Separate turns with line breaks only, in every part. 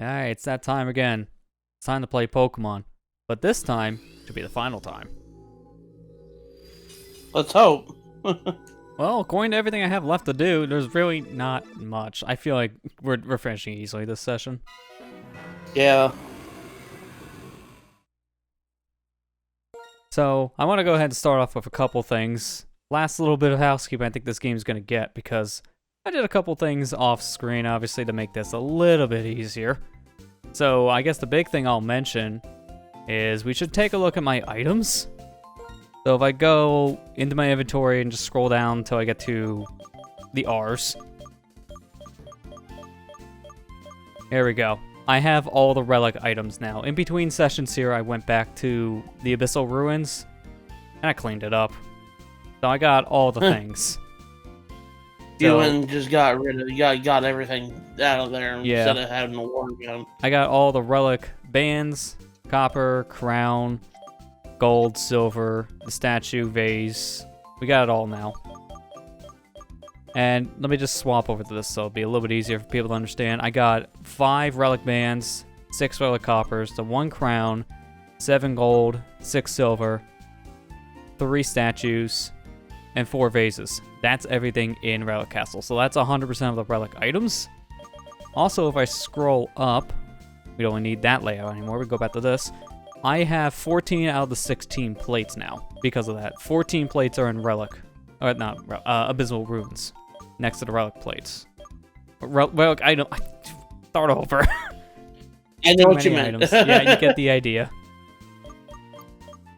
Alright, it's that time again. It's time to play Pokemon. But this time should be the final time.
Let's hope.
Well, according to everything I have left to do, there's really not much. I feel like we're finishing easily this session.
Yeah.
So, I want to go ahead and start off with a couple things. Last little bit of housekeeping I think this game's going to get, because I did a couple things off screen, obviously, to make this a little bit easier. So, I guess the big thing I'll mention is we should take a look at my items. So if I go into my inventory and just scroll down until I get to the R's. There we go. I have all the relic items now. In between sessions here, I went back to the Abyssal Ruins, and I cleaned it up. So I got all the things.
You and just got rid of, got everything out of there
Yeah.
instead of having a war gun.
I got all the relic bands, copper, crown, gold, silver, the statue, vase. We got it all now. And let me just swap over to this so it'll be a little bit easier for people to understand. I got 5 relic bands, 6 relic coppers, the 1 crown, 7 gold, 6 silver, 3 statues, and 4 vases. That's everything in Relic Castle. So that's 100% of the relic items. Also, if I scroll up, we don't need that layout anymore. We go back to this. I have 14 out of the 16 plates now because of that. 14 plates are in relic, or not Abyssal Ruins, next to the relic plates. Relic item. Start over.
I know what you meant.
Yeah, you get the idea.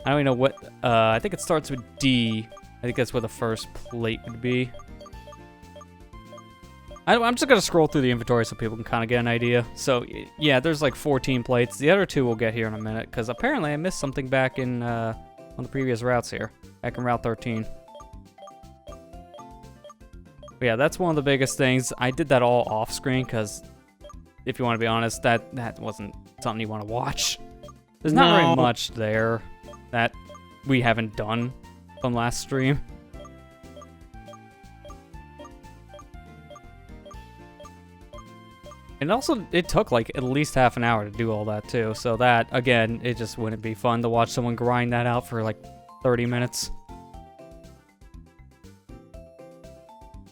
I don't even know what. I think it starts with D. I think that's where the first plate would be. I'm just going to scroll through the inventory so people can kind of get an idea. So, yeah, there's like 14 plates. The other 2 we'll get here in a minute, because apparently I missed something back in on the previous routes here, back in Route 13. But yeah, that's one of the biggest things. I did that all off-screen, because if you want to be honest, that wasn't something you want to watch. There's not very much there that we haven't done from last stream. And also, it took like at least half an hour to do all that too. So that, again, it just wouldn't be fun to watch someone grind that out for like 30 minutes.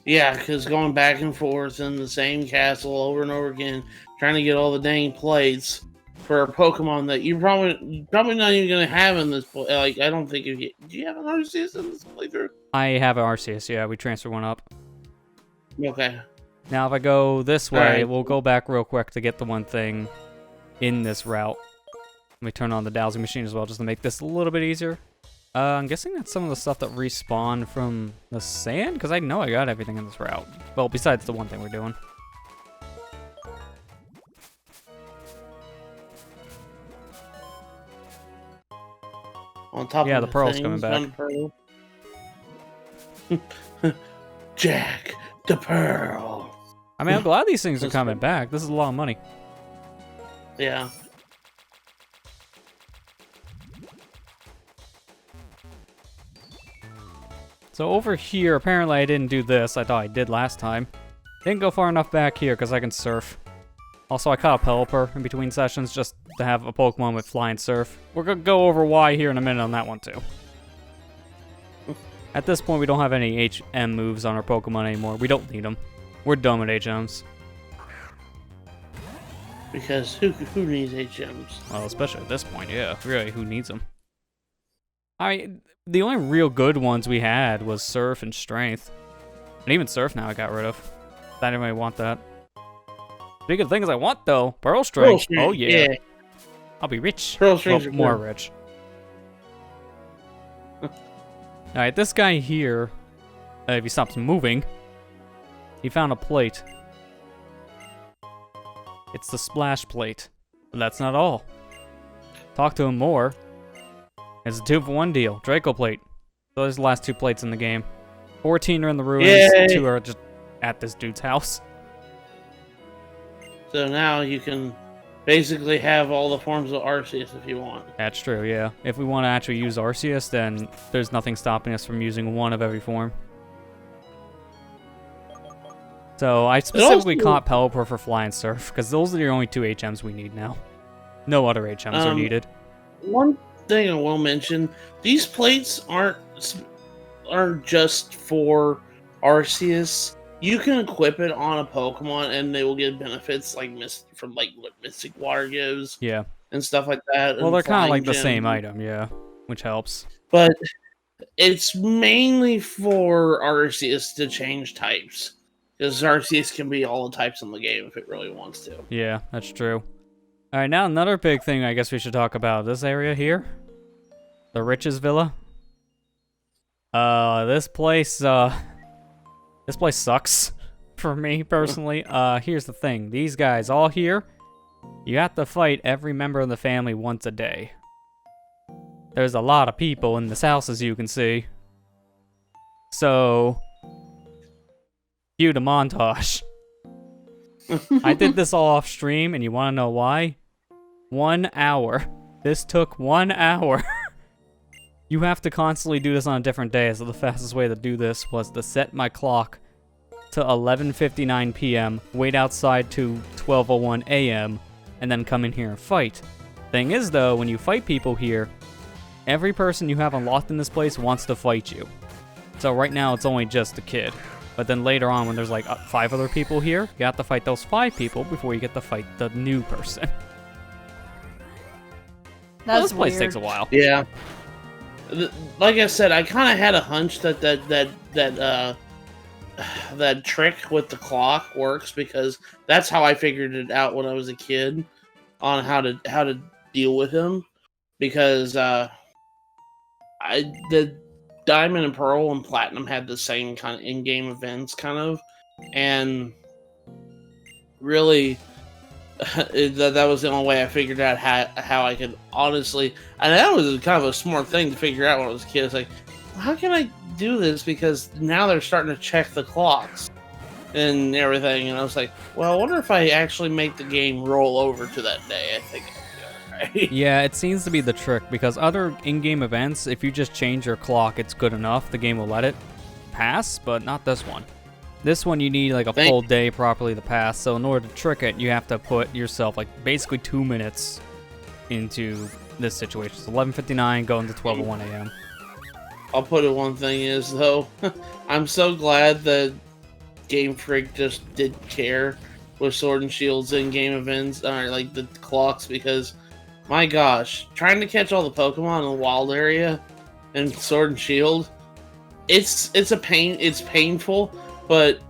Yeah, because going back and forth in the same castle over and over again, trying to get all the dang plates for a Pokemon that you're probably not even going to have in this play. Like, I don't think do you have an Arceus in this playthrough?
I have an Arceus, yeah, we transferred one up.
Okay.
Now, if I go this way,
Alright.
we'll go back real quick to get the one thing in this route. Let me turn on the dowsing machine as well, just to make this a little bit easier. I'm guessing that's some of the stuff that respawned from the sand, because I know I got everything in this route. Well, besides the one thing we're doing.
On top
Yeah,
of
the pearl's
things,
coming back.
Pearl. Jack the Pearl.
I mean, I'm glad these things are coming back. This is a lot of money.
Yeah.
So over here, apparently I didn't do this. I thought I did last time. Didn't go far enough back here because I can surf. Also, I caught a Pelipper in between sessions just to have a Pokemon with Fly and Surf. We're going to go over why here in a minute on that one too. At this point, we don't have any HM moves on our Pokemon anymore. We don't need them. We're done with HMs.
Because who needs HMs?
Well, especially at this point, yeah. Really, who needs them? The only real good ones we had was Surf and Strength. And even Surf now I got rid of. I didn't really want that. Speaking of things I want, though, Pearl Strength. Oh, yeah. I'll be rich.
Pearl Strings
well,
are
more
good.
rich. Alright, this guy here, if he stops moving, he found a plate. It's the splash plate. But that's not all. Talk to him more. It's a 2-for-1 deal. Draco plate. So there's the last 2 plates in the game. 14 are in the ruins,
Yay!
2 are just at this dude's house.
So now you can basically have all the forms of Arceus if you want.
That's true, yeah. If we want to actually use Arceus, then there's nothing stopping us from using one of every form. So I specifically caught Pelipper for Fly and Surf, because those are the only 2 HMs we need now. No other HMs are needed.
One thing I will mention, these plates aren't just for Arceus. You can equip it on a Pokemon and they will get benefits like from like what Mystic Water gives.
Yeah.
And stuff like that.
Well, they're kind of like the same item, yeah, which helps.
But it's mainly for Arceus to change types. Because Arceus can be all the types in the game if it really wants to.
Yeah, that's true. Alright, now another big thing I guess we should talk about. This area here. The Riches Villa. This place sucks for me, personally. Here's the thing. These guys all here, you have to fight every member of the family once a day. There's a lot of people in this house, as you can see. So, cue the montage. I did this all off stream, and you want to know why? 1 hour. This took 1 hour. You have to constantly do this on a different day, so the fastest way to do this was to set my clock to 11:59 p.m., wait outside to 12:01 a.m., and then come in here and fight. Thing is, though, when you fight people here, every person you have unlocked in this place wants to fight you. So right now, it's only just the kid. But then later on, when there's like 5 other people here, you have to fight those 5 people before you get to fight the new person.
That's
this place
weird.
takes a while.
Yeah. Like I said, I kind of had a hunch that that trick with the clock works, because that's how I figured it out when I was a kid on how to deal with him. Because the Diamond and Pearl and Platinum had the same kind of in-game events, kind of, and really. That was the only way I figured out how I could honestly, and that was kind of a smart thing to figure out when I was a kid. It's like, how can I do this? Because now they're starting to check the clocks and everything, and I was like, well, I wonder if I actually make the game roll over to that day. I think I'll be alright.
Yeah, it seems to be the trick, because other in-game events, if you just change your clock, it's good enough. The game will let it pass, but not this one. This one, you need like a full day properly to pass, so in order to trick it, you have to put yourself like basically 2 minutes into this situation. So 11:59 going to 12:01 a.m.
I'll put it one thing is, though, I'm so glad that Game Freak just didn't care with Sword and Shield's in-game events, or like the clocks, because, my gosh, trying to catch all the Pokemon in the wild area in Sword and Shield, it's a pain. It's painful. But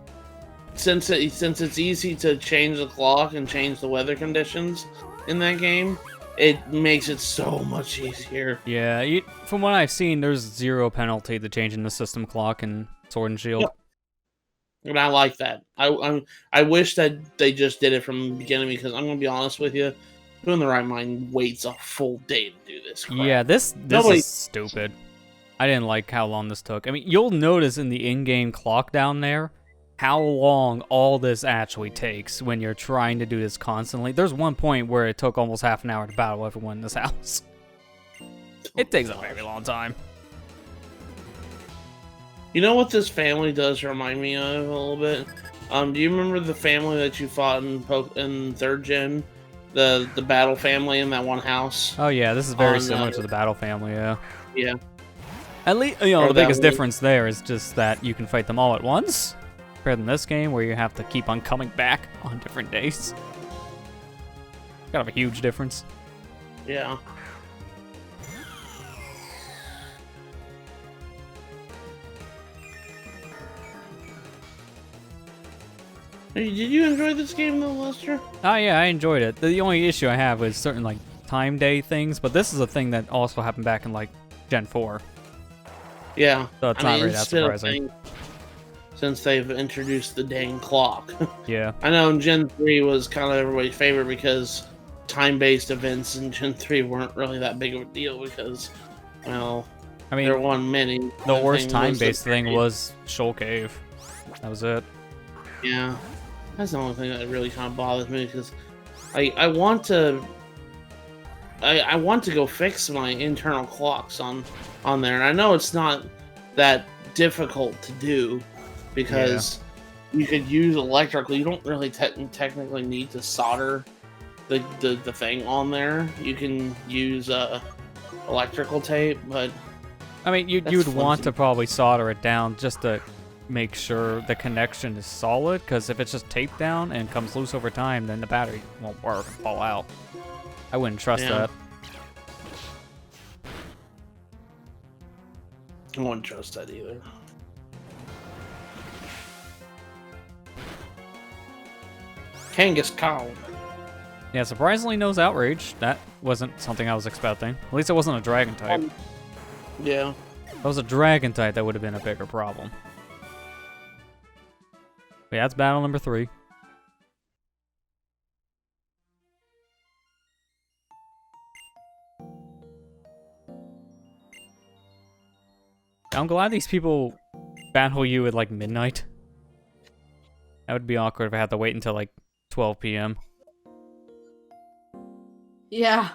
since it's easy to change the clock and change the weather conditions in that game, it makes it so much easier.
Yeah, from what I've seen, there's 0 penalty to changing the system clock in Sword and Shield.
Yep. And I like that. I wish that they just did it from the beginning, because I'm gonna be honest with you, who in the right mind waits a full day to do this crap?
Yeah, this is stupid. I didn't like how long this took. I mean, you'll notice in the in-game clock down there how long all this actually takes when you're trying to do this constantly. There's one point where it took almost half an hour to battle everyone in this house. It takes a very long time.
You know what this family does remind me of a little bit? Do you remember the family that you fought in 3rd gen? The battle family in that one house?
Oh yeah, this is very similar to the battle family, yeah.
Yeah.
At least, the biggest difference there is just that you can fight them all at once, compared to this game where you have to keep on coming back on different days. Kind of a huge difference.
Yeah. Hey, did you enjoy this game though, Lester?
Oh yeah, I enjoyed it. The only issue I have is certain like time day things, but this is a thing that also happened back in like Gen 4.
Yeah.
So it's not really that surprising.
Since they've introduced the dang clock.
Yeah.
I know Gen 3 was kind of everybody's favorite because time-based events in Gen 3 weren't really that big of a deal because, well,
I mean,
there weren't many.
The worst time-based thing was Shoal Cave. That was it.
Yeah. That's the only thing that really kind of bothers me because I want to go fix my internal clocks on there. And I know it's not that difficult to do because you could use electrical. You don't really technically need to solder the thing on there. You can use electrical tape, but
I mean, you'd want to probably solder it down just to make sure the connection is solid, because if it's just taped down and comes loose over time, then the battery won't work and fall out. I wouldn't trust that.
I wouldn't trust that either. Kangaskhan cow.
Yeah, surprisingly knows Outrage. That wasn't something I was expecting. At least it wasn't a dragon type.
Yeah.
If it was a dragon type, that would have been a bigger problem. But yeah, that's battle number 3. I'm glad these people battle you at like midnight. That would be awkward if I had to wait until like 12 p.m.
Yeah.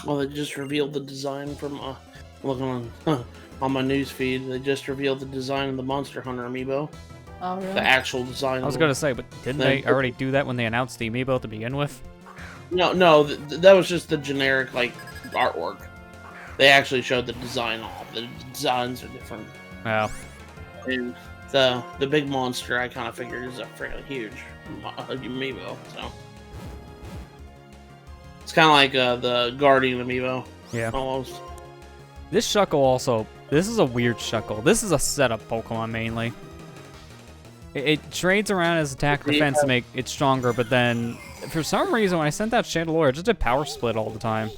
Well, they just revealed the design from looking on my news feed. They just revealed the design of the Monster Hunter amiibo.
Oh, really?
The actual design.
I was gonna say, but didn't they already do that when they announced the amiibo to begin with?
No, that was just the generic like artwork. They actually showed the design off. The designs are different.
Wow.
And the big monster, I kind of figured is a fairly huge amiibo. So it's kind of like the Guardian amiibo.
Yeah.
Almost.
This Shuckle also. This is a weird Shuckle. This is a setup Pokemon mainly. It trades around as attack and defense to make it stronger, but then for some reason when I sent out Chandelure, it just did power split all the time.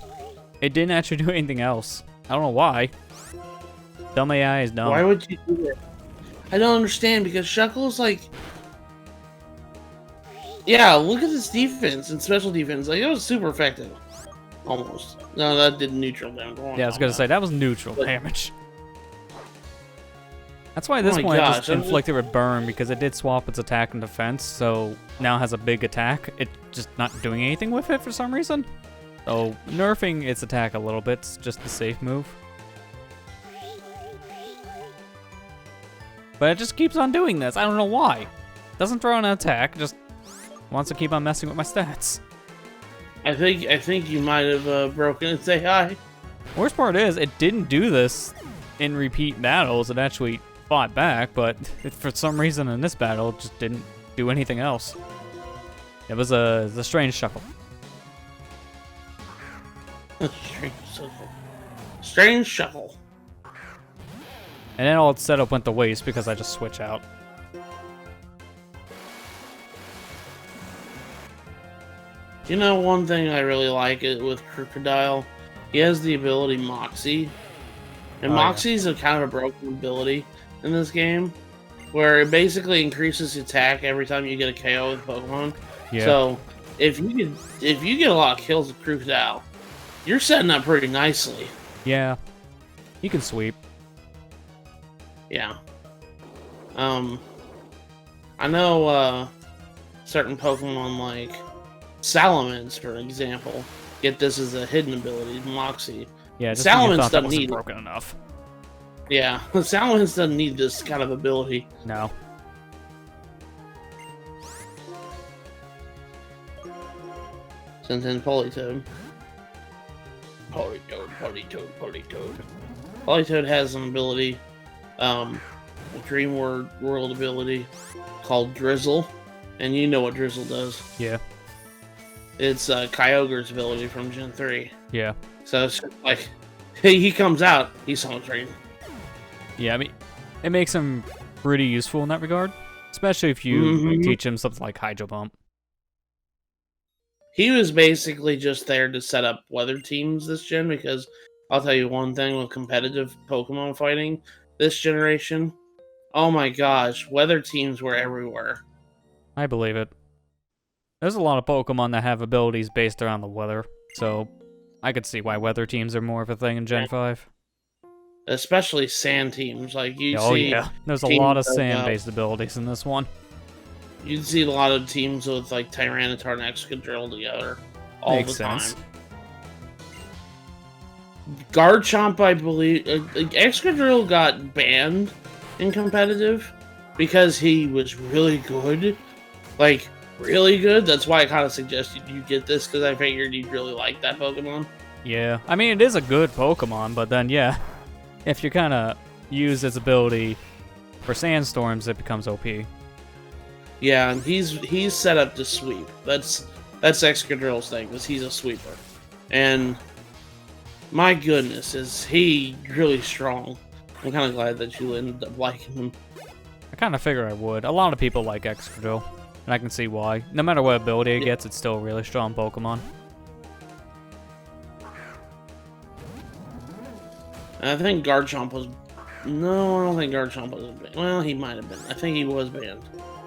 It didn't actually do anything else. I don't know why. Dumb AI is dumb.
Why would you do that? I don't understand, because Shuckle's like... Yeah, look at this defense and special defense. Like, it was super effective. Almost. No, that did neutral damage.
Yeah, I was gonna say, that was neutral damage. That's why at this point it just inflicted with burn, because it did swap its attack and defense, so now it has a big attack. It's just not doing anything with it for some reason. So nerfing its attack a little bit's just the safe move. But it just keeps on doing this. I don't know why. Doesn't throw an attack, just wants to keep on messing with my stats.
I think you might have broken its AI.
Worst part is, it didn't do this in repeat battles. It actually fought back, but for some reason in this battle, it just didn't do anything else. It was the strange Shuckle.
Strange Shuckle. Strange Shuckle.
And then all its setup went to waste because I just switch out.
You know, one thing I really like it with Crocodile, he has the ability Moxie. And Moxie's a kind of a broken ability in this game, where it basically increases attack every time you get a KO with Pokemon.
Yeah.
So if you get a lot of kills with Crocodile, you're setting up pretty nicely.
Yeah. You can sweep.
Yeah. I know certain Pokemon like Salamence, for example, get this as a hidden ability, Moxie.
Yeah, just
Salamence doesn't need
broken enough.
Yeah, Salamence doesn't need this kind of ability.
No.
Since in Politoed. Politoed. Politoed has an ability, a Dream World ability called Drizzle, and you know what Drizzle does.
Yeah.
It's Kyogre's ability from Gen 3.
Yeah.
So it's like, he comes out, he's on train.
Yeah, I mean, it makes him pretty useful in that regard, especially if you teach him something like Hydro Bump.
He was basically just there to set up weather teams this gen, because I'll tell you one thing with competitive Pokemon fighting this generation, oh my gosh, weather teams were everywhere.
I believe it. There's a lot of Pokemon that have abilities based around the weather, so I could see why weather teams are more of a thing in Gen 5.
Especially sand teams, like you see.
Oh yeah, there's a lot of sand-based abilities in this one.
You'd see a lot of teams with like Tyranitar and Excadrill together all the time. Garchomp, I believe, Excadrill got banned in competitive because he was really good, like really good. That's why I kind of suggested you get this because I figured you'd really like that Pokemon.
Yeah, I mean, it is a good Pokemon, but then, yeah, if you kind of use its ability for Sandstorms, it becomes OP.
Yeah, and he's set up to sweep. That's Excadrill's thing, because he's a sweeper. And my goodness, is he really strong. I'm kind of glad that you ended up liking him.
I kind of figured I would. A lot of people like Excadrill, and I can see why. No matter what ability it gets, it's still a really strong Pokemon.
I think Garchomp was... No, I don't think Garchomp was banned. Well, he might have been. I think he was banned.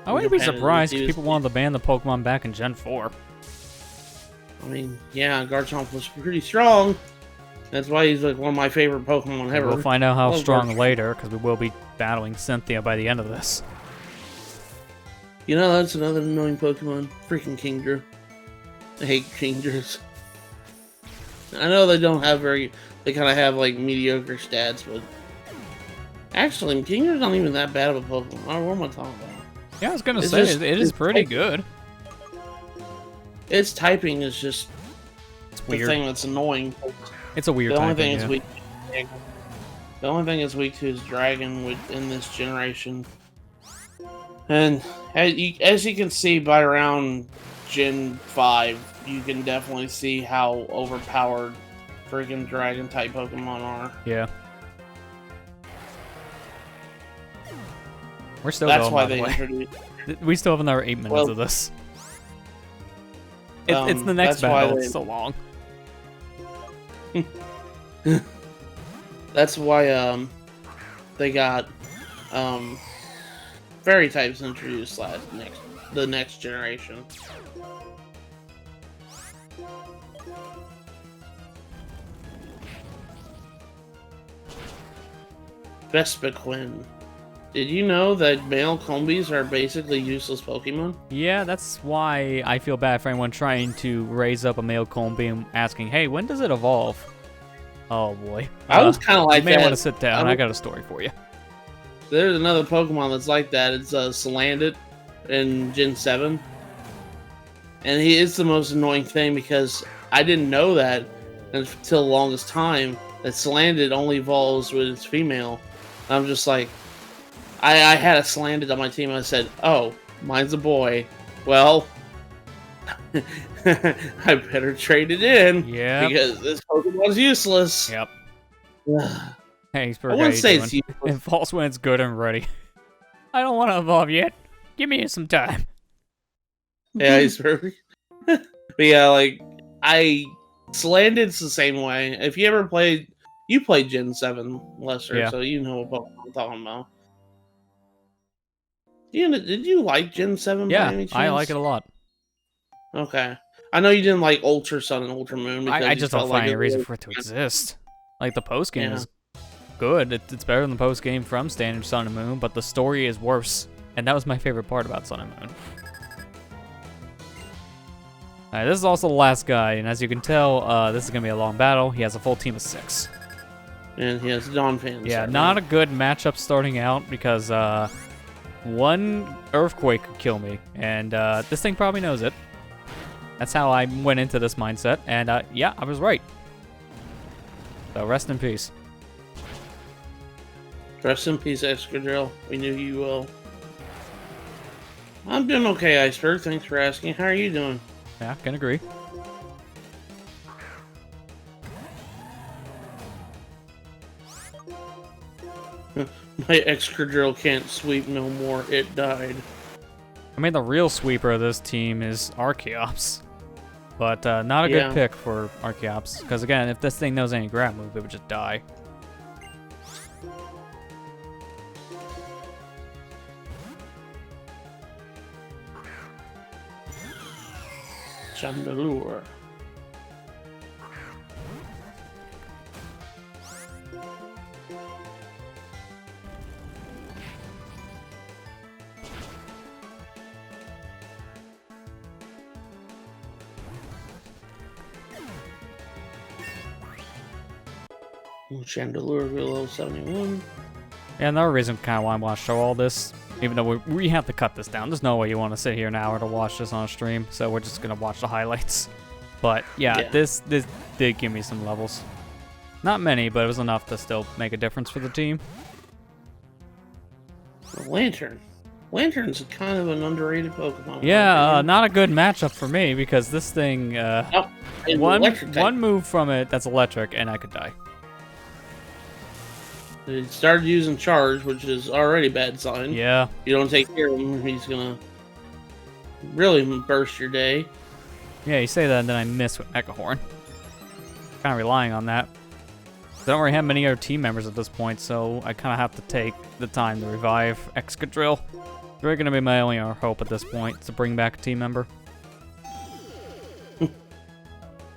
I wouldn't be surprised if people wanted to ban the Pokemon back in Gen 4.
I mean, yeah, Garchomp was pretty strong. That's why he's like one of my favorite Pokemon ever.
We'll find out how strong later, because we will be battling Cynthia by the end of this.
You know, that's another annoying Pokemon. Freaking Kingdra. I hate Kingdras. I know they don't have very... They kind of have, like, mediocre stats, but... Actually, Kingdra's not even that bad of a Pokemon. What am I talking about?
Yeah, I was gonna say, it is pretty good.
Its typing is just...
It's
the
weird.
thing that's annoying.
It's a weird
The only
typing,
thing it's weak... The only thing it's weak to is Dragon in this generation. And as you can see by around Gen 5, you can definitely see how overpowered freaking Dragon-type Pokemon are.
Yeah. We're still
That's
going,
why
by the
they
way.
introduced...
We still have another 8 minutes of this. It's the next battle. It's so long.
That's why they got fairy types introduced the next generation. Vespiquen. Did you know that male Combies are basically useless Pokemon?
Yeah, that's why I feel bad for anyone trying to raise up a male Combi and asking, hey, when does it evolve? Oh boy.
I was kind of like
that. You may
that.
want to sit down. I got a story for you.
There's another Pokemon that's like that. It's Salandit in Gen 7. And he is the most annoying thing because I didn't know that until the longest time that Salandit only evolves with its female. I'm just like, I had a Salandit on my team. I said, oh, mine's a boy. Well, I better trade it in.
Yeah.
Because this Pokemon's useless.
Yep. Hey,
I wouldn't say it's useless.
It evolves when it's good and ready. I don't want to evolve yet. Give me some time.
Yeah, he's perfect. But yeah, like, Salandit's the same way. If you ever played... You played Gen 7, Lester,
yeah.
so you know what Pokemon I'm talking about. Did you like Gen 7
yeah,
by any chance?
I like it a lot.
Okay. I know you didn't like Ultra Sun and Ultra Moon because
I just don't find any reason
really...
for it to exist. Like, the post-game is good. It's better than the post-game from Standard Sun and Moon, but the story is worse. And that was my favorite part about Sun and Moon. Alright, this is also the last guy, and as you can tell, this is going to be a long battle. He has a full team of 6.
And he has Donphan.
Yeah, not a good matchup starting out because one Earthquake could kill me, and this thing probably knows it. That's how I went into this mindset, and yeah, I was right. So rest in peace.
Rest in peace, Excadrill. We knew you will. I'm doing okay, Iceberg. Thanks for asking. How are you doing?
Yeah, can agree.
My Excadrill can't sweep no more. It died.
I mean, the real sweeper of this team is Archeops. But not a good pick for Archeops. Because again, if this thing knows any grab move, it would just die.
Chandelure. Chandelure go level 71.
Yeah, another reason kind of why I want to show all this, even though we have to cut this down. There's no way you want to sit here an hour to watch this on a stream, so we're just going to watch the highlights. But yeah, this did give me some levels. Not many, but it was enough to still make a difference for the team.
Lantern. Lantern's kind of an underrated Pokemon.
Yeah, not a good matchup for me because this thing, one move from it that's electric and I could die.
He started using Charge, which is already a bad sign.
Yeah.
If you don't take care of him, he's gonna really burst your day.
Yeah, you say that and then I miss with Echo Horn. Kind of relying on that. I don't really have many other team members at this point, so I kind of have to take the time to revive Excadrill. They're going to be my only hope at this point, to bring back a team member.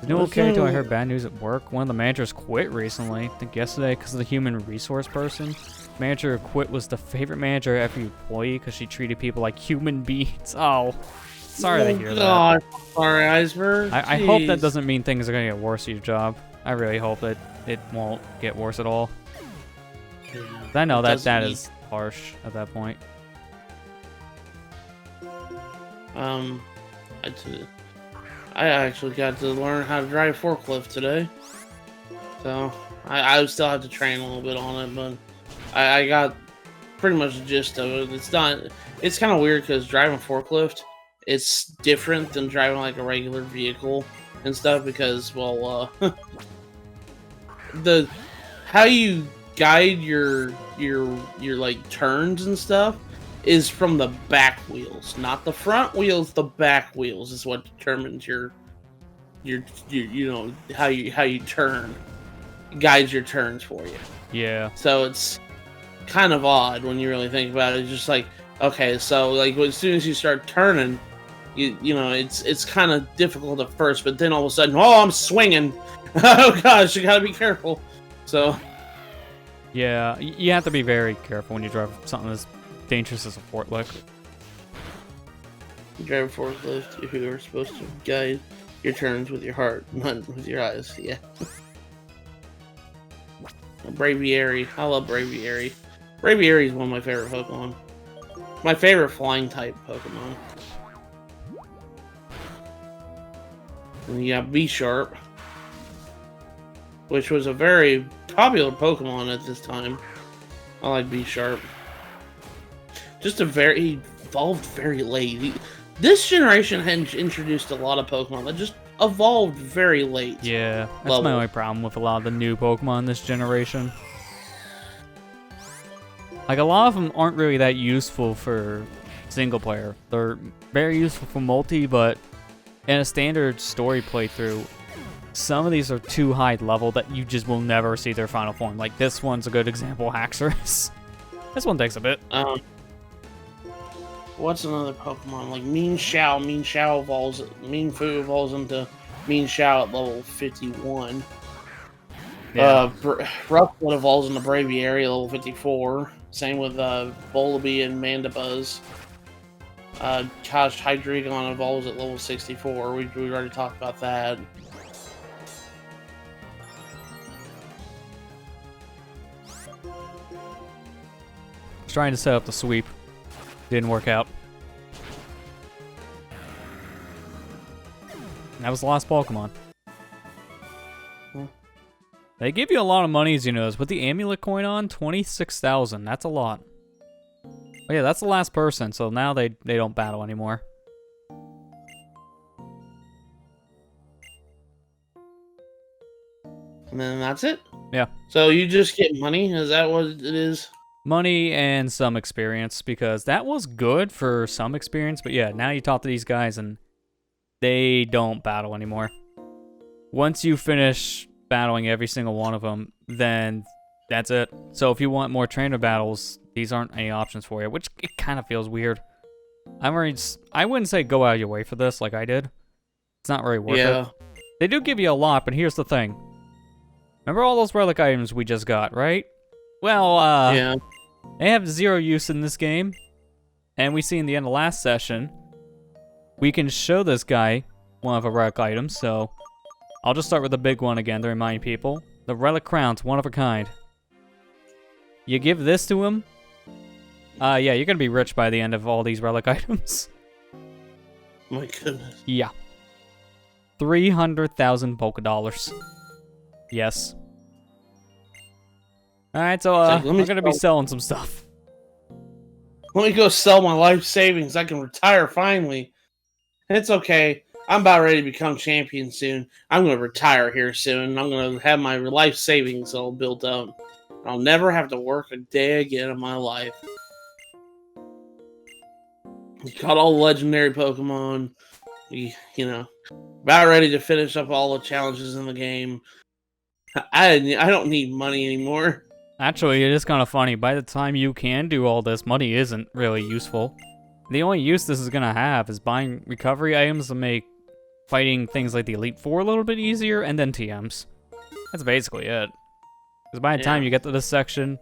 New okay, I heard bad news at work. One of the managers quit recently, I think yesterday, because of the human resource person. Manager who quit was the favorite manager of every employee because she treated people like human beings. Oh, sorry to hear that.
Sorry, Iceberg.
I hope that doesn't mean things are going to get worse at your job. I really hope that it won't get worse at all.
Yeah,
I know that is harsh at that point.
I actually got to learn how to drive forklift today, so I still have to train a little bit on it, but I got pretty much the gist of it. It's kind of weird because driving forklift, it's different than driving like a regular vehicle and stuff because, well, how you guide your like turns and stuff is from the back wheels, not the front wheels. The back wheels is what determines your you know how you turn, guides your turns for you.
Yeah.
So it's kind of odd when you really think about it. It's just like, okay, so like as soon as you start turning, you know it's kind of difficult at first, but then all of a sudden, oh, I'm swinging. Oh gosh, you gotta be careful. So
yeah, you have to be very careful when you drive something as dangerous as a forklift.
You drive a forklift if you are supposed to guide your turns with your heart, not with your eyes. Yeah. Braviary. I love Braviary. Braviary is one of my favorite Pokemon. My favorite flying type Pokemon. And you got B-Sharp, which was a very popular Pokemon at this time. I like B-Sharp. Just he evolved very late. This generation had introduced a lot of Pokemon that just evolved very late.
Yeah, that's my only problem with a lot of the new Pokemon this generation. Like, a lot of them aren't really that useful for single player. They're very useful for multi, but in a standard story playthrough, some of these are too high level that you just will never see their final form. Like, this one's a good example, Haxorus. This one takes a bit.
What's another Pokemon? Like Mean Shao. Mean Fu evolves into Mean Shao at level 51. Yeah. Roughwood evolves into Braviary at level 54. Same with Volibee and Mandibuzz. Hydreigon evolves at level 64. We already talked about that.
Trying to set up the sweep. Didn't work out. That was the last Pokemon. They give you a lot of money, as you know. With the amulet coin on, 26,000. That's a lot. Oh yeah, that's the last person, so now they don't battle anymore.
And then that's it?
Yeah.
So you just get money? Is that what it is?
Money and some experience, because that was good for some experience, but yeah, now you talk to these guys and they don't battle anymore. Once you finish battling every single one of them, then that's it. So if you want more trainer battles, these aren't any options for you, which it kind of feels weird. I wouldn't say go out of your way for this like I did. It's not really worth it. They do give you a lot, but here's the thing. Remember all those relic items we just got, right? Well,
yeah.
They have zero use in this game. And we see in the end of last session, we can show this guy one of our relic items, so I'll just start with the big one again to remind people. The relic crown's one of a kind. You give this to him. Yeah, you're gonna be rich by the end of all these relic items.
My goodness.
Yeah. 300,000 polka dollars. Yes. Alright, so I'm gonna be selling some stuff.
Let me go sell my life savings. I can retire finally. It's okay. I'm about ready to become champion soon. I'm going to retire here soon. I'm going to have my life savings all built up. I'll never have to work a day again in my life. Got all the legendary Pokemon. You know, about ready to finish up all the challenges in the game. I don't need money anymore.
Actually, it is kind of funny. By the time you can do all this, money isn't really useful. The only use this is going to have is buying recovery items to make fighting things like the Elite Four a little bit easier, and then TMs. That's basically it. Because by the time you get to this section,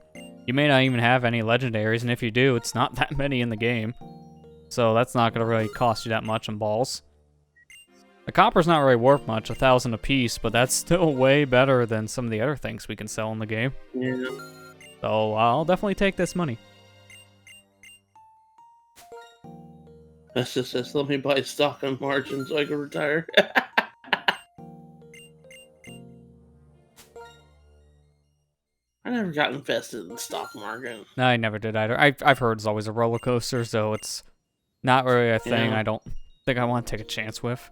you may not even have any legendaries, and if you do, it's not that many in the game. So that's not going to really cost you that much in balls. The copper's not really worth much, 1,000 apiece, but that's still way better than some of the other things we can sell in the game.
Yeah.
So I'll definitely take this money.
That's just this. Let me buy stock on margin so I can retire. I never got invested in the stock market.
No, I never did either. I've heard it's always a roller coaster, so it's not really a thing I don't think I want to take a chance with.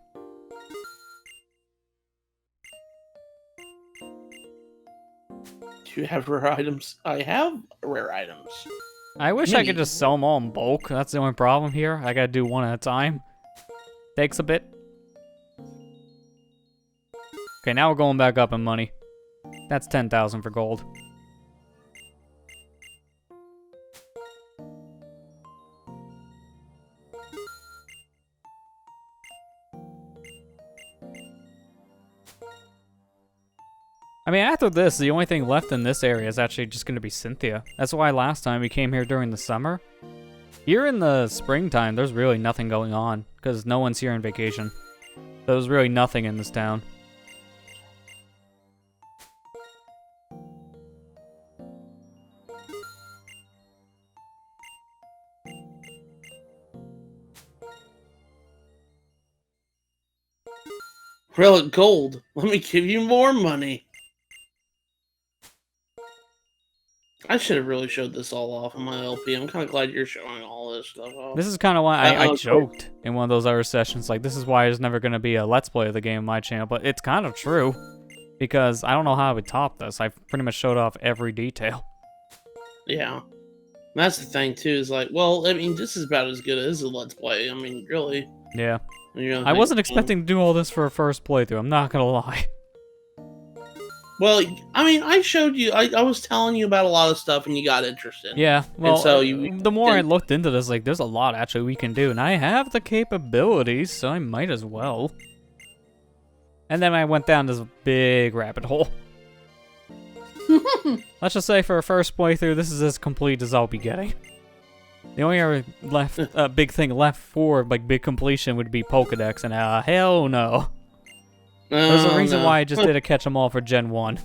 Do you have rare items? I have rare items.
I wish I could just sell them all in bulk. That's the only problem here. I gotta do one at a time. Takes a bit. Okay, now we're going back up in money. That's 10,000 for gold. I mean, after this, the only thing left in this area is actually just going to be Cynthia. That's why last time we came here during the summer. Here in the springtime, there's really nothing going on, because no one's here on vacation. There's really nothing in this town.
Relic gold. Let me give you more money. I should have really showed this all off in my LP. I'm kind of glad you're showing all this stuff off.
This is kind of why I joked in one of those other sessions, like, this is why there's never going to be a Let's Play of the game on my channel, but it's kind of true, because I don't know how I would top this. I've pretty much showed off every detail.
Yeah. That's the thing, too, is like, well, I mean, this is about as good as a Let's Play. I mean, really.
Yeah.
You know,
I wasn't expecting to do all this for a first playthrough, I'm not going to lie.
Well, I mean, I showed you, I was telling you about a lot of stuff and you got interested.
Yeah, well,
and so
the more I looked into this, like, there's a lot actually we can do, and I have the capabilities, so I might as well. And then I went down this big rabbit hole. Let's just say for a first playthrough, this is as complete as I'll be getting. The only other big thing left for, like, big completion would be Pokedex, and hell no. There's a reason why I just did a catch 'em all for Gen 1.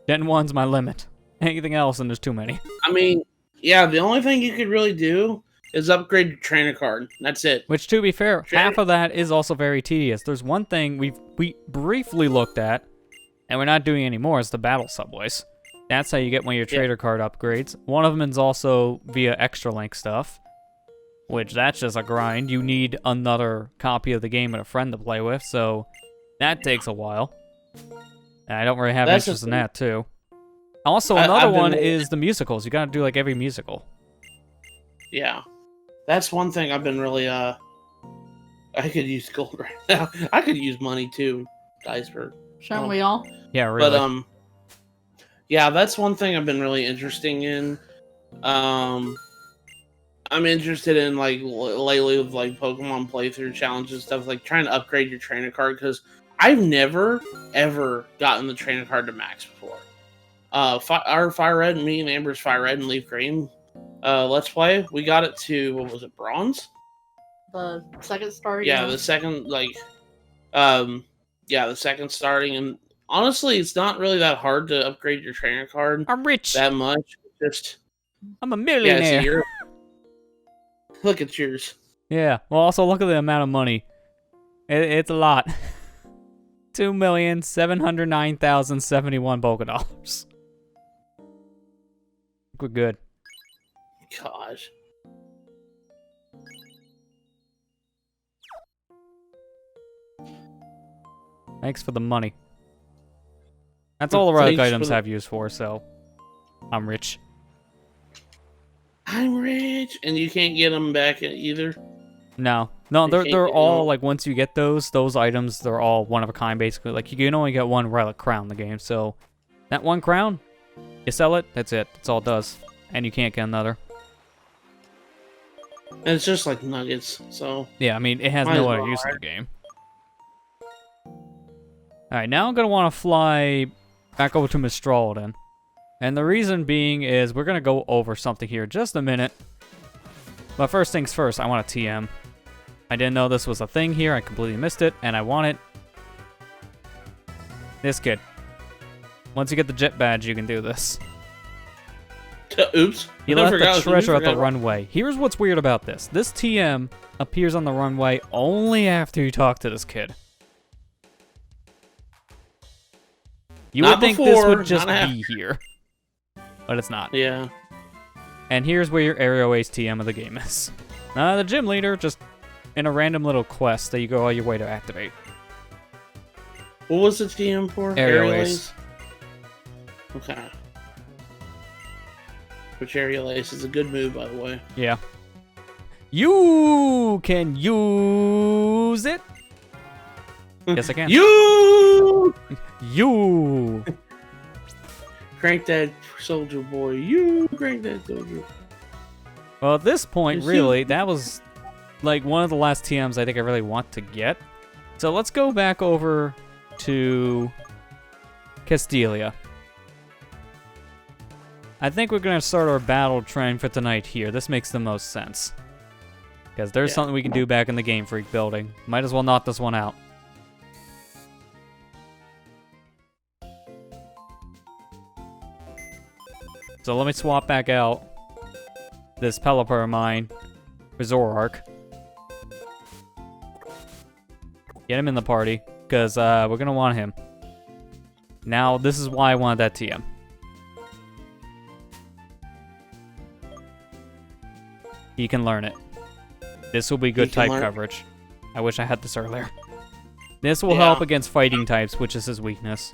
Gen 1's my limit. Anything else, and there's too many.
I mean, yeah, the only thing you could really do is upgrade your trainer card. That's it.
Which, to be fair, half of that is also very tedious. There's one thing we briefly looked at, and we're not doing anymore, is the battle subways. That's how you get one of your trader card upgrades. One of them is also via extra link stuff, which that's just a grind. You need another copy of the game and a friend to play with, so that takes a while. And I don't really have interest in that, too. Also, another one is the musicals. You gotta do, like, every musical.
Yeah. That's one thing I've been really, I could use gold right now. I could use money, too, Iceberg.
Shouldn't we all?
Yeah, really.
But, yeah, that's one thing I've been really interested in. I'm interested in, like, lately with, like, Pokemon playthrough challenges and stuff, like, trying to upgrade your trainer card, because I've never, ever gotten the trainer card to max before. Our Fire Red, me and Amber's Fire Red and Leaf Green Let's Play, we got it to, what was it, Bronze?
The second starting?
Yeah, the second, like, the second starting, and honestly, it's not really that hard to upgrade your trainer card
I'm rich.
that much. Just
I'm a
yeah,
millionaire.
see, you're look at yours.
Yeah. Well, also look at the amount of money. It's a lot. 2,709,071 Poké Dollars. We're good.
Gosh.
Thanks for the money. That's all the relic
Thanks for
items
the-
have used for, so I'm rich.
I'm rich, and you can't get them back either.
No,
You
they're
can't get
all
no-
like once you get those items, they're all one of a kind basically. Like you can only get one relic crown in the game, so that one crown, you sell it, that's it. That's all it does, and you can't get another.
And it's just like nuggets, so
Yeah, I mean it has
Might
no
as
other
well,
use in
right?
the game. All right, now I'm gonna want to fly back over to Mistral then, and the reason being is we're gonna go over something here in just a minute. But first things first, I want a TM. I didn't know this was a thing here. I completely missed it, and I want it. This kid. Once you get the jet badge, you can do this.
oops.
You
I
left
forgot-
the treasure at the
forgot-
runway. Here's what's weird about this. This TM appears on the runway only after you talk to this kid. You
Not
would think this
before,
would just
not
be here. But it's not.
Yeah.
And here's where your Aerial Ace TM of the game is. The gym leader, just in a random little quest that you go all your way to activate.
What was the TM for?
Aerial Ace.
Okay. Which Aerial Ace is a good move, by the way.
Yeah. You can use it. Yes, I can.
You
You.
crank that soldier boy. You crank that soldier.
Well, at this point,
You
really, that was like one of the last TMs I think I really want to get. So let's go back over to Castelia. I think we're going to start our battle train for tonight here. This makes the most sense. Because there's something we can do back in the Game Freak building. Might as well knock this one out. So let me swap back out this Pelipper of mine for Zoroark. Get him in the party, because we're going to want him. Now, this is why I wanted that TM. He can learn it. This will be good type coverage. I wish I had this earlier. This will help against fighting types, which is his weakness.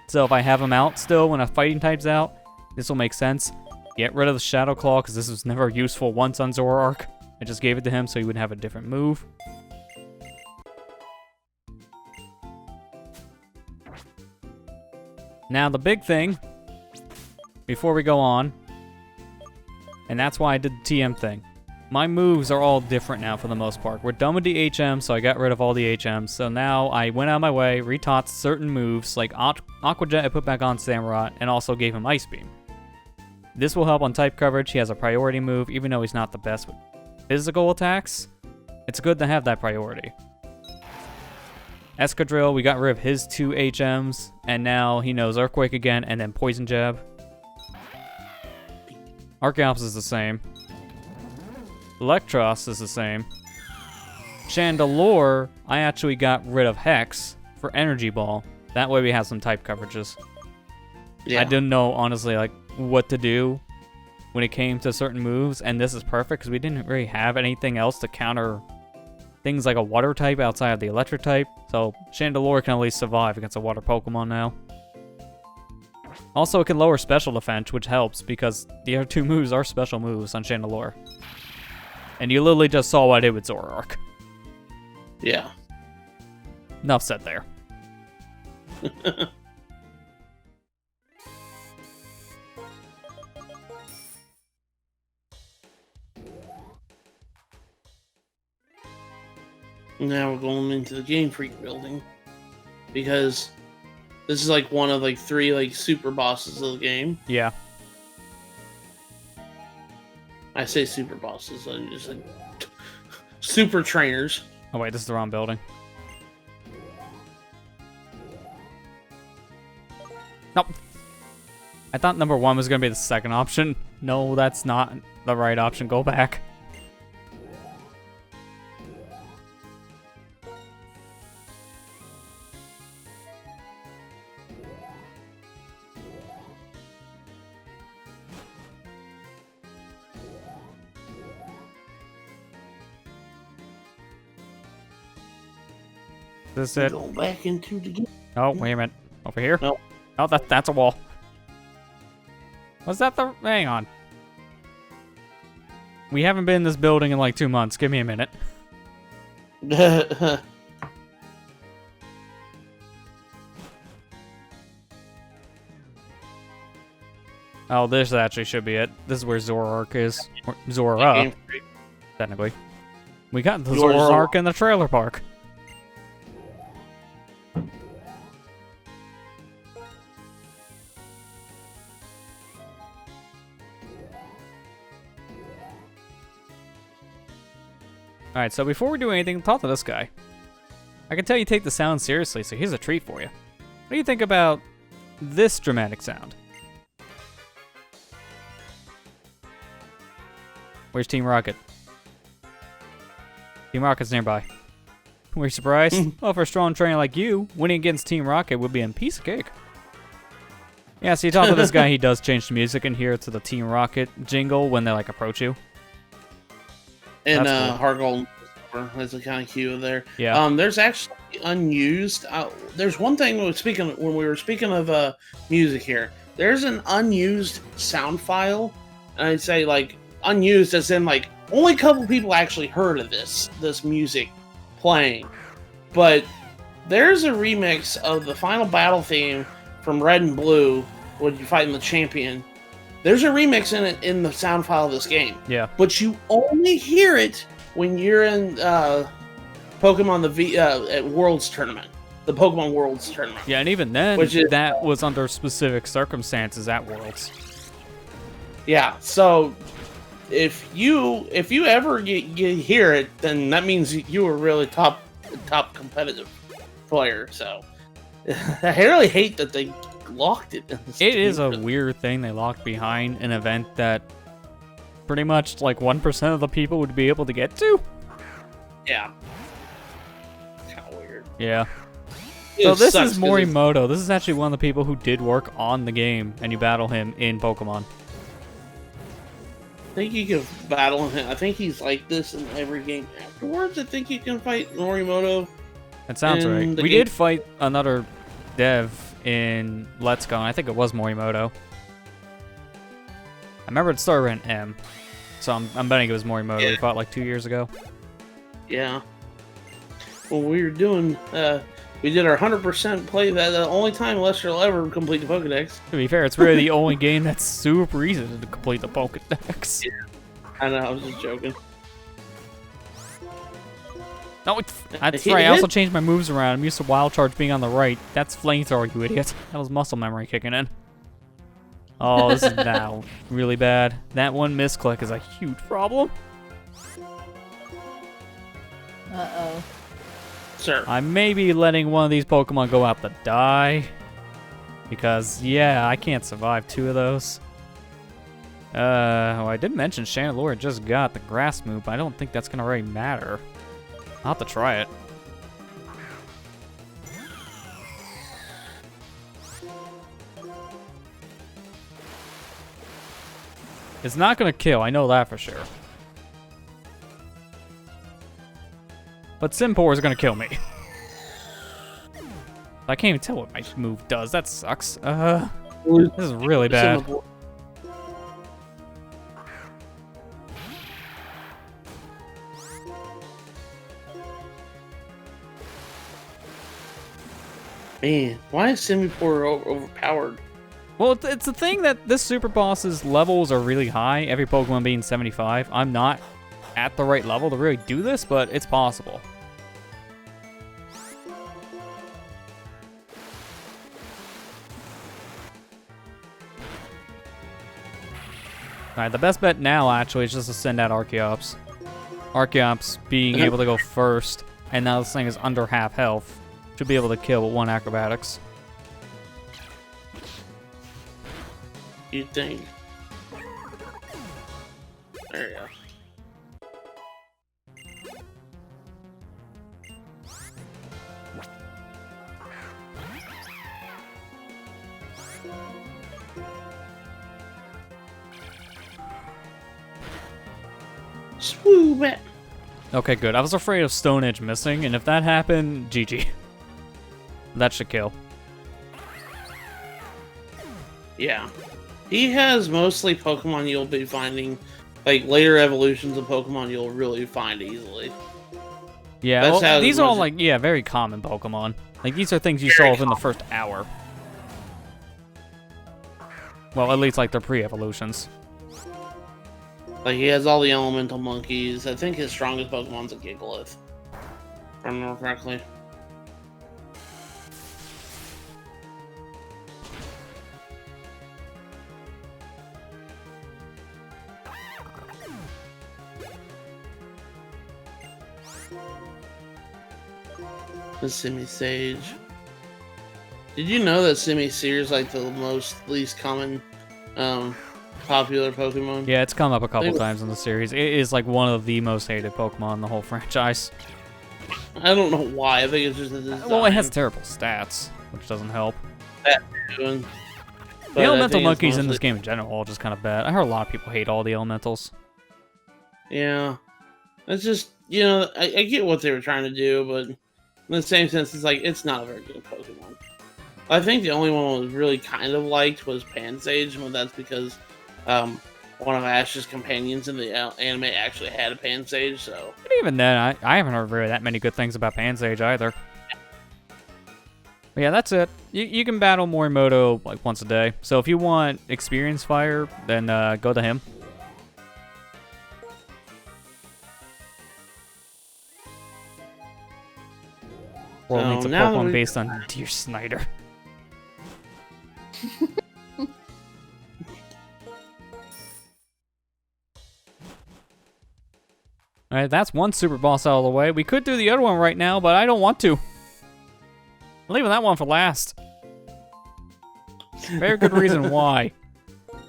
So if I have him out still when a fighting type's out, this will make sense. Get rid of the Shadow Claw, because this was never useful once on Zoroark. I just gave it to him so he would have a different move. Now the big thing, before we go on, and that's why I did the TM thing. My moves are all different now for the most part. We're done with the HM, so I got rid of all the HMs. So now I went out of my way, retaught certain moves, like Aqua Jet I put back on Samurott, and also gave him Ice Beam. This will help on type coverage. He has a priority move, even though he's not the best with physical attacks. It's good to have that priority. Escadrille, we got rid of his 2 HMs, and now he knows Earthquake again, and then Poison Jab. Archeops is the same. Electros is the same. Chandelure, I actually got rid of Hex for Energy Ball. That way we have some type coverages.
Yeah.
I didn't know, honestly, like, what to do when it came to certain moves, and this is perfect because we didn't really have anything else to counter things like a water type outside of the electric type, so Chandelure can at least survive against a water Pokemon now. Also, it can lower special defense, which helps because the other 2 moves are special moves on Chandelure. And you literally just saw what I did with Zoroark.
Yeah.
Enough said there.
Now we're going into the Game Freak building, because this is like one of like 3 like super bosses of the game.
Yeah.
I say super bosses, I'm just like super trainers.
Oh wait, this is the wrong building. I thought number 1 was gonna be the second option. No, that's not the right option. Go back. Is this it?
Go back into the game.
Oh, wait a minute. Over here?
No.
Oh, that's a wall. Was that the... Hang on. We haven't been in this building in like 2 months. Give me a minute. Oh, this actually should be it. This is where Zoroark is. Or Zora, technically. We got the Zoroark in the trailer park. Alright, so before we do anything, talk to this guy. I can tell you take the sound seriously, so here's a treat for you. What do you think about this dramatic sound? Where's Team Rocket? Team Rocket's nearby. Were you surprised? Well, for a strong trainer like you, winning against Team Rocket would be a piece of cake. Yeah, so you talk to this guy, he does change the music in here to the Team Rocket jingle when they like approach you.
And
cool.
Heart Gold, that's a kind of cue there.
Yeah.
There's actually unused. There's one thing when we were speaking of music here. There's an unused sound file, and I'd say like unused as in like only a couple people actually heard of this music playing. But there's a remix of the final battle theme from Red and Blue when you're fighting the champion. There's a remix in it in the sound file of this game.
Yeah.
But you only hear it when you're in Pokemon at Worlds Tournament. The Pokemon Worlds Tournament.
Yeah, and even then, that was under specific circumstances at Worlds.
Yeah, so if you ever hear it, then that means you were really top competitive player. So I really hate that they locked it.
It is a weird thing they locked behind an event that pretty much like 1% of the people would be able to get to.
Yeah. Kind of weird.
Yeah. So this is Morimoto. This is actually one of the people who did work on the game, and you battle him in Pokemon.
I think you can battle him. I think he's like this in every game afterwards. I think you can fight Morimoto.
That sounds right. We did fight another dev in Let's Go, and I think it was Morimoto. I remember it started with an M, so I'm betting it was Morimoto.
Yeah.
We fought like 2 years ago.
Yeah. Well, we were doing, we did our 100% play. That the only time Lester will ever complete the Pokedex.
To be fair, it's really the only game that's super easy to complete the Pokedex.
Yeah. I know, I was just joking.
No, that's right. I also changed my moves around. I'm used to Wild Charge being on the right. That's Flamethrower, you idiot. That was muscle memory kicking in. Oh, this is now really bad. That one misclick is a huge problem.
Uh-oh.
Sir.
I may be letting one of these Pokemon go out to die. Because, yeah, I can't survive 2 of those. Well, I did mention Chandelure just got the grass move, but I don't think that's going to really matter. I'll have to try it. It's not going to kill, I know that for sure. But Simpor is going to kill me. I can't even tell what my move does. That sucks. This is really bad.
Man, why is Simipour overpowered?
Well, it's the thing that this Super Boss's levels are really high, every Pokemon being 75. I'm not at the right level to really do this, but it's possible. Alright, the best bet now, actually, is just to send out Archeops. Archeops being able to go first, and now this thing is under half health. Should be able to kill with 1 acrobatics.
You'd think. There you go. Swoop it.
Okay, good. I was afraid of Stone Edge missing, and if that happened, GG. That should kill.
Yeah. He has mostly Pokemon you'll be finding, like later evolutions of Pokemon you'll really find easily.
Yeah,
That's
well,
how
these
it
are all
was-
like, yeah, very common Pokemon. Like, these are things you
Very
solve in the first hour. Well, at least like they're pre-evolutions.
Like he has all the elemental monkeys. I think his strongest Pokemon's a Gigalith. If I remember correctly. The Simisage. Did you know that Simisear is like the least common popular Pokemon?
Yeah, it's come up a couple times in the series. It is like one of the most hated Pokemon in the whole franchise.
I don't know why. I think it's just the design.
Well, it has terrible stats, which doesn't help.
But
The
I
elemental
think it's
monkeys in
mostly-
this game in general are just kind of bad. I heard a lot of people hate all the elementals.
Yeah. It's just, you know, I get what they were trying to do, but in the same sense, it's like, it's not a very good Pokemon. I think the only one I was really kind of liked was Pansage, but that's because one of Ash's companions in the anime actually had a Pansage, so...
But even then, I haven't heard really that many good things about Pansage either. But yeah, that's it. You can battle Morimoto like once a day. So if you want Experience Fire, then go to him. World
So
needs a
now that
Pokemon
we-
based on Deer Snyder. Alright, that's one super boss out of the way. We could do the other one right now, but I don't want to. I'm leaving that one for last. Very good reason why.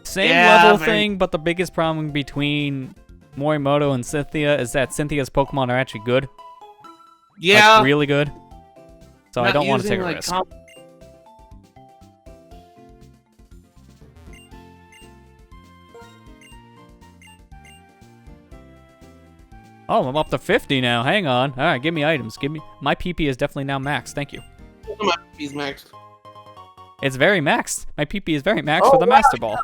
Same
Yeah,
level
very-
thing, but the biggest problem between Morimoto and Cynthia is that Cynthia's Pokemon are actually good.
Yeah!
Like, really good. So I
Not
don't want to
using,
take a
like,
risk. Oh, I'm up to 50 now. Hang on. All right, give me items. Give me my PP is definitely now maxed. Thank you.
He's maxed.
It's very maxed. My PP is very maxed
Oh,
with a
wow.
Master Ball.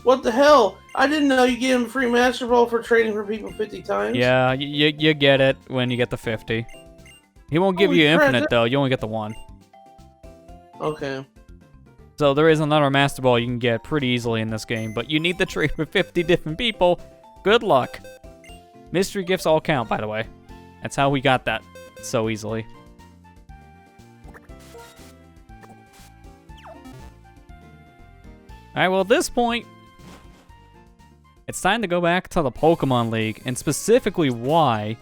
What the hell? I didn't know you gave him a free Master Ball for trading for people 50 times.
Yeah, you get it when you get the 50. He won't give
Holy
you
crap,
infinite
that-
though. You only get the one.
Okay.
So there is another Master Ball you can get pretty easily in this game, but you need to trade with 50 different people. Good luck. Mystery gifts all count, by the way. That's how we got that so easily. Alright, well at this point, it's time to go back to the Pokemon League, and specifically why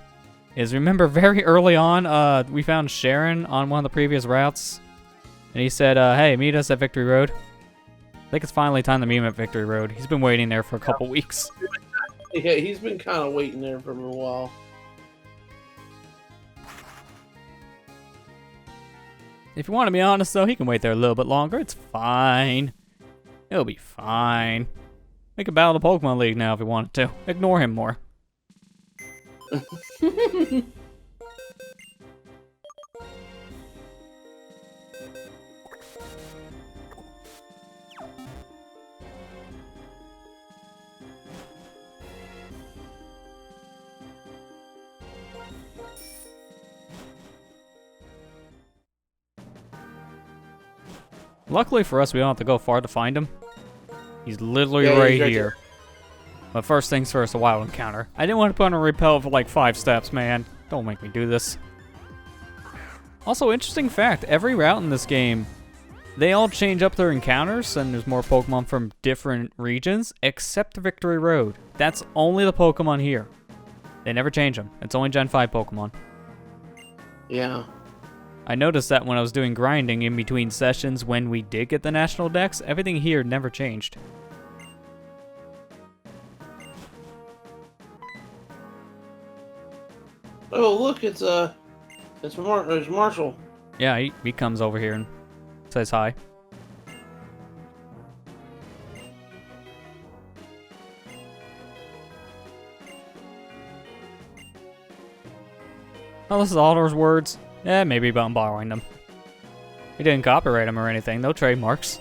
is, remember very early on, we found Sharon on one of the previous routes, and he said, hey, meet us at Victory Road. I think it's finally time to meet him at Victory Road. He's been waiting there for a couple weeks.
Yeah, he's been kind of waiting there for a while.
If you want to be honest, though, he can wait there a little bit longer. It's fine. It'll be fine. We can battle the Pokemon League now if we wanted to. Ignore him more. Luckily for us, we don't have to go far to find him. He's literally
Yeah, he's
right
right
here. But first things first, a wild encounter. I didn't want to put on a repel for like 5 steps, man. Don't make me do this. Also, interesting fact, every route in this game, they all change up their encounters, and there's more Pokemon from different regions, except Victory Road. That's only the Pokemon here. They never change them. It's only Gen 5 Pokemon.
Yeah.
I noticed that when I was doing grinding in between sessions when we did get the national dex, everything here never changed.
Oh, look, it's Marshall.
Yeah, he comes over here and says hi. Oh, this is Alder's words. Eh, maybe I'm borrowing them. He didn't copyright them or anything. No trademarks.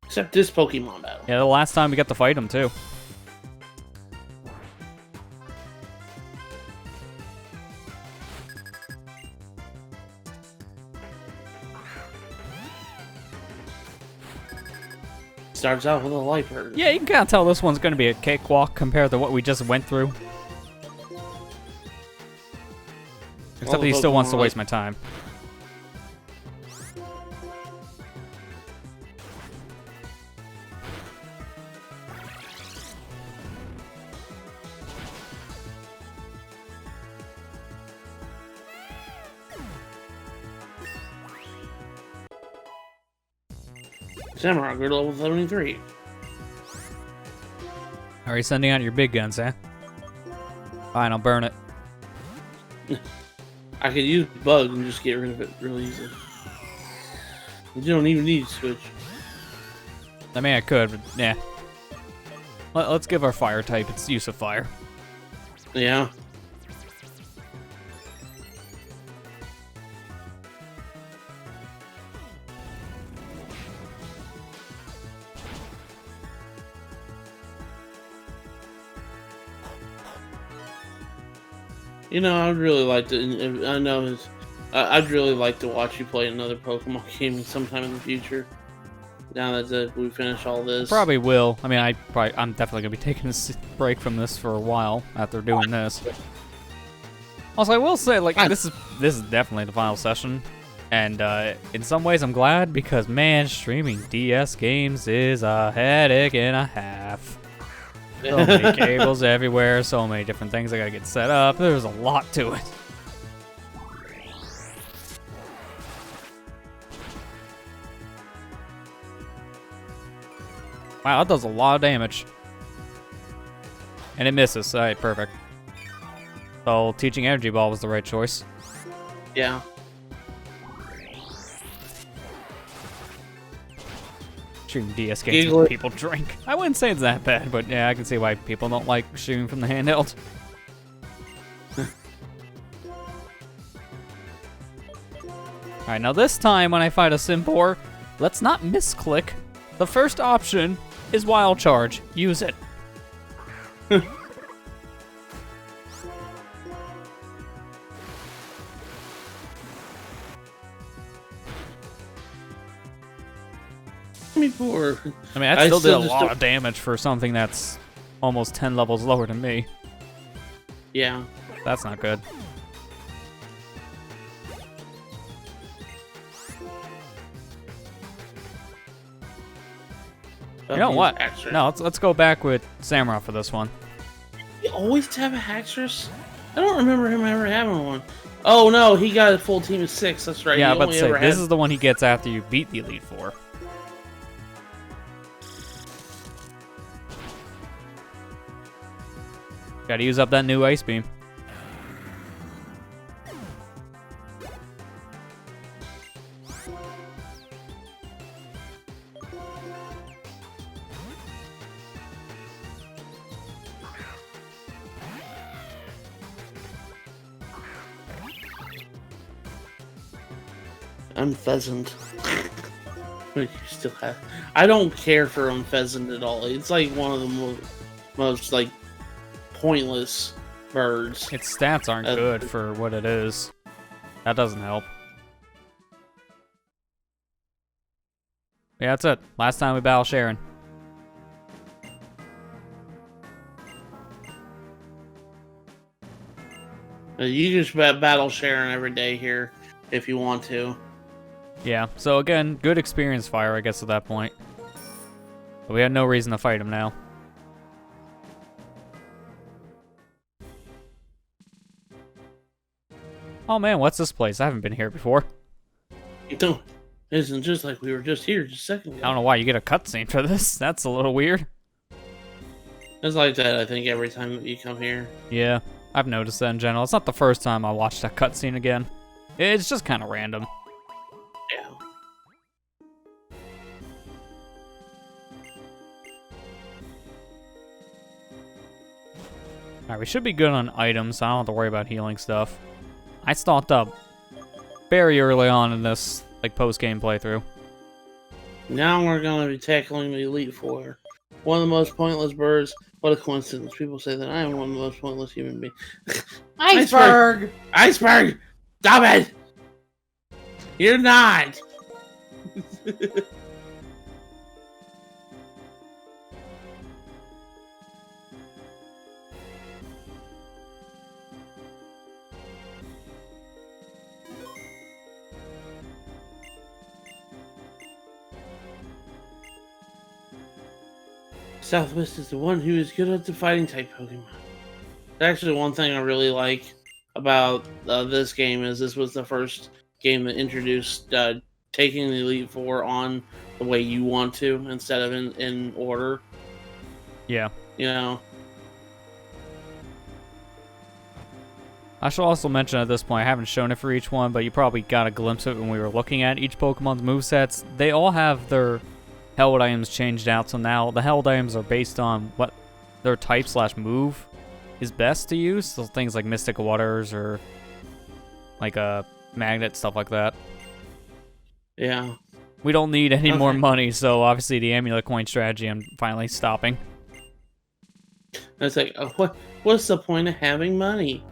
Except this Pokemon battle.
Yeah, the last time we got to fight him, too.
Starts out with a life hurt.
Yeah, you can kind of tell this one's going to be a cakewalk compared to what we just went through. Except that he still wants to waste my time.
Samurai, you're level 73.
Are you sending out your big guns, eh? Fine, I'll burn it.
I could use Bug and just get rid of it real easy. You don't even need to switch.
I mean, I could, but yeah. Let's give our fire type its use of fire.
Yeah. You know, I'd really like to. I know I'd really like to watch you play another Pokemon game sometime in the future. Now that we finish all this,
Probably will. I mean, I'm definitely gonna be taking a break from this for a while after doing this. Also, I will say, like, this is definitely the final session, and in some ways I'm glad because man, streaming DS games is a headache and a half. So many cables everywhere, so many different things I gotta get set up. There's a lot to it. Wow, that does a lot of damage. And it misses. Alright, perfect. So, teaching Energy Ball was the right choice.
Yeah.
Shooting DS games when people drink. I wouldn't say it's that bad, but yeah, I can see why people don't like shooting from the handheld. Alright, now this time when I fight a Simpor, let's not misclick. The first option is Wild Charge. Use it.
Poor.
I mean, that still did a lot of damage for something that's almost 10 levels lower than me.
Yeah.
That's not good. You know what? No, let's go back with Samurott for this one.
He always have a Haxorus? I don't remember him ever having one. Oh no, he got a full team of 6. That's right.
Yeah, I was about to say, this is the one he gets after you beat the Elite Four. Gotta use up that new Ice Beam.
Unpheasant. You still have. I don't care for Unpheasant at all. It's like one of the most like pointless birds.
Its stats aren't good for what it is. That doesn't help. Yeah, that's it. Last time we battle Sharon.
You can just battle Sharon every day here if you want to.
Yeah, so again, good experience fire, I guess, at that point. But we had no reason to fight him now. Oh man, what's this place? I haven't been here before.
You don't. Isn't just like we were just here just a second ago.
I don't know why you get a cutscene for this. That's a little weird.
It's like that, I think, every time that you come here.
Yeah, I've noticed that in general. It's not the first time I watched that cutscene again. It's just kind of random.
Yeah.
Alright, we should be good on items, so I don't have to worry about healing stuff. I stocked up very early on in this, like, post-game playthrough.
Now we're going to be tackling the Elite Four. One of the most pointless birds. What a coincidence. People say that I am one of the most pointless human beings.
Iceberg!
Iceberg! Stop it! You're not! Southwest is the one who is good at the fighting type Pokemon. Actually, one thing I really like about this game is this was the first game that introduced taking the Elite Four on the way you want to instead of in order.
Yeah.
You know?
I should also mention at this point, I haven't shown it for each one, but you probably got a glimpse of it when we were looking at each Pokemon's movesets. They all have their held items changed out, so now the held items are based on what their type/move is best to use. So things like Mystic Waters or like a magnet, stuff like that.
Yeah.
We don't need any more money, so obviously the amulet coin strategy I'm finally stopping.
It's like, what's the point of having money?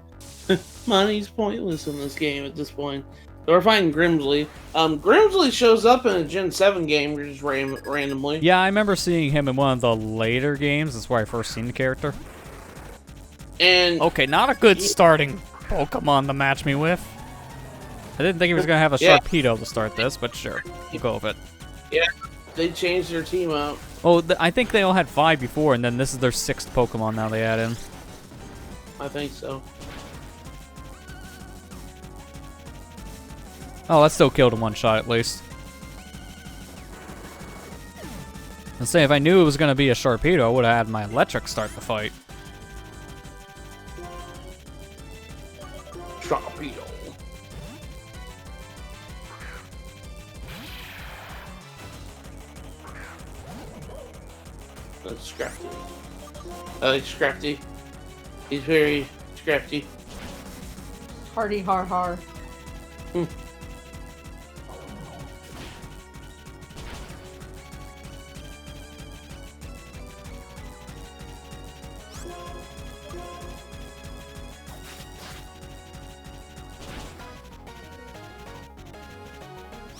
Money's pointless in this game at this point. So we're fighting Grimsley. Grimsley shows up in a Gen 7 game just randomly.
Yeah, I remember seeing him in one of the later games. That's where I first seen the character.
And
okay, not a good starting Pokemon to match me with. I didn't think he was going to have a Sharpedo to start this, but sure. We'll go with it.
Yeah, they changed their team up.
Oh, I think they all had 5 before, and then this is their 6th Pokemon now they add in.
I think so.
Oh, that still killed him one shot at least. And say, if I knew it was going to be a Sharpedo, I would have had my Electric start the fight.
Sharpedo. That's Scrafty. I like Scrafty. He's very Scrafty.
Hardy har har.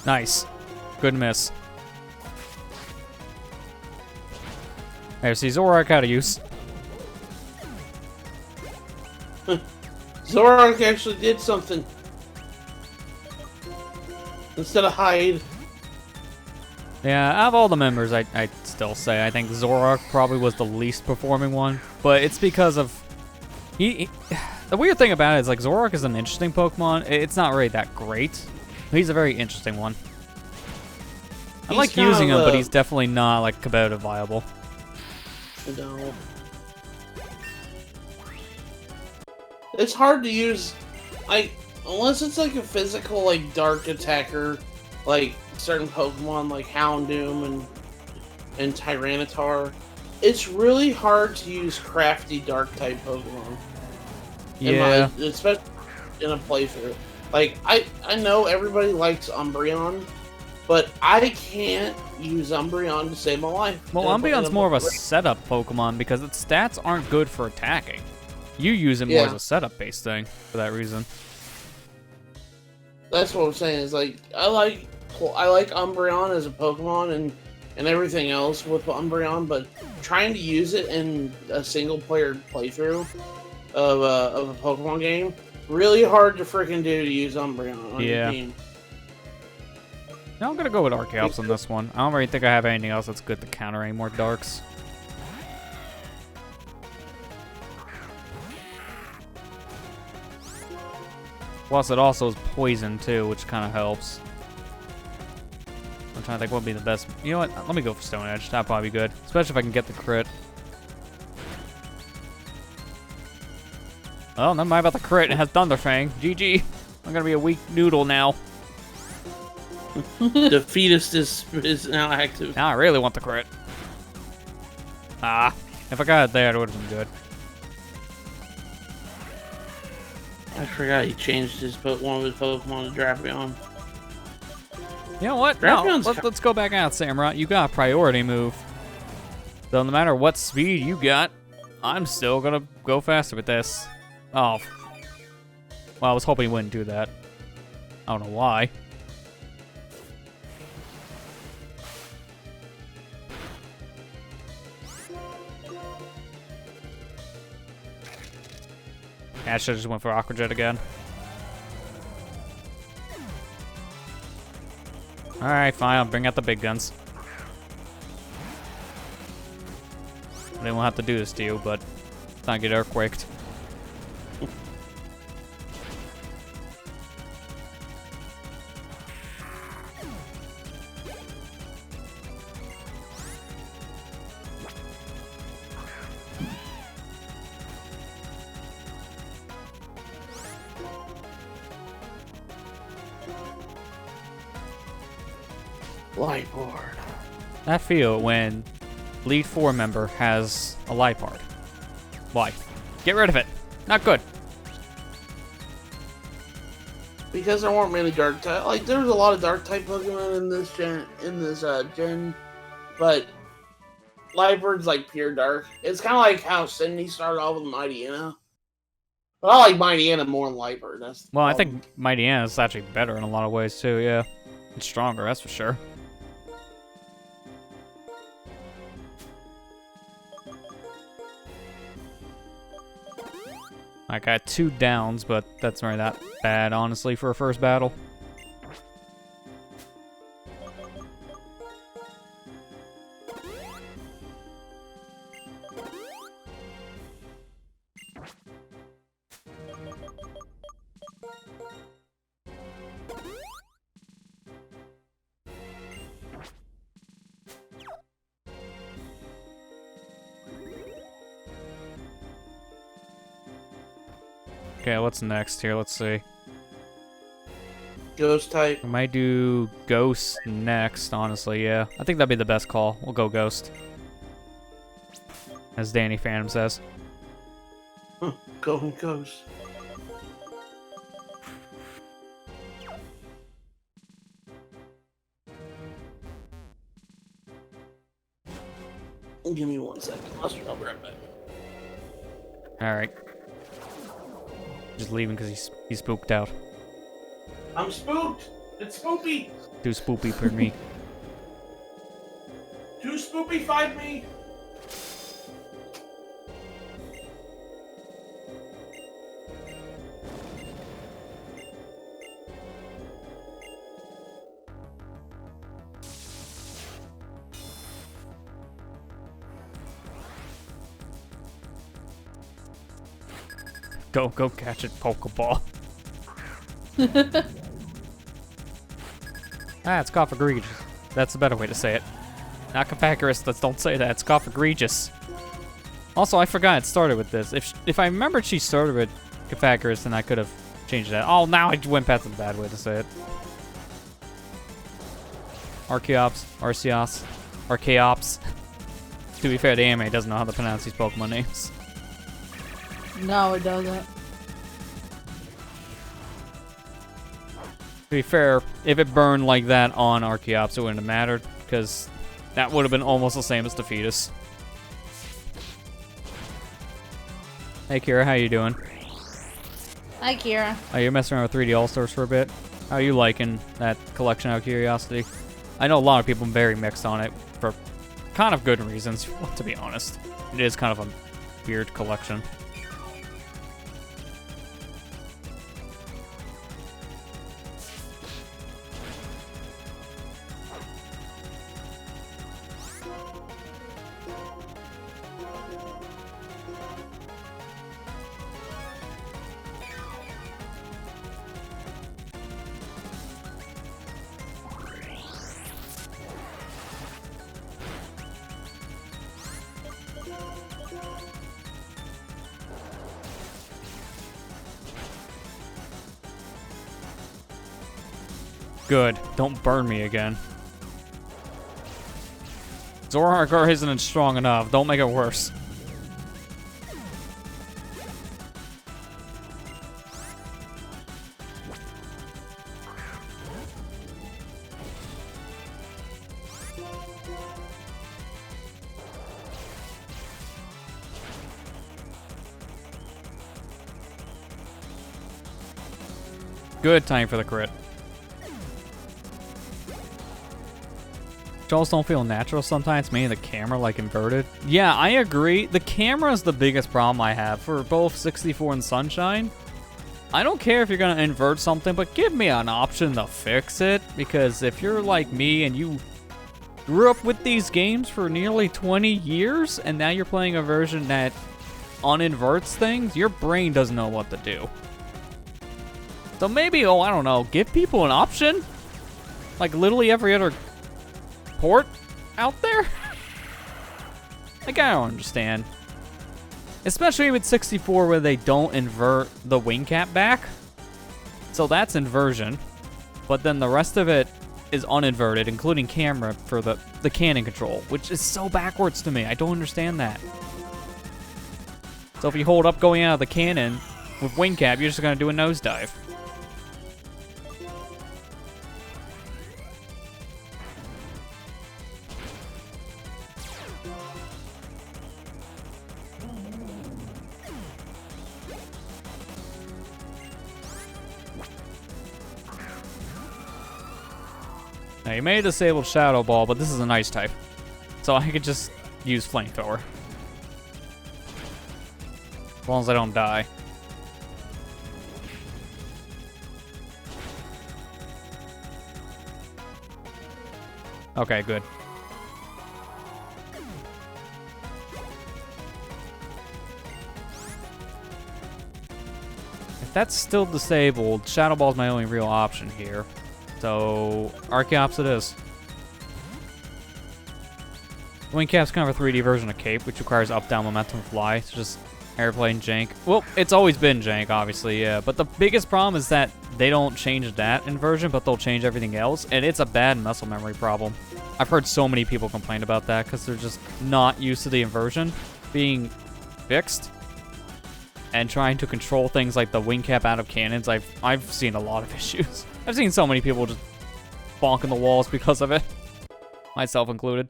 Nice. Good miss. There, see Zoroark out of use.
Zoroark actually did something. Instead of hide.
Yeah, out of all the members, I'd still say I think Zoroark probably was the least performing one. But it's because of... The weird thing about it is, like, Zoroark is an interesting Pokemon. It's not really that great. He's a very interesting one. I like using him, but he's definitely not, like, competitive viable.
No. It's hard to use, like, unless it's like a physical, like, dark attacker, like certain Pokemon like Houndoom and Tyranitar. It's really hard to use crafty dark type Pokemon.
Yeah.
Especially in a playthrough. Like, I know everybody likes Umbreon, but I can't use Umbreon to save my life.
Well, Umbreon's more of a setup Pokemon because its stats aren't good for attacking. You use it more as a setup-based thing for that reason.
That's what I'm saying. Is like I like Umbreon as a Pokemon and everything else with Umbreon, but trying to use it in a single-player playthrough of a Pokemon game, really hard to freaking do to use Umbreon on your team.
No, I'm gonna go with Archeops on this one. I don't really think I have anything else that's good to counter any more darks. Plus, it also is poison too, which kind of helps. I'm trying to think what would be the best. You know what? Let me go for Stone Edge. That'd probably be good, especially if I can get the crit. Oh, never mind about the crit. It has Thunder Fang. GG. I'm gonna be a weak noodle now.
The fetus is now active.
Now I really want the crit. Ah, if I got it there, it would have been good.
I forgot he changed one of his Pokemon to Drapion.
You know what?
Drapion's
No, let's go back out, Samurai. You got a priority move. So no matter what speed you got, I'm still gonna go faster with this. Oh. Well, I was hoping he wouldn't do that. I don't know why. I should have just went for Aqua Jet again. Alright, fine. I'll bring out the big guns. I didn't have to do this to you, but let's not get earthquaked.
Light board.
I feel when Lead 4 member has a Lipard. Why? Get rid of it. Not good.
Because there weren't many dark type. Like there was a lot of dark type Pokemon in this gen, but Lightbird's like pure dark. It's kind of like how Cindy started off with Mightyena. But I like Mightyena more than Lightbird. That's
Well, I think Mightyena is actually better in a lot of ways too. Yeah, it's stronger. That's for sure. I got 2 downs, but that's not that bad, honestly, for a first battle. Okay, what's next here? Let's see.
Ghost type.
I might do Ghost next, honestly, yeah. I think that'd be the best call. We'll go Ghost. As Danny Phantom says.
Go Ghost. Give me 1 second. I'll be right back.
Alright. Just leaving because he's spooked out.
I'm spooked. It's spoopy.
Too spoopy for me.
Too spoopy, find me.
Go catch it, Pokeball. It's Cough Egregious. That's a better way to say it. Not Compactorous, don't say that. It's Cough Egregious. Also, I forgot it started with this. If I remembered she started with Compactorous, then I could have changed that. Oh, now I went past the bad way to say it. Archeops, Arceus, Archeops. To be fair, the anime doesn't know how to pronounce these Pokemon names.
No, it doesn't.
To be fair, if it burned like that on Archeops, it wouldn't have mattered, because that would have been almost the same as the fetus. Hey Kira, how you doing?
Hi, Kira.
Oh, you're messing around with 3D All-Stars for a bit? How are you liking that collection out of curiosity? I know a lot of people are very mixed on it, for kind of good reasons, to be honest. It is kind of a weird collection. Good. Don't burn me again. Zoroark isn't strong enough. Don't make it worse. Good time for the crit. Controls don't feel natural sometimes, meaning the camera like inverted. Yeah, I agree. The camera is the biggest problem I have for both 64 and Sunshine. I don't care if you're gonna invert something, but give me an option to fix it. Because if you're like me and you grew up with these games for nearly 20 years, and now you're playing a version that uninverts things, your brain doesn't know what to do. So maybe, I don't know, give people an option? Like literally every other port out there? Like, I don't understand. Especially with 64 where they don't invert the wing cap back. So that's inversion. But then the rest of it is uninverted, including camera for the cannon control, which is so backwards to me. I don't understand that. So if you hold up going out of the cannon with wing cap, you're just gonna do a nosedive. Now, you may have disabled Shadow Ball, but this is an Ice type. So I could just use Flamethrower. As long as I don't die. Okay, good. If that's still disabled, Shadow Ball is my only real option here. So, Archeops it is. Wing Cap's kind of a 3D version of Cape, which requires up-down momentum fly. It's just airplane jank. Well, it's always been jank, obviously, yeah. But the biggest problem is that they don't change that inversion, but they'll change everything else. And it's a bad muscle memory problem. I've heard so many people complain about that because they're just not used to the inversion being fixed. And trying to control things like the wing cap out of cannons, I've seen a lot of issues. I've seen so many people just bonking the walls because of it. Myself included.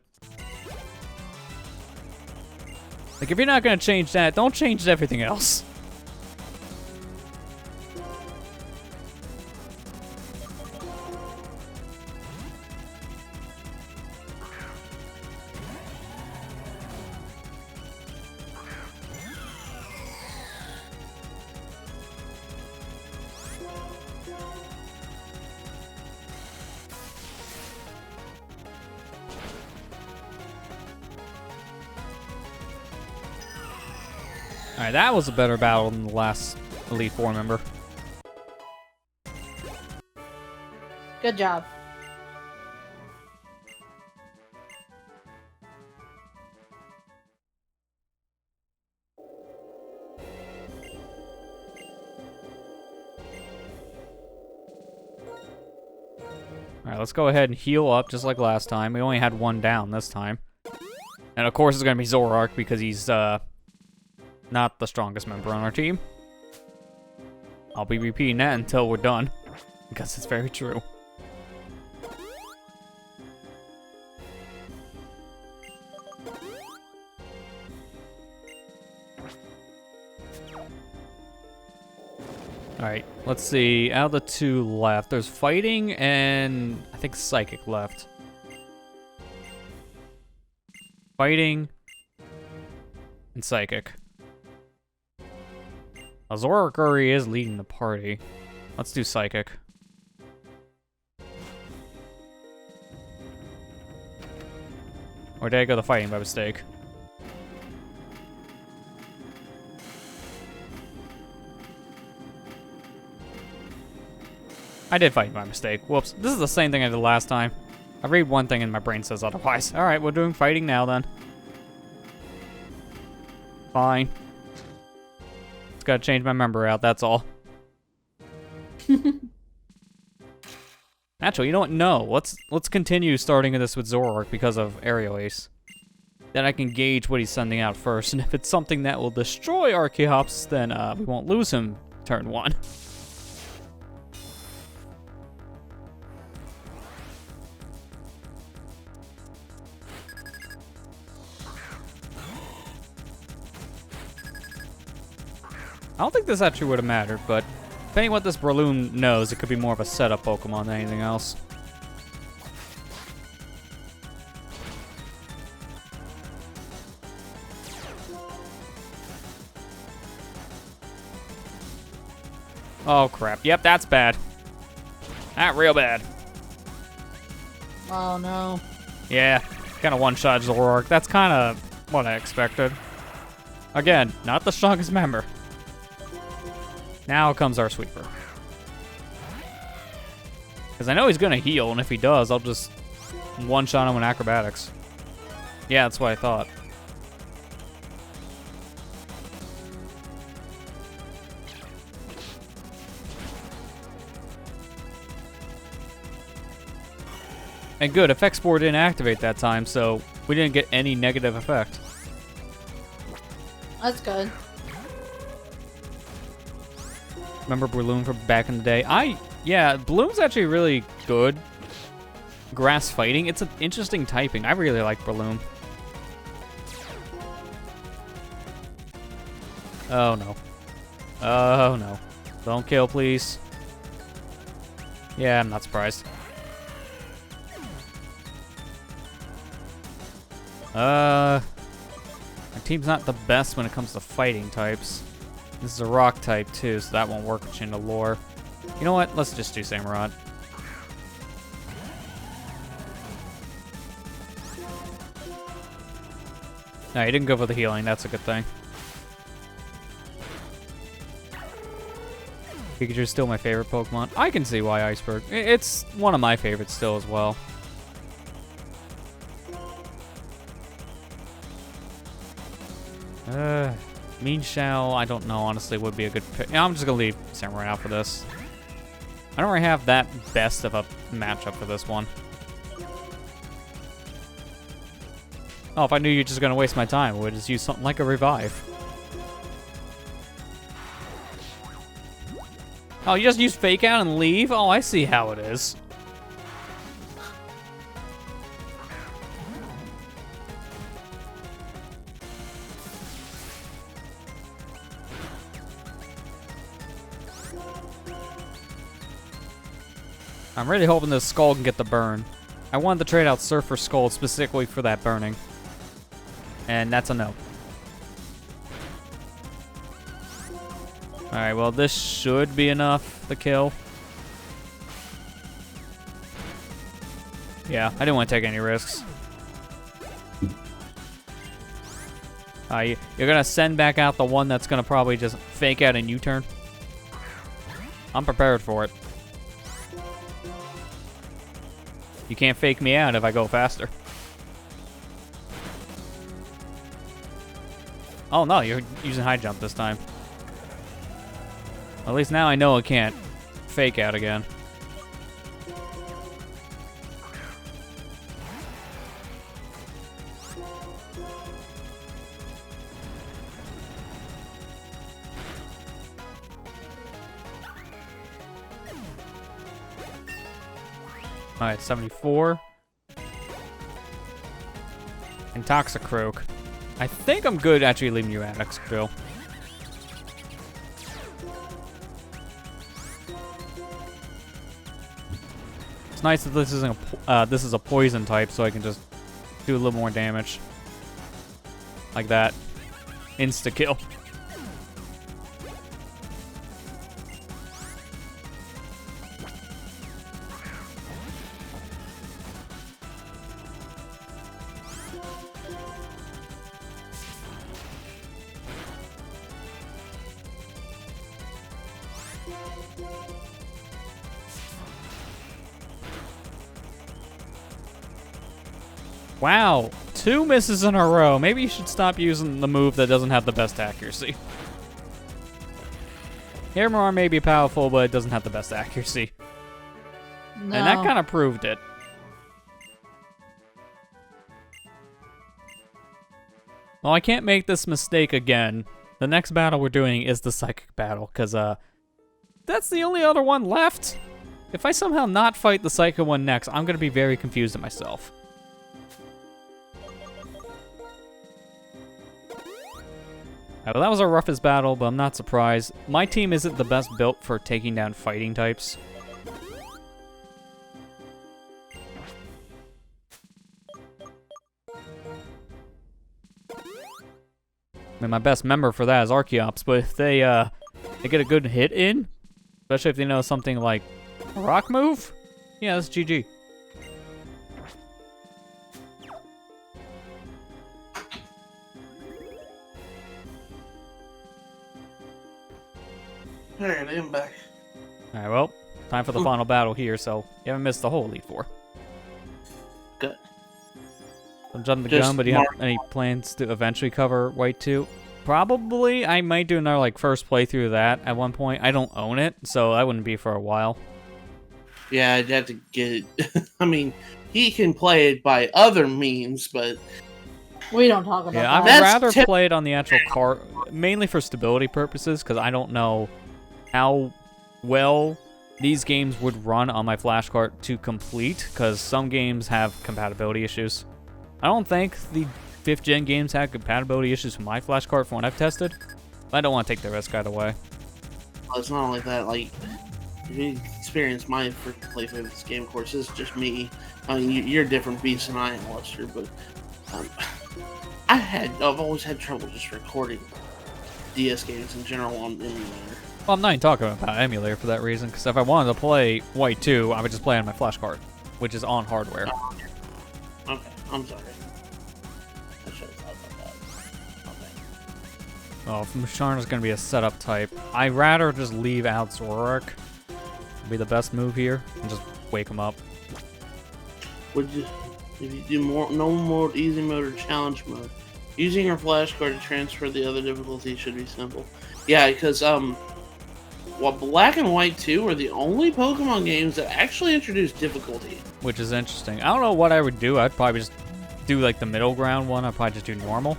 Like, if you're not going to change that, don't change everything else. Alright, that was a better battle than the last Elite Four member.
Good job.
Alright, let's go ahead and heal up just like last time. We only had one down this time. And of course it's going to be Zoroark because he's not the strongest member on our team. I'll be repeating that until we're done, because it's very true. Alright, let's see. Out of the two left, there's Fighting and I think Psychic left. Fighting and Psychic. Zoroark is leading the party. Let's do Psychic. Or did I go to Fighting by mistake? I did Fighting by mistake. Whoops. This is the same thing I did last time. I read one thing and my brain says otherwise. Alright, we're doing Fighting now then. Fine. Just gotta change my member out, that's all. Actually, you know what? No. Let's continue starting this with Zoroark because of Aerial Ace. Then I can gauge what he's sending out first, and if it's something that will destroy Archeops, then we won't lose him turn 1. I don't think this actually would have mattered, but depending on what this Breloom knows, it could be more of a setup Pokemon than anything else. Oh crap. Yep, that's bad. That real bad.
Oh no.
Yeah, kind of one-shot Zoroark. That's kind of what I expected. Again, not the strongest member. Now comes our sweeper. Because I know he's going to heal, and if he does, I'll just one-shot him with acrobatics. Yeah, that's what I thought. And good, Effect Spore didn't activate that time, so we didn't get any negative effect.
That's good.
Remember Breloom from back in the day? Yeah, Bloom's actually really good. Grass fighting, it's an interesting typing. I really like Breloom. Oh no. Oh no. Don't kill, please. Yeah, I'm not surprised. My team's not the best when it comes to fighting types. This is a rock type too, so that won't work into lore. You know what? Let's just do Samurott. No, he didn't go for the healing. That's a good thing. Pikachu's still my favorite Pokemon. I can see why Iceberg. It's one of my favorites still as well. Mean Shell, I don't know, honestly, would be a good pick. Yeah, I'm just going to leave Samurai out for this. I don't really have that best of a matchup for this one. Oh, if I knew you were just going to waste my time, I would just use something like a Revive. Oh, you just use Fake Out and leave? Oh, I see how it is. I'm really hoping this Skull can get the burn. I wanted to trade out Surf for Skull specifically for that burning. And that's a no. Alright, well this should be enough to kill. Yeah, I didn't want to take any risks. You're gonna send back out the one that's gonna probably just fake out and U-turn? I'm prepared for it. You can't fake me out if I go faster. Oh no, you're using high jump this time. At least now I know it can't fake out again. Alright, 74. And Toxicroak. I think I'm good actually leaving you at Excadrill. It's nice that this isn't this is a poison type, so I can just do a little more damage. Like that. Insta kill. Wow, 2 misses in a row. Maybe you should stop using the move that doesn't have the best accuracy. Hammer Arm may be powerful, but it doesn't have the best accuracy.
No.
And that kind of proved it. Well, I can't make this mistake again. The next battle we're doing is the psychic battle, because that's the only other one left. If I somehow not fight the psychic one next, I'm going to be very confused at myself. Alright, well, that was our roughest battle, but I'm not surprised. My team isn't the best built for taking down fighting types. I mean, my best member for that is Archeops, but if they get a good hit in, especially if they know something like a rock move, yeah, that's GG.
Alright, I am back.
Alright, well, time for the final battle here, so you haven't missed the whole Elite Four.
Good.
I'm jumping the
Just
gun, but do you have any plans to eventually cover White 2? Probably. I might do another, like, first playthrough of that at one point. I don't own it, so that wouldn't be for a while.
Yeah, I'd have to get it. I mean, he can play it by other means, but
We don't talk about
Yeah,
that.
I'd
That's
rather play it on the actual car, mainly for stability purposes, because I don't know how well these games would run on my flash card to complete, because some games have compatibility issues. I don't think the 5th gen games have compatibility issues with my flash card from what I've tested, but I don't want to take the risk either way.
well, it's not only that. Like, if you experience my first playthrough of this game, of course, this is just me. I mean, you're a different beast than I am, Lester, but I've always had trouble just recording DS games in general on emulator.
Well, I'm not even talking about emulator for that reason, because if I wanted to play White 2, I would just play on my flash card, which is on hardware.
Okay, I'm sorry. I should have thought about that. Okay.
Oh, if Musharna's going to be a setup type, I'd rather just leave out Zoroark. Be the best move here, and just wake him up.
Would you, if you do normal mode, easy mode, or challenge mode, using your flash card to transfer the other difficulty should be simple. Yeah, because well, Black and White 2 are the only Pokemon games that actually introduce difficulty.
Which is interesting. I don't know what I would do. I'd probably just do like the middle ground one. I'd probably just do normal.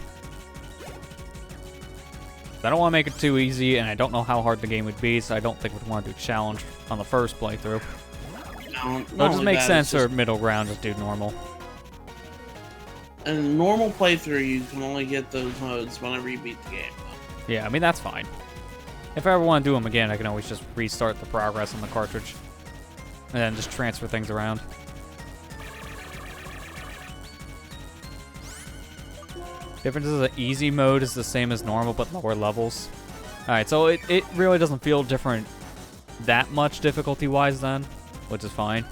I don't want to make it too easy, and I don't know how hard the game would be, so I don't think we'd want to do challenge on the first playthrough.
No,
It just makes sense for middle ground, just do normal.
In a normal playthrough, you can only get those modes whenever you beat the game.
Yeah, I mean, that's fine. If I ever want to do them again, I can always just restart the progress on the cartridge. And then just transfer things around. Difference is that easy mode is the same as normal, but lower levels. Alright, so it really doesn't feel different that much difficulty-wise then, which is fine.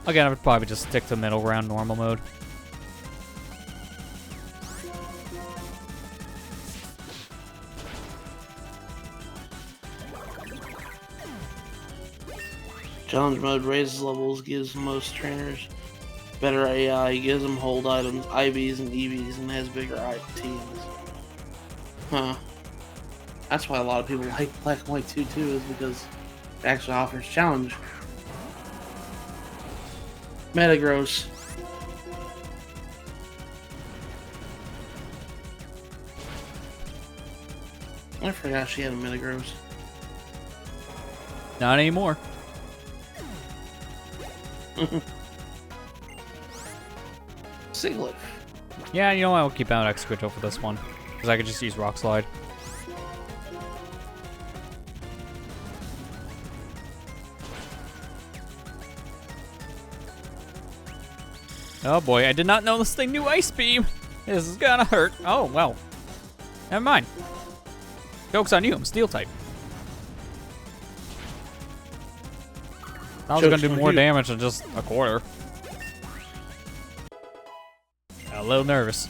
Again, I would probably just stick to middle ground normal mode.
Challenge mode raises levels, gives most trainers better AI, gives them hold items, IVs and EVs, and has bigger teams. Huh. That's why a lot of people like Black and White 2 too, is because it actually offers challenge. Metagross. I forgot she had a Metagross.
Not anymore.
Siglet.
Yeah, you know what? I'll keep out Excadrill for this one. Because I could just use Rock Slide. Oh boy, I did not know this thing knew Ice Beam! This is gonna hurt. Oh, well. Never mind. Joke's on you, I'm Steel type. I was gonna do more damage than just a quarter. A little nervous.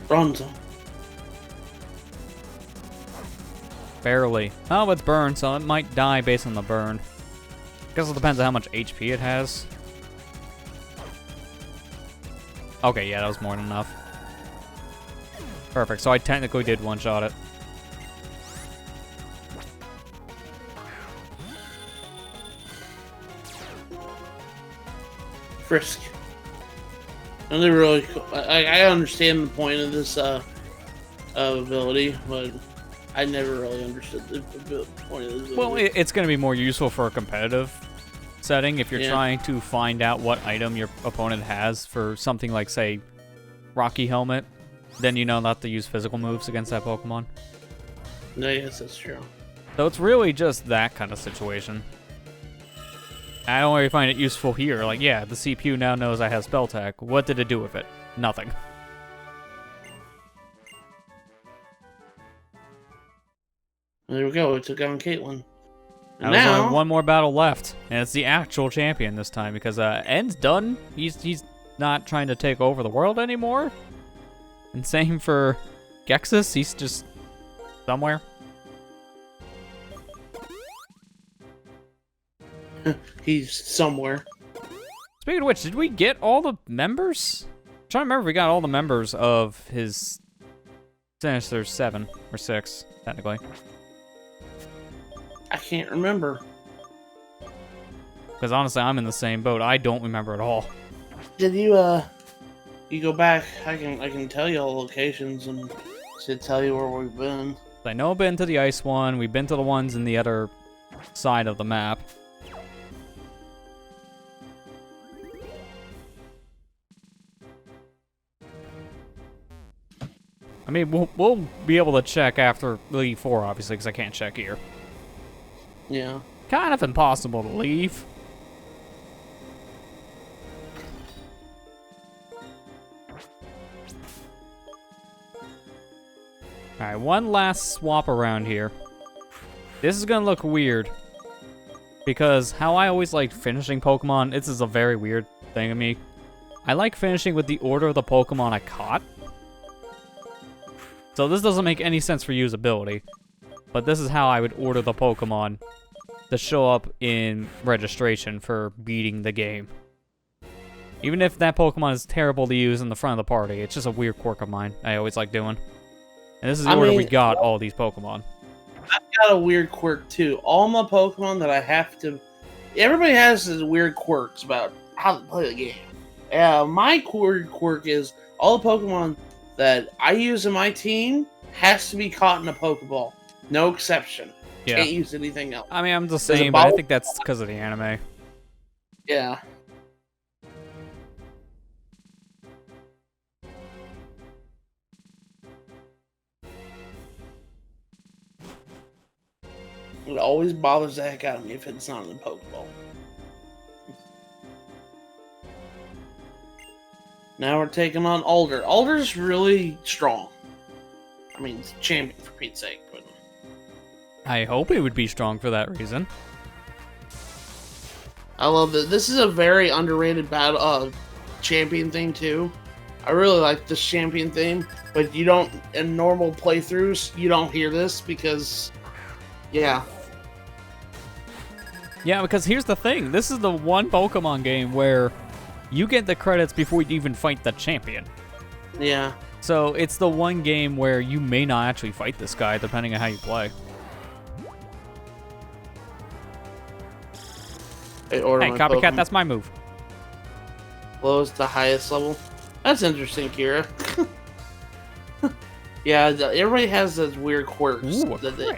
Bronzo.
Barely. Oh, it's burned, so it might die based on the burn. Guess it depends on how much HP it has. Okay, yeah, that was more than enough. Perfect, so I technically did one-shot it.
Frisk. I understand the point of this ability, but I never really understood the point of this ability.
Well, it's going to be more useful for a competitive setting if you're trying to find out what item your opponent has for something like, say, Rocky Helmet. Then you know not to use physical moves against that Pokemon.
No, yes, that's true.
So it's really just that kind of situation. I don't really find it useful here. Like, yeah, the CPU now knows I have Spell Tech. What did it do with it? Nothing.
There we go. It took on Caitlyn.
Now there's only one more battle left, and it's the actual champion this time because N's done. He's not trying to take over the world anymore. And same for Gexus. He's just somewhere.
He's somewhere.
Speaking of which, did we get all the members? I'm trying to remember if we got all the members of his Sinister 7 or 6, technically.
I can't remember.
Because honestly, I'm in the same boat. I don't remember at all.
Did you you go back? I can tell you all the locations and to tell you where we've been.
I know I've been to the ice one. We've been to the ones in the other side of the map. I mean, we'll be able to check after League 4, obviously, because I can't check here.
Yeah.
Kind of impossible to leave. Alright, one last swap around here. This is gonna look weird. Because how I always liked finishing Pokemon, this is a very weird thing to me. I like finishing with the order of the Pokemon I caught. So this doesn't make any sense for usability. But this is how I would order the Pokemon to show up in registration for beating the game. Even if that Pokemon is terrible to use in the front of the party, it's just a weird quirk of mine I always like doing. And this is the order we got all these Pokemon.
I've got a weird quirk too. All my Pokemon that I have to... Everybody has these weird quirks about how to play the game. My weird quirk is all the Pokemon that I use in my team has to be caught in a Pokeball. No exception.
Yeah.
Can't use anything else.
I mean, I'm the same, but I think that's because of the anime.
Yeah. It always bothers the heck out of me if it's not in a Pokeball. Now we're taking on Alder. Alder's really strong. I mean, it's a champion for Pete's sake, but...
I hope it would be strong for that reason.
I love that. This is a very underrated battle champion theme too. I really like this champion theme, but you don't in normal playthroughs you don't hear this because, yeah.
Yeah, because here's the thing. This is the one Pokemon game where you get the credits before you even fight the champion.
Yeah.
So it's the one game where you may not actually fight this guy depending on how you play. Hey, Copycat, Pokemon. That's my move.
Lowest to highest level. That's interesting, Kira. Yeah, everybody has those weird quirks.
Ooh,
that they...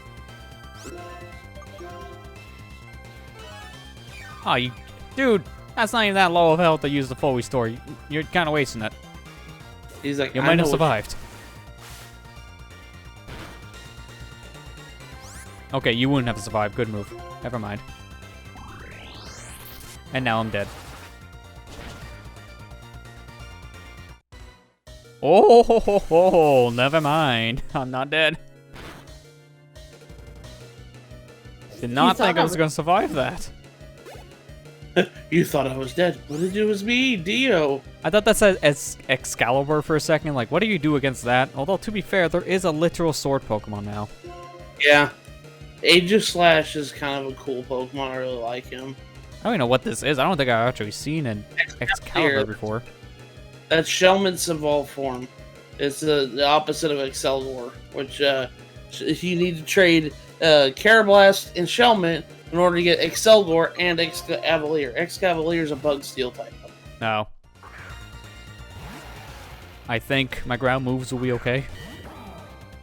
Oh, you... Dude, that's not even that low of health to use the full restore. You're kind of wasting it.
He's like,
you might have survived. Okay, you wouldn't have survived. Good move. Never mind. And now I'm dead. Oh, never mind. I'm not dead. Did not think I was going to survive that.
You thought I was dead. What did it was me, Dio?
I thought that said Excalibur for a second. Like, what do you do against that? Although, to be fair, there is a literal sword Pokemon now.
Yeah. Aegislash is kind of a cool Pokemon. I really like him.
I don't even know what this is. I don't think I've actually seen an Excalibur before.
That's Shelmet's evolved form. It's the opposite of Excelgor, which you need to trade Carablast and Shelmet in order to get Excelgor and Excavalier. Excavalier is a Bug Steel type.
No. I think my ground moves will be okay.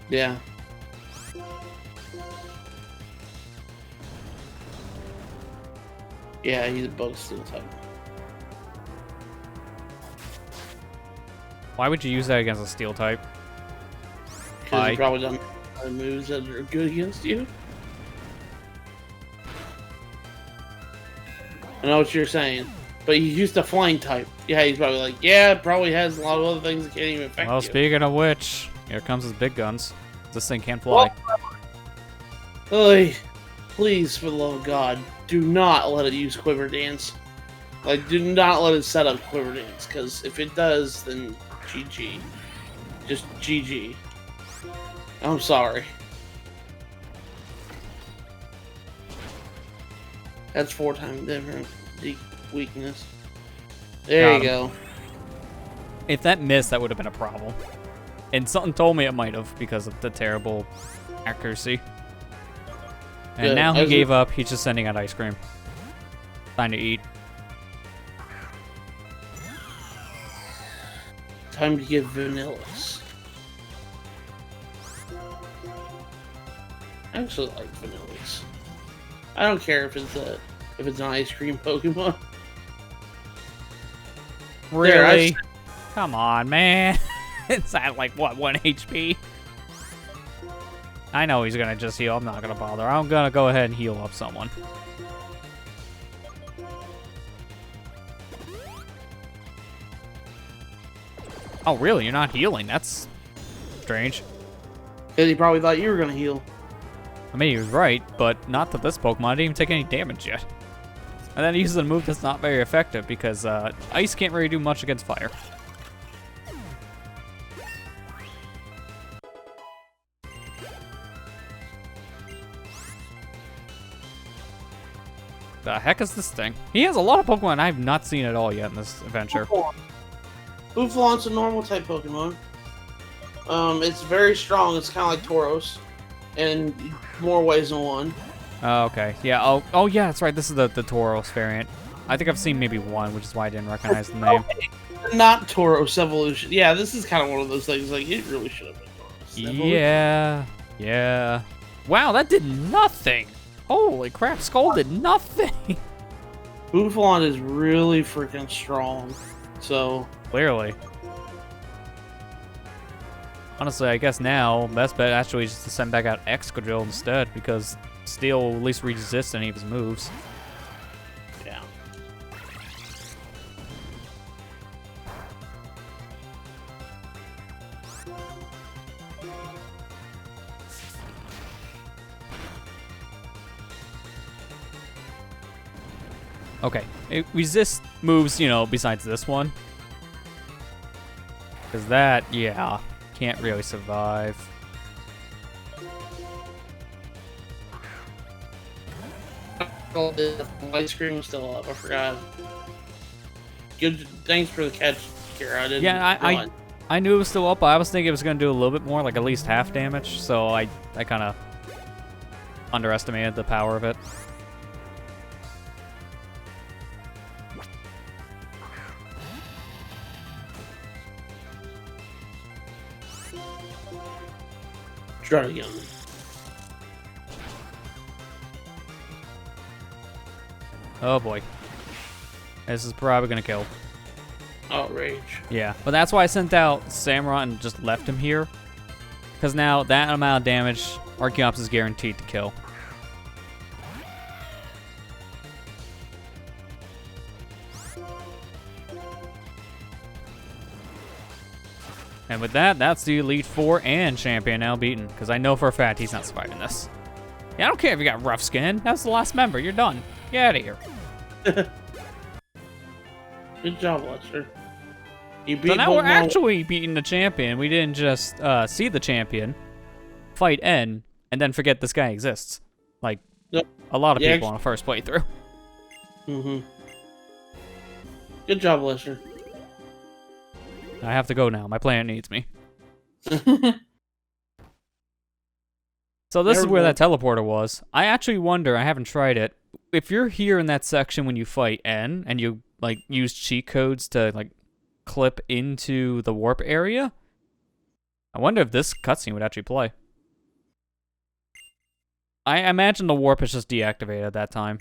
Yeah. Yeah, he's a Bug Steel type.
Why would you use that against a steel type?
Because he probably doesn't have other moves that are good against you. I know what you're saying. But he used a flying type. Yeah, he's probably like, yeah, it probably has a lot of other things that can't even affect you.
Well, speaking of which, here comes his big guns. This thing can't fly.
Oy, please, for the love of God, do not let it use Quiver Dance. Like, do not let it set up Quiver Dance, because if it does, then GG. Just GG. I'm sorry. That's 4 times different weakness. There you go.
If that missed, that would have been a problem. And something told me it might have because of the terrible accuracy. And
Good.
now he gave up. He's just sending out ice cream. Time to eat.
Time to get Vanillas. I actually like Vanillas. I don't care if it's an ice cream Pokemon.
Really?
There,
Come on, man. It's at like, what, 1 HP? I know he's gonna just heal. I'm not gonna bother. I'm gonna go ahead and heal up someone. Oh, really? You're not healing? That's strange.
Because he probably thought you were gonna heal.
I mean, he was right, but not to this Pokemon. I didn't even take any damage yet. And then he uses a move that's not very effective because Ice can't really do much against Fire. The heck is this thing? He has a lot of Pokemon I have not seen at all yet in this adventure.
Buffalin's a normal type Pokemon. It's very strong. It's kind of like Tauros, in more ways than one.
Oh, okay. Yeah. Oh, yeah. That's right. This is the Tauros variant. I think I've seen maybe one, which is why I didn't recognize the name.
Not Tauros Evolution. Yeah, this is kind of one of those things. Like, it really should have been Tauros Evolution.
Yeah. Yeah. Wow, that did nothing. Holy crap! Skull did nothing.
Buffalon is really freaking strong. So
Clearly. Honestly, I guess now best bet actually is just to send back out Excadrill instead because Steel will at least resist any of his moves.
yeah.
Okay, it resists moves, you know, besides this one. Because that, yeah, can't really survive.
Ice cream is still up. I forgot. Good. Thanks for the catch, Kira. I didn't.
Yeah, I knew it was still up, but I was thinking it was going to do a little bit more, like at least half damage. So I kind of underestimated the power of it.
Try it again.
Oh boy. This is probably going to kill.
Outrage.
Yeah, but that's why I sent out Samurott and just left him here. Because now that amount of damage, Archeops is guaranteed to kill. And with that, that's the Elite Four and Champion now beaten. Because I know for a fact he's not surviving this. Yeah, I don't care if you got rough skin. That's the last member. You're done. Get out of here.
Good job, Lester. You beat
So now we're
Pokemon.
actually beating the champion. We didn't just see the champion, fight N, and then forget this guy exists. Like,
Yep.
a lot of
Yeah,
people on a first playthrough.
Mm-hmm. Good job, Lester.
I have to go now. My planet needs me. So this is
Never
where
mind.
that teleporter was. I actually wonder, I haven't tried it, if you're here in that section when you fight N, and you, like, use cheat codes to, like, clip into the warp area, I wonder if this cutscene would actually play. I imagine the warp is just deactivated at that time.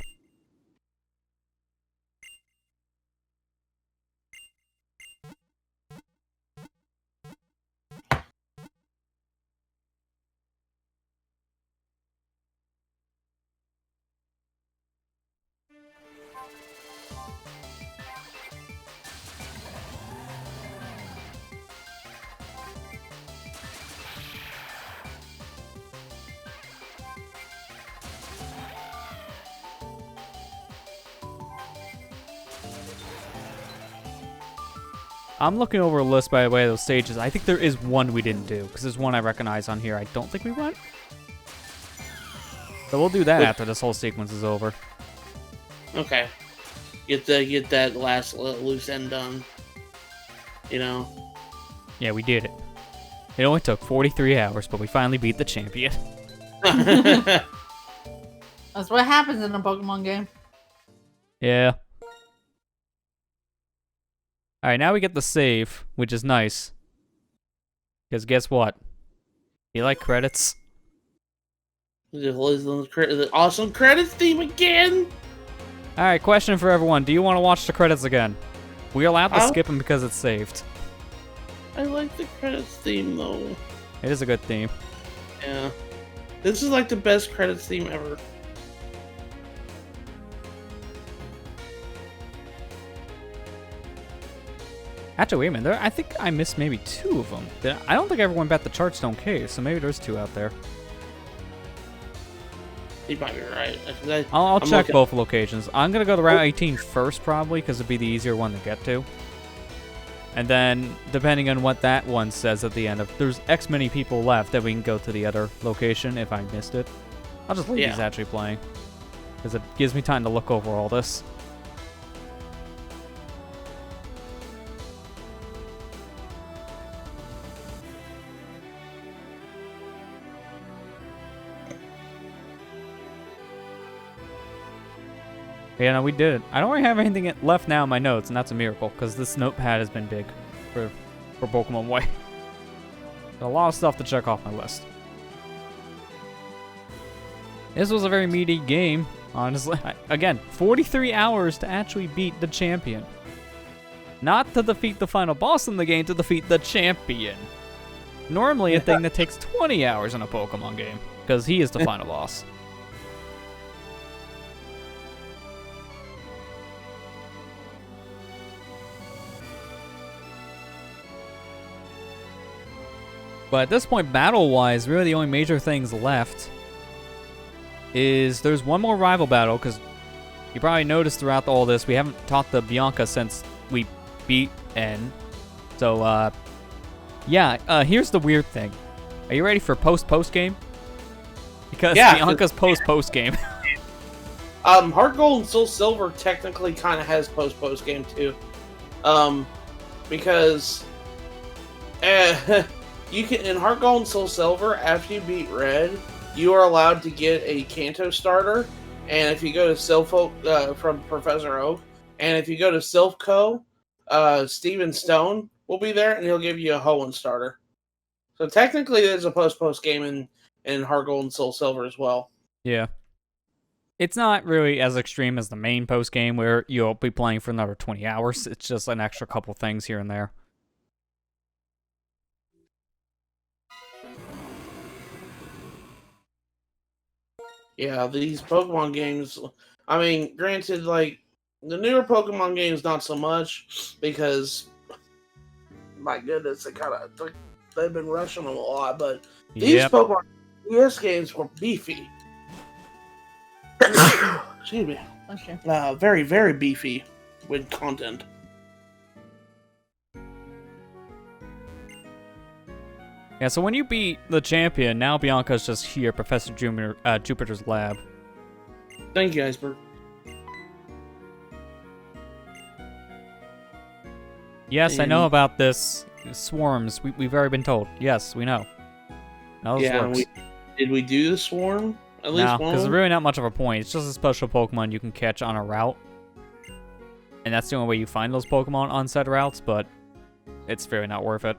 I'm looking over a list, by the way, of those stages. I think there is one we didn't do, because there's one I recognize on here I don't think we went. So we'll do that after this whole sequence is over.
Okay. Get that last loose end done. You know.
Yeah, we did it. It only took 43 hours, but we finally beat the champion.
That's what happens in a Pokemon game.
Yeah. Alright, now we get the save, which is nice. Because guess what? You like credits?
The awesome credits theme again.
Alright, question for everyone. Do you want to watch the credits again? We're allowed to
I'll-
skip them because it's saved.
I like the credits theme though.
It is a good theme.
Yeah. This is like the best credits theme ever.
Actually, wait a minute. I think I missed maybe 2 of them. I don't think everyone bet the charts don't cave, so maybe there's 2 out there.
You might be right.
I'll
I'm
check
looking-
both locations. I'm going to go to Route 18 first, probably, because it'd be the easier one to get to. And then, depending on what that one says at the end, if there's X many people left, then we can go to the other location if I missed it. I'll just leave these actually playing, because it gives me time to look over all this. Yeah, no, we did it. I don't really have anything left now in my notes, and that's a miracle, because this notepad has been big for Pokemon Way. A lot of stuff to check off my list. This was a very meaty game, honestly. Again, 43 hours to actually beat the champion. Not to defeat the final boss in the game, to defeat the champion. Normally a thing that takes 20 hours in a Pokemon game, because he is the final boss. But at this point, battle-wise, really the only major things left is there's one more rival battle, because you probably noticed throughout all this, we haven't talked to Bianca since we beat N. So, yeah, here's the weird thing. Are you ready for post game? Because Bianca's post game.
Heart Gold and Soul Silver technically kind of has post game too. Because you can in Heart Gold and Soul Silver, after you beat Red, you are allowed to get a Kanto starter. And if you go to Sylph Oak from Professor Oak, and if you go to Sylph Co, Steven Stone will be there, and he'll give you a Hoenn starter. So technically, there's a post game in Heart Gold and Soul Silver as well.
Yeah. It's not really as extreme as the main post game where you'll be playing for another 20 hours. It's just an extra couple things here and there.
Yeah, these Pokemon games, I mean, granted, like, the newer Pokemon games, not so much, because, my goodness, they've been rushing them a lot, but these Pokemon DS games were beefy. Excuse me. Very, very beefy with content.
Yeah, so when you beat the champion, now Bianca's just here, Professor Jupiter's lab.
Thank you, Iceberg.
Yes, I know about this. Swarms. We've already been told. Yes, we know. Now this works.
Did we do the swarm? At least
No,
one?
because there's really not much of a point. It's just a special Pokemon you can catch on a route. And that's the only way you find those Pokemon on said routes, but it's really not worth it.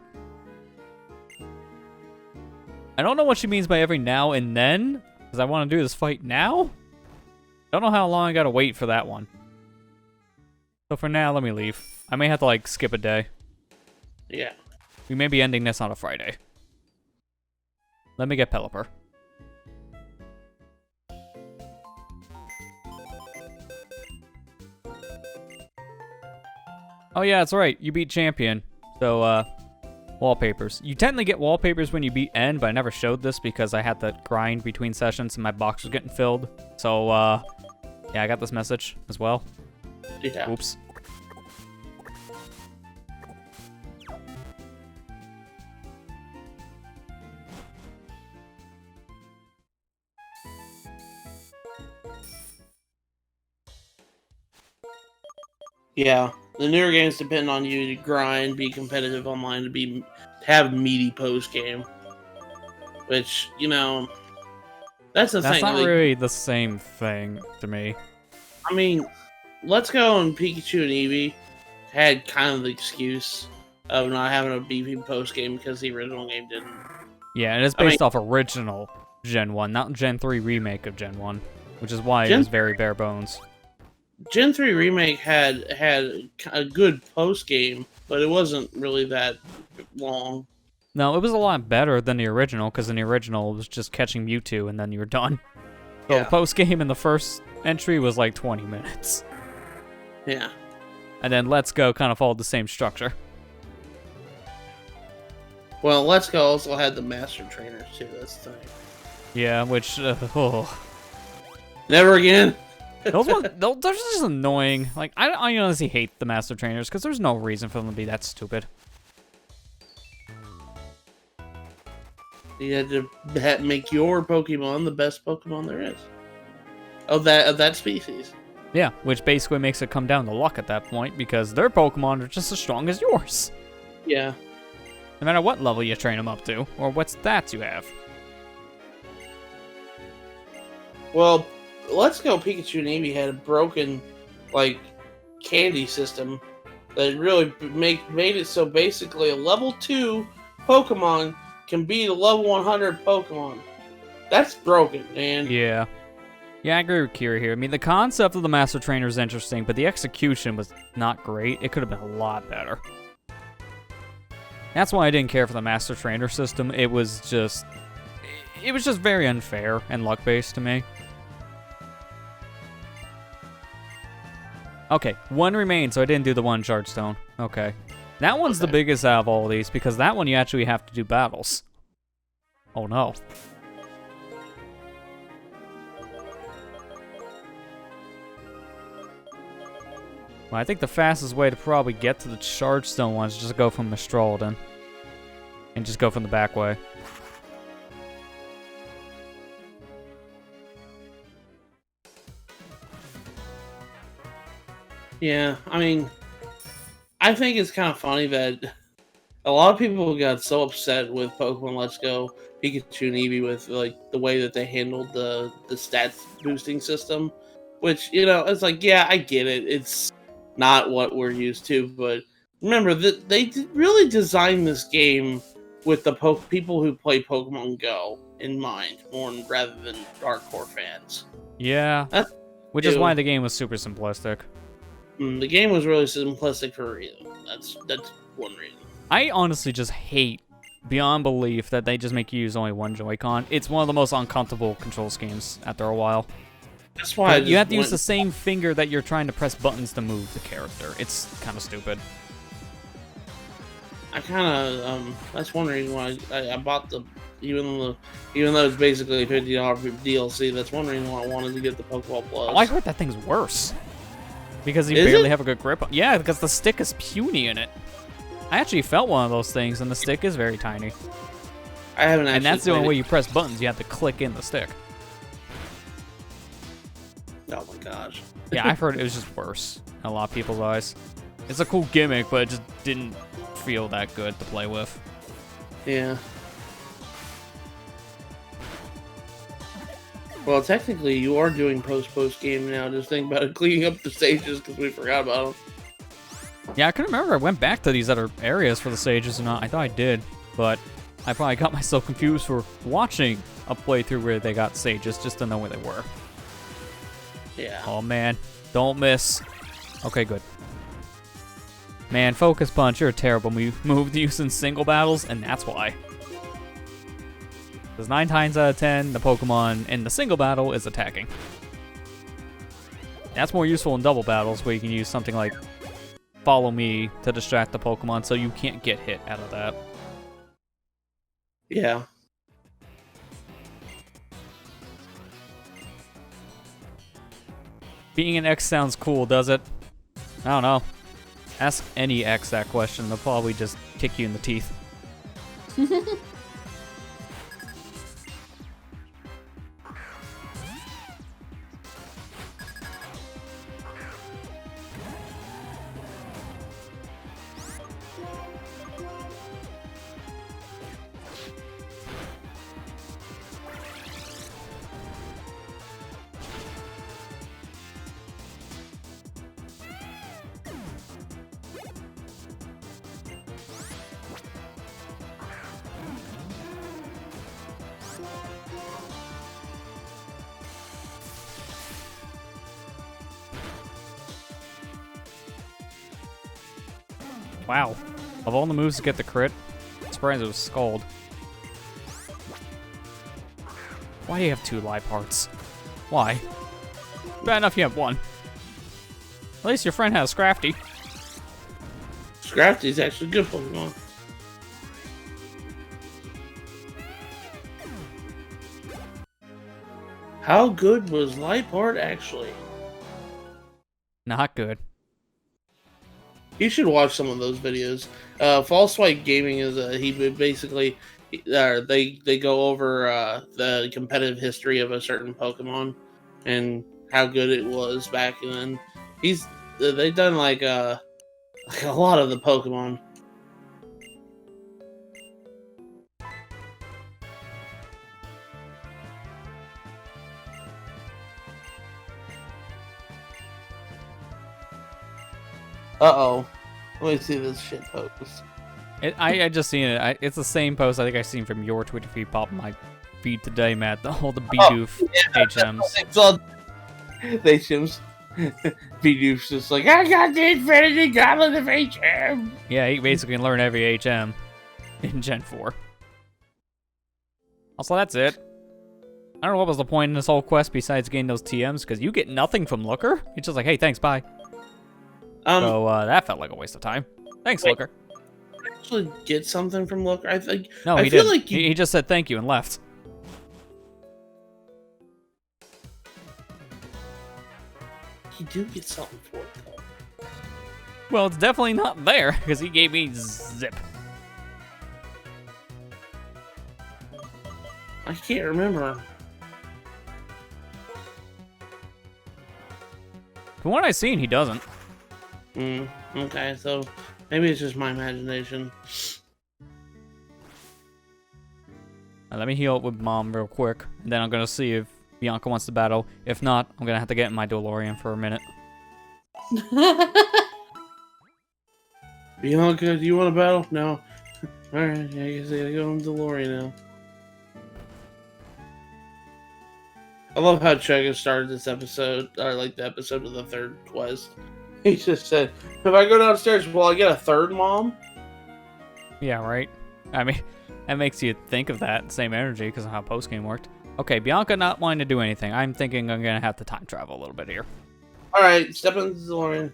I don't know what she means by every now and then, because I want to do this fight now. Don't know how long I gotta wait for that one. So for now, let me leave. I may have to, like, skip a day.
Yeah.
We may be ending this on a Friday. Let me get Pelipper. Oh yeah, that's right. You beat Champion. So, wallpapers. You technically get wallpapers when you beat N, but I never showed this because I had to grind between sessions and my box was getting filled. So, yeah, I got this message as well.
Yeah.
Oops.
Yeah. The newer games depend on you to grind, be competitive online, to have meaty post game. Which, you know, that's the thing.
That's not really the same thing to me.
I mean, Let's Go and Pikachu and Eevee had kind of the excuse of not having a beefy post game because the original game didn't.
Yeah, and it's based off original Gen 1, not Gen 3 remake of Gen 1, which is why it was very bare bones.
Gen 3 remake had a good post game, but it wasn't really that long.
No, it was a lot better than the original, because in the original it was just catching Mewtwo and then you were done. So the post game in the first entry was like 20 minutes.
Yeah.
And then Let's Go kind of followed the same structure.
Well, Let's Go also had the Master Trainers too, that's the thing.
Yeah, which,
Never again.
those they're just annoying. Like, I honestly hate the Master Trainers, because there's no reason for them to be that stupid.
You had to make your Pokemon the best Pokemon there is. Of that species.
Yeah, which basically makes it come down to luck at that point, because their Pokemon are just as strong as yours.
Yeah.
No matter what level you train them up to, or what stats you have.
Well, Let's Go Pikachu and Eevee had a broken, like, candy system that really made it so basically a level 2 Pokemon can beat a level 100 Pokemon. That's broken, man.
Yeah. Yeah, I agree with Kira here. I mean, the concept of the Master Trainer is interesting, but the execution was not great. It could have been a lot better. That's why I didn't care for the Master Trainer system. It was just very unfair and luck-based to me. Okay, one remains, so I didn't do the one Charge Stone. Okay. That one's the biggest out of all of these, because that one you actually have to do battles. Oh no. Well, I think the fastest way to probably get to the Charge Stone one is just go from Mistralden. And just go from the back way.
Yeah, I mean, I think it's kind of funny that a lot of people got so upset with Pokemon Let's Go, Pikachu and Eevee with like the way that they handled the stats boosting system, which, you know, it's like, yeah, I get it. It's not what we're used to, but remember that they really designed this game with the people who play Pokemon Go in mind, rather than hardcore fans.
Yeah, which is why the game was super simplistic.
The game was really simplistic for a reason. That's one reason.
I honestly just hate, beyond belief, that they just make you use only one Joy-Con. It's one of the most uncomfortable control schemes after a while.
That's why
you have to use the same finger that you're trying to press buttons to move the character. It's kind of stupid.
I kind of that's one reason why I bought even though it's basically a $50 DLC. That's one reason why I wanted to get the Pokeball Plus.
Oh, I heard that thing's worse because you barely have a good grip. Yeah, because the stick is puny in it. I actually felt one of those things, and the stick is very tiny.
I haven't actually.
And that's the only way you press buttons. You have to click in the stick.
Oh my gosh.
Yeah, I've heard it was just worse in a lot of people's eyes. It's a cool gimmick, but it just didn't feel that good to play with.
Yeah. Well, technically, you are doing post game now. Just think about it, cleaning up the stages because we forgot about them.
Yeah, I couldn't remember. I went back to these other areas for the stages or not. I thought I did, but I probably got myself confused for watching a playthrough where they got stages just to know where they were.
Yeah.
Oh man, don't miss. Okay, good. Man, Focus Punch, you're a terrible move to use in single battles, and that's why. Because 9 times out of 10, the Pokemon in the single battle is attacking. That's more useful in double battles, where you can use something like Follow Me to distract the Pokemon so you can't get hit out of that.
Yeah.
Being an X sounds cool, does it? I don't know. Ask any X that question, they'll probably just kick you in the teeth. Wow. Of all the moves to get the crit, I'm surprised it was Scald. Why do you have 2 life hearts? Why? Bad enough you have 1. At least your friend has Scrafty.
Scrafty's actually good Pokemon. How good was Liepard actually?
Not good.
You should watch some of those videos. False Swipe Gaming is he basically they go over the competitive history of a certain Pokemon and how good it was back then. They've done like a lot of the Pokemon. Uh-oh. Let me see this shit post.
I just seen it. It's the same post I think I seen from your Twitter feed pop in my feed today, Matt. All the Bidoof HMs.
They HMs. Bidoof's just like, I got the Infinity Goblet of HM.
Yeah, he basically can learn every HM in Gen 4. Also, that's it. I don't know what was the point in this whole quest besides getting those TMs, because you get nothing from Looker. It's just like, hey, thanks, bye. So that felt like a waste of time. Thanks, Looker.
Actually get something from Looker? I think.
No, he didn't. Like he just said thank you and left.
You do get something for it, though.
Well, it's definitely not there, because he gave me Zip.
I can't remember.
From what I've seen, he doesn't.
Okay, so maybe it's just my imagination.
Let me heal up with Mom real quick, and then I'm going to see if Bianca wants to battle. If not, I'm going to have to get in my DeLorean for a minute.
Bianca, do you want to battle? No. Alright, I guess I gotta go in DeLorean now. I love how Chugga started this episode, or like the episode of the 3rd quest. He just said, if I go downstairs, will I get a 3rd mom?
Yeah, right? I mean, that makes you think of that same energy because of how postgame worked. Okay, Bianca not wanting to do anything. I'm thinking I'm going to have to time travel a little bit here.
Alright, step into the DeLorean.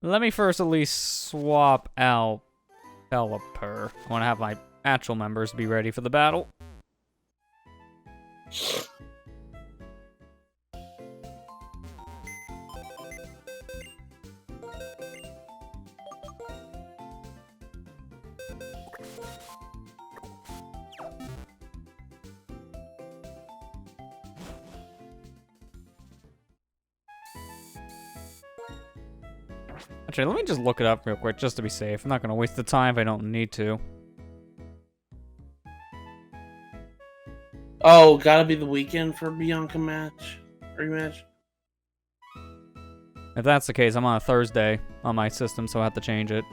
Let me first at least swap out Pelipper. I want to have my actual members be ready for the battle. Actually, let me just look it up real quick just to be safe. I'm not going to waste the time if I don't need to.
Oh, gotta be the weekend for Bianca rematch.
If that's the case, I'm on a Thursday on my system, so I have to change it.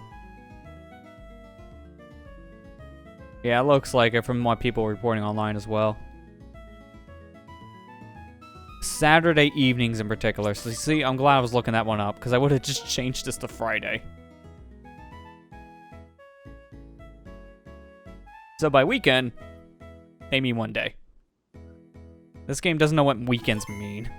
Yeah, it looks like it from what people are reporting online as well. Saturday evenings in particular. So you see, I'm glad I was looking that one up, because I would have just changed this to Friday. So by weekend, they mean one day. This game doesn't know what weekends mean.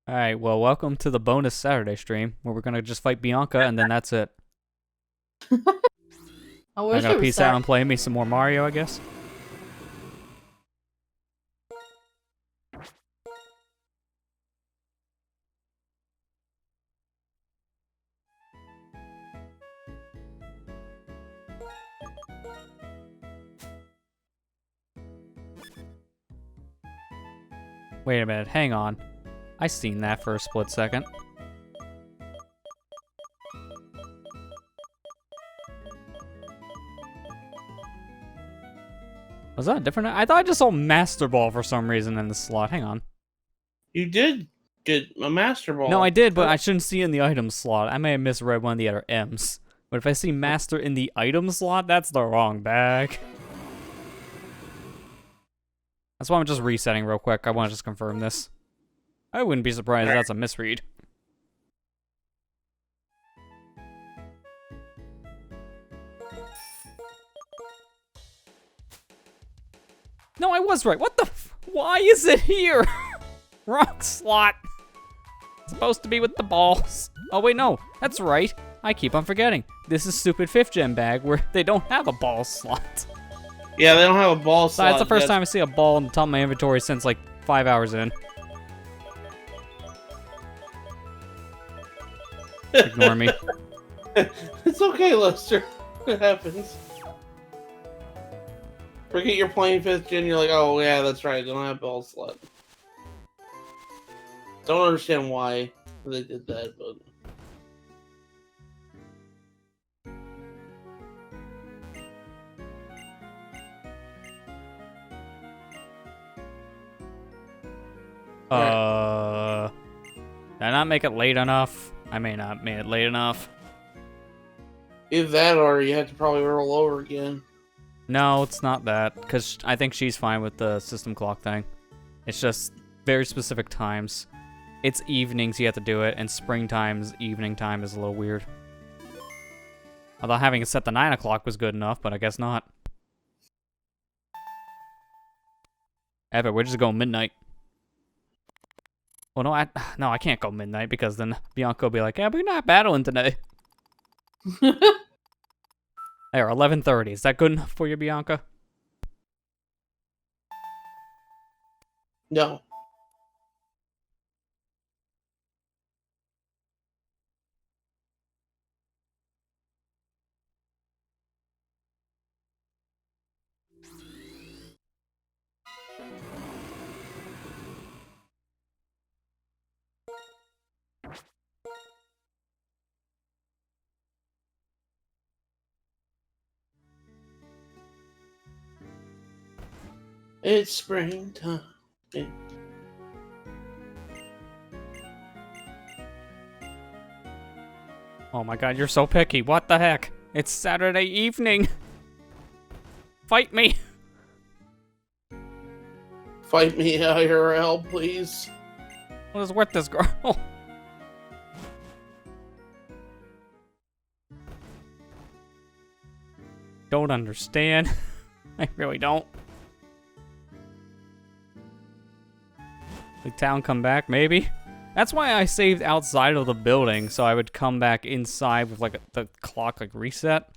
Alright, well, welcome to the bonus Saturday stream, where we're gonna just fight Bianca, and then that's it.
I wish
I'm
it
gonna
was
peace out and play me some more Mario, I guess. Wait a minute, hang on. I seen that for a split second. Was that different? I thought I just saw Master Ball for some reason in the slot. Hang on.
You did get a Master Ball.
No, I did, but I shouldn't see it in the item slot. I may have misread one of the other M's. But if I see Master in the item slot, that's the wrong bag. That's why I'm just resetting real quick. I want to just confirm this. I wouldn't be surprised if that's a misread. No, I was right. What the why is it here? Wrong slot. It's supposed to be with the balls. Oh, wait, no. That's right. I keep on forgetting. This is stupid 5th gen bag where they don't have a ball slot.
Yeah, they don't have a ball slot.
That's the first time I see a ball on the top of my inventory since like 5 hours in. Ignore me.
It's okay, Lester. It happens. Forget you're playing 5th gen, you're like, oh yeah, that's right, they don't have ball slot. Don't understand why they did that, but...
Did I not make it late enough? I may not make it late enough.
Either that or you have to probably roll over again.
No, it's not that, because I think she's fine with the system clock thing. It's just very specific times. It's evenings you have to do it, and springtime's evening time is a little weird. Although having it set to 9 o'clock was good enough, but I guess not. Ever, we're just going midnight. Well, no, I can't go midnight, because then Bianca will be like, yeah, we're not battling today. There, 11:30. Is that good enough for you, Bianca?
No. It's springtime.
Oh my god, you're so picky. What the heck? It's Saturday evening. Fight me.
Fight me IRL, please.
What is with this girl? Don't understand. I really don't. The town come back, maybe? That's why I saved outside of the building, so I would come back inside with like the clock like reset.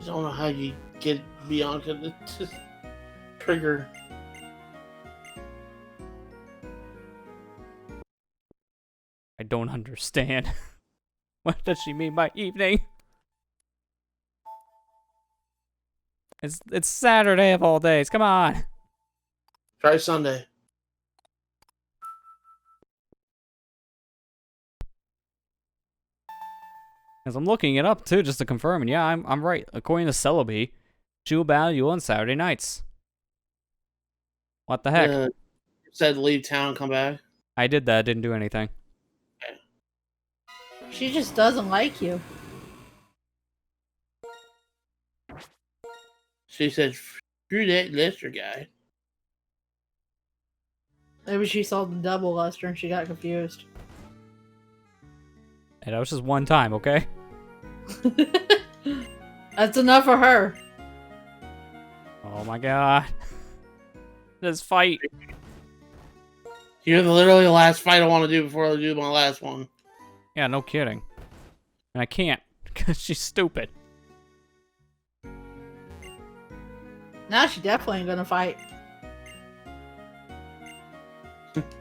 I don't know how you get Bianca to just trigger.
I don't understand. What does she mean by evening? It's Saturday of all days. Come on.
Try Sunday.
As I'm looking it up too, just to confirm, and yeah, I'm right. According to Celebi, she will battle you on Saturday nights. What the heck?
Said leave town, come back.
I did that. Didn't do anything.
She just doesn't like you.
She said, "Screw that Lester guy."
Maybe she saw the double luster and she got confused.
And that was just one time, okay?
That's enough for her.
Oh my god. This fight.
You're literally the last fight I want to do before I do my last one.
Yeah, no kidding. And I can't, because she's stupid.
Now she definitely ain't gonna fight.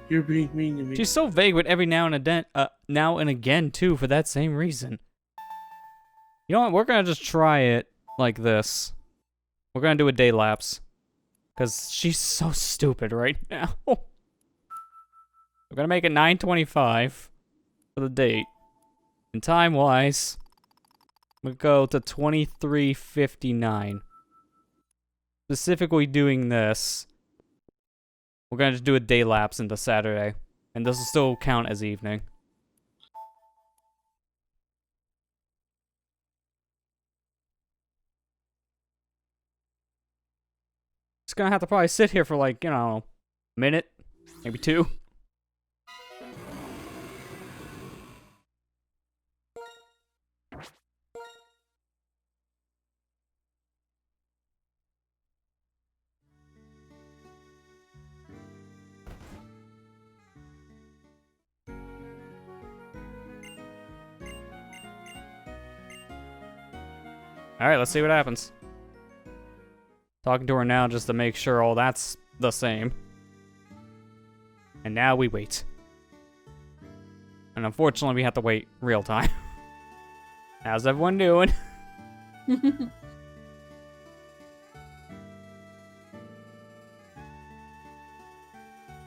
You're being mean to me.
She's so vague with every now and again, too, for that same reason. You know what? We're gonna just try it like this. We're gonna do a day lapse. Because she's so stupid right now. We're gonna make it 9:25 for the date. And time-wise, we'll go to 23:59. Specifically doing this, we're gonna just do a day lapse into Saturday. And this will still count as evening. Just gonna have to probably sit here for like, you know, a minute, maybe two. Alright, let's see what happens. Talking to her now just to make sure all that's the same. And now we wait. And unfortunately, we have to wait real time. How's everyone doing?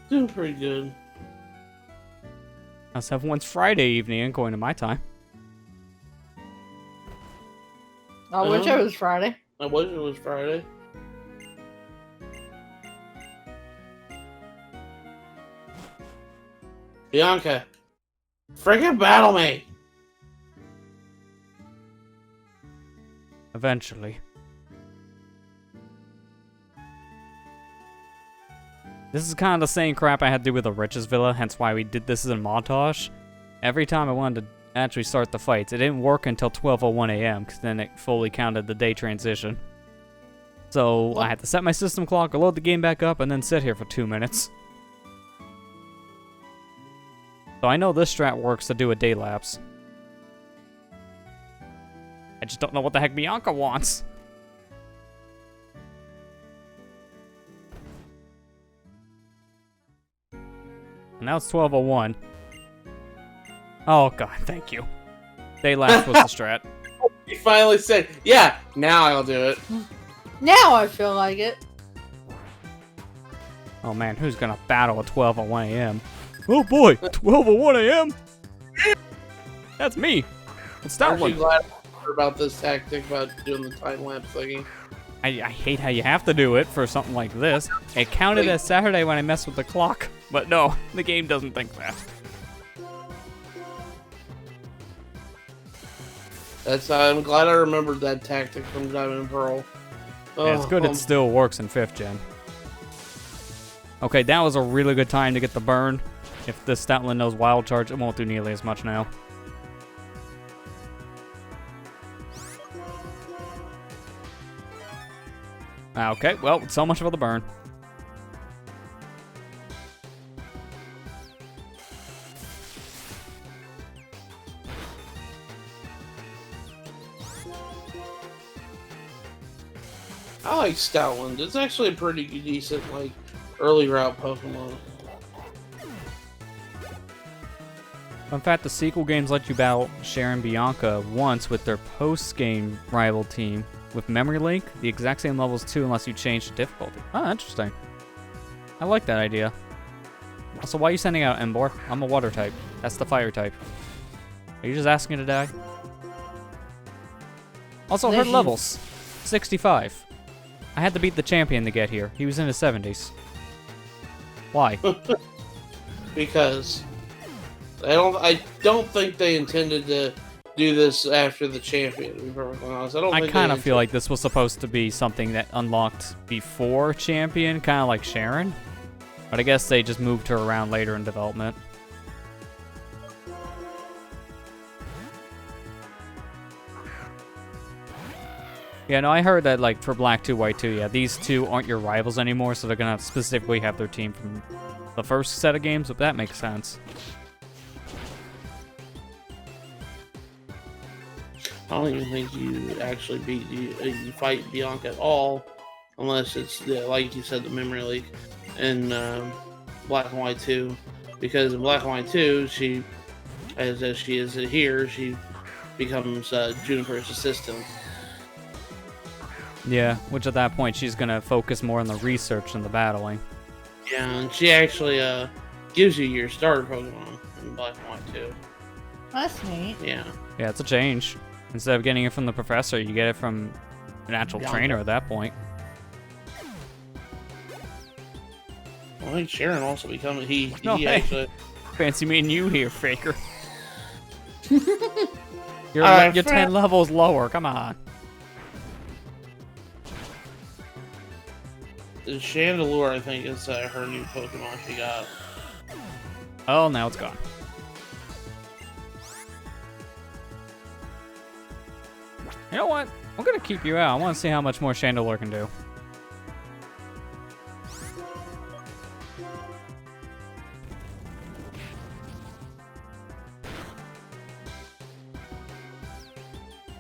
Doing pretty good.
How's everyone's Friday evening according to my time?
I wish it was Friday.
I wish it was Friday. Bianca, freaking battle me!
Eventually. This is kind of the same crap I had to do with the Rich's Villa, hence why we did this as a montage. Every time I wanted to actually start the fights, it didn't work until 12:01 a.m. because then it fully counted the day transition. So I had to set my system clock, load the game back up, and then sit here for 2 minutes. So I know this strat works to do a day lapse. I just don't know what the heck Bianca wants. And now it's 12:01. Oh god, thank you. Day lapse was the strat.
He finally said, "Yeah, now I'll do it."
Now I feel like it.
Oh man, who's gonna battle at 12:01 a.m.? Oh boy, 12:01 a.m.? That's me. It's that
Aren't
one.
you glad about this tactic about doing the time lapse thingy?
I hate how you have to do it for something like this. It counted as Saturday when I messed with the clock, but no, the game doesn't think that.
I'm glad I remembered that tactic from Diamond and Pearl.
Yeah, it's good it still works in 5th gen. Okay, that was a really good time to get the burn. If this Stoutland knows Wild Charge, it won't do nearly as much now. Okay, well, so much for the burn.
I like Stoutland. It's actually a pretty decent, like, early route Pokemon.
In fact, the sequel games let you battle Sharon Bianca once with their post-game rival team with Memory Link, the exact same levels too, unless you change the difficulty. Oh, interesting. I like that idea. Also, why are you sending out Emboar? I'm a water type. That's the fire type. Are you just asking to die? Also, her levels. 65. I had to beat the champion to get here. He was in his 70s. Why?
Because I don't think they intended to do this after the champion, to be perfectly honest.
I kind of feel like this was supposed to be something that unlocked before champion, kind of like Sharon. But I guess they just moved her around later in development. Yeah, no, I heard that, like, for Black 2, White 2, yeah, these two aren't your rivals anymore, so they're gonna specifically have their team from the first set of games, but that makes sense.
I don't even think you actually you fight Bianca at all, unless it's like you said, the memory leak in Black and White 2, because in Black and White 2, she, as she is here, she becomes Juniper's assistant.
Yeah, which at that point she's gonna focus more on the research than the battling.
Yeah, and she actually gives you your starter Pokemon in Black and White 2.
That's neat.
Yeah.
Yeah, it's a change. Instead of getting it from the professor, you get it from an actual trainer at that point.
Well, I think Sharon also becomes he
Hey. Fancy meeting you here, Faker. You're 10 levels lower, come on.
Chandelure, I think, is her new Pokemon she got.
Oh, now it's gone. You know what? I'm gonna keep you out. I want to see how much more Chandelure can do.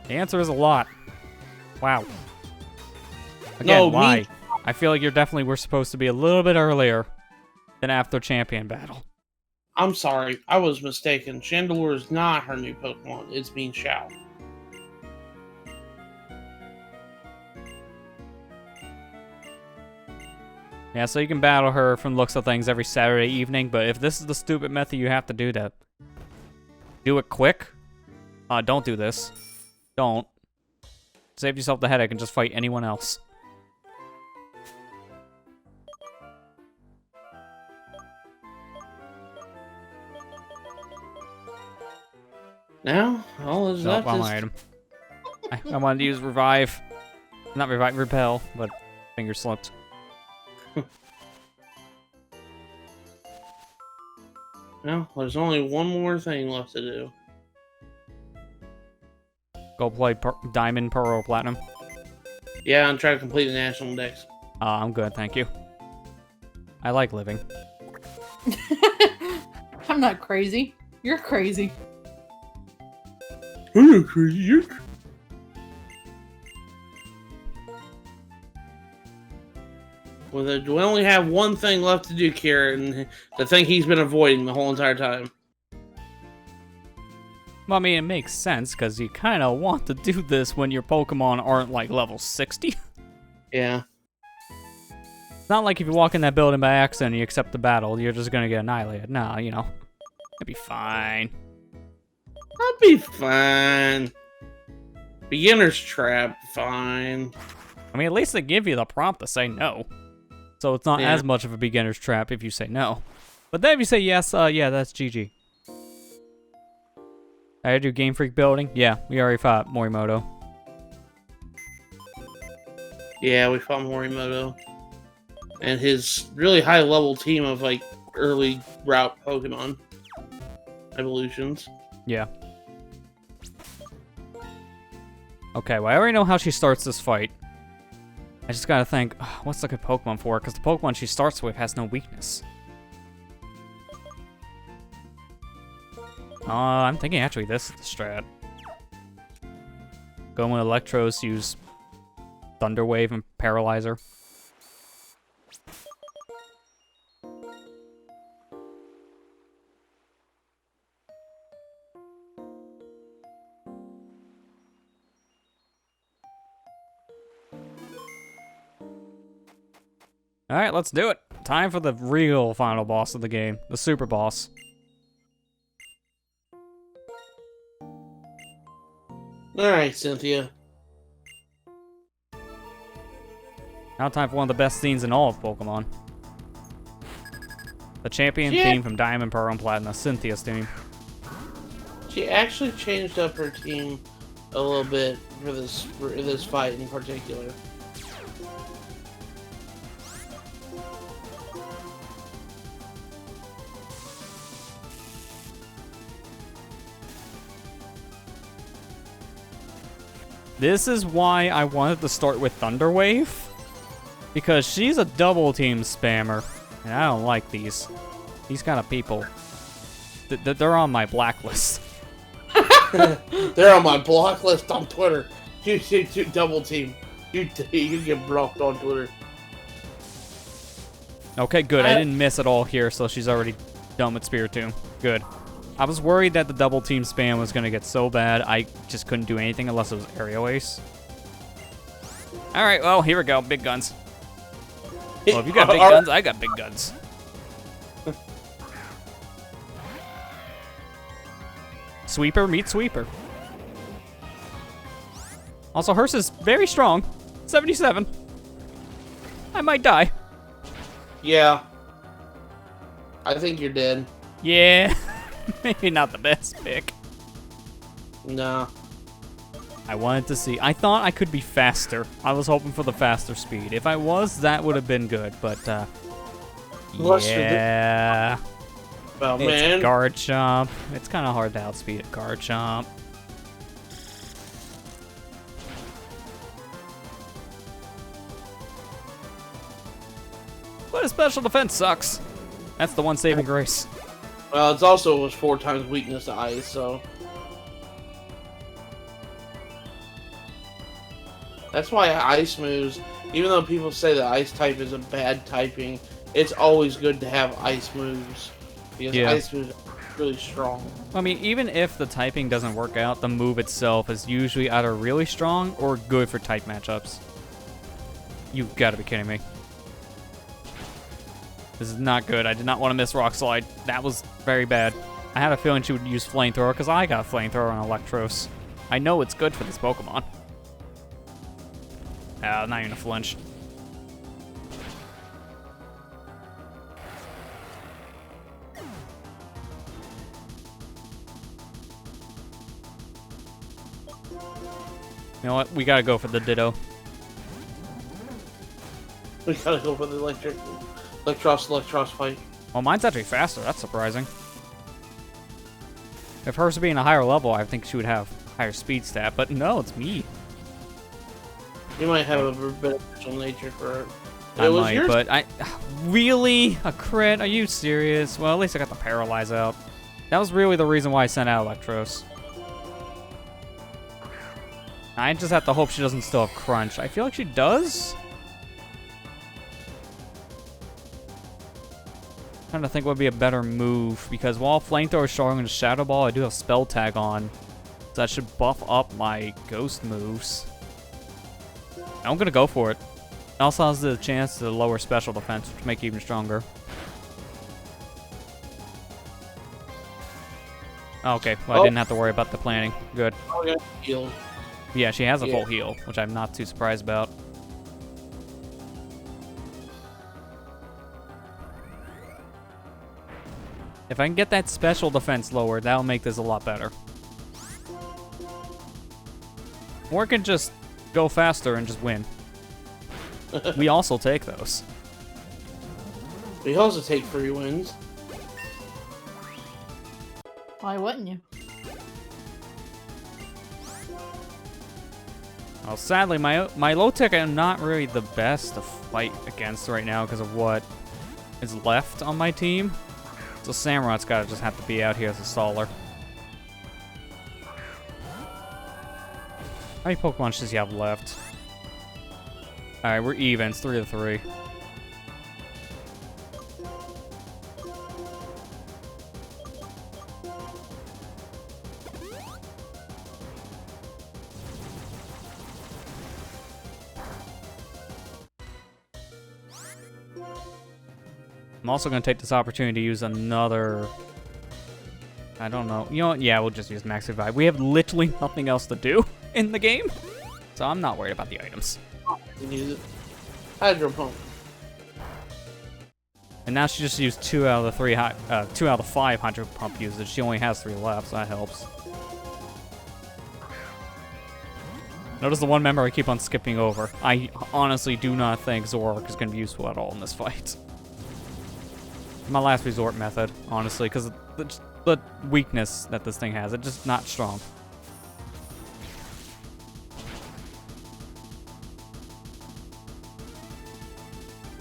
The answer is a lot. Wow. Again,
No,
why? I feel like we're supposed to be a little bit earlier than after champion battle.
I'm sorry, I was mistaken. Chandelure is not her new Pokemon. It's Mean Shao.
Yeah, so you can battle her from looks of things every Saturday evening, but if this is the stupid method you have to do to do it quick, don't do this. Don't. Save yourself the headache and just fight anyone else.
Now, all that's left
wrong
is...
item. I wanted to use Revive. Not Revive, Repel, but finger slipped.
Well, there's only one more thing left to do.
Go play Diamond, Pearl, or Platinum.
Yeah, I'm trying to complete the National Dex.
I'm good, thank you. I like living.
I'm not crazy. You're crazy.
I'm not crazy. Well, we only have one thing left to do, Kieran. The thing he's been avoiding the whole entire time.
Well, I mean, it makes sense, because you kind of want to do this when your Pokemon aren't, like, level 60.
Yeah.
It's not like if you walk in that building by accident and you accept the battle, you're just gonna get annihilated. Nah, you know. It'll be fine.
I'll be fine. Beginner's trap, fine.
I mean, at least they give you the prompt to say no. So it's not as much of a beginner's trap if you say no. But then if you say yes, yeah, that's GG. I do Game Freak building? Yeah, we already fought Morimoto.
Yeah, we fought Morimoto. And his really high level team of, like, early route Pokemon. Evolutions.
Yeah. Okay, well, I already know how she starts this fight. I just gotta think, what's the good Pokemon for her? Because the Pokemon she starts with has no weakness. I'm thinking actually this is the strat. Going with Electros, use Thunder Wave and paralyze her. Alright, let's do it. Time for the real final boss of the game, the super boss.
Alright, Cynthia.
Now time for one of the best scenes in all of Pokemon. The champion theme from Diamond, Pearl, and Platinum, Cynthia's theme.
She actually changed up her team a little bit for this fight in particular.
This is why I wanted to start with Thunder Wave. Because she's a double team spammer. And I don't like these kind of people. They're on my blacklist.
They're on my block list on Twitter. You double team. You get blocked on Twitter.
Okay, good. I didn't miss at all here, so she's already done with Spiritomb. Good. I was worried that the double team spam was going to get so bad, I just couldn't do anything unless it was Aerial Ace. Alright, well, here we go. Big guns. Well, if you got big guns, I got big guns. Sweeper, meet Sweeper. Also, hers is very strong. 77. I might die.
Yeah. I think you're dead.
Yeah. Maybe not the best pick.
Nah.
I wanted to see. I thought I could be faster. I was hoping for the faster speed. If I was, that would have been good. But, yeah.
Well,
It's
man.
a Garchomp. It's kind of hard to outspeed a Garchomp. But his special defense sucks. That's the one saving grace.
Well, it's also was 4 times weakness to ice, so. That's why ice moves, even though people say that ice type is a bad typing, it's always good to have ice moves. Because ice moves are really strong.
I mean, even if the typing doesn't work out, the move itself is usually either really strong or good for type matchups. You've got to be kidding me. This is not good. I did not want to miss Rock Slide. That was very bad. I had a feeling she would use Flamethrower because I got Flamethrower on Electros. I know it's good for this Pokemon. Not even a flinch. You know what? We gotta go for the Ditto.
We gotta go for the Electros fight.
Well, mine's actually faster. That's surprising. If hers being a higher level, I think she would have higher speed stat. But no, it's me.
You might have a beneficial nature for it.
I might, but I... Really? A crit? Are you serious? Well, at least I got the Paralyze out. That was really the reason why I sent out Electros. I just have to hope she doesn't still have Crunch. I feel like she does. Trying to think what would be a better move, because while Flamethrower is strong in Shadow Ball, I do have Spell Tag on. So that should buff up my Ghost moves. I'm gonna go for it. It also has the chance to lower special defense, which make it even stronger. Okay, well, I didn't have to worry about the planning. Good.
Oh, yeah, heal.
Yeah, she has a full heal, which I'm not too surprised about. If I can get that special defense lowered, that'll make this a lot better. Or I can just go faster and just win. We also take those.
We also take free wins.
Why wouldn't you?
Well, sadly, my low tech are not really the best to fight against right now because of what is left on my team. So Samurot's gotta just have to be out here as a staller. How many Pokemon does he have left? Alright, we're even. It's 3-3. I'm also going to take this opportunity to use another... I don't know. You know what? Yeah, we'll just use Max Revive. We have literally nothing else to do in the game. So I'm not worried about the items.
You use it. Hydro Pump.
And now she just used 2 out of the 2 out of 5 Hydro Pump usage. She only has 3 left, so that helps. Notice the one member I keep on skipping over. I honestly do not think Zoroark is going to be useful at all in this fight. My last resort method, honestly, because the weakness that this thing has. It's just not strong.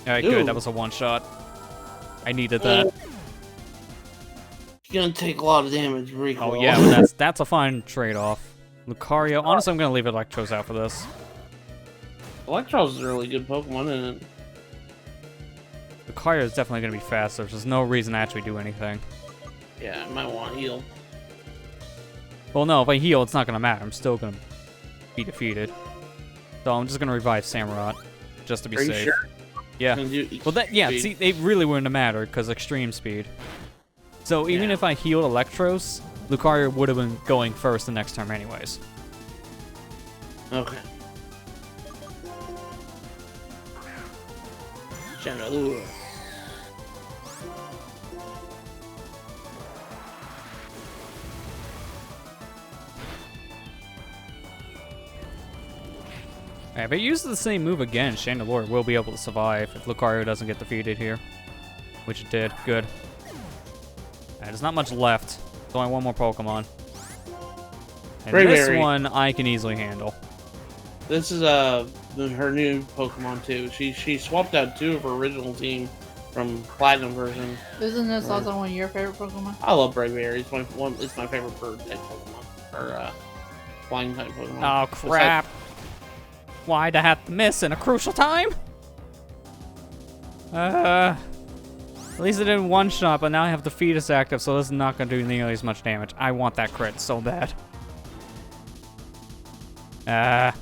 Alright, good. That was a one-shot. I needed that.
You're gonna take a lot of damage, recoil.
Oh yeah, but that's a fine trade-off. Lucario. Honestly, I'm gonna leave Electros out for this.
Electros is a really good Pokemon, isn't it?
Lucario is definitely gonna be faster. There's no reason to actually do anything.
Yeah, I might want to heal.
Well, no, if I heal, it's not gonna matter. I'm still gonna be defeated. So I'm just gonna revive Samurott, just to be
Are you
safe.
sure?
Yeah. Well, yeah.
Speed.
See, it really wouldn't have mattered because extreme speed. So even if I healed Electros, Lucario would have been going first the next turn anyways.
Okay. Chandelure.
If it uses the same move again, Chandelure will be able to survive if Lucario doesn't get defeated here. Which it did. Good. There's not much left. There's only one more Pokemon. And this one I can easily handle.
This is her new Pokemon too. She swapped out 2 of her original team from Platinum version.
Isn't this also one of your favorite Pokemon?
I love Braviary. It's my favorite bird type Pokemon. Or flying type Pokemon.
Oh crap. Why'd I have to miss in a crucial time? At least it didn't one-shot, but now I have the Fetus active, so this is not going to do nearly as much damage. I want that crit so bad.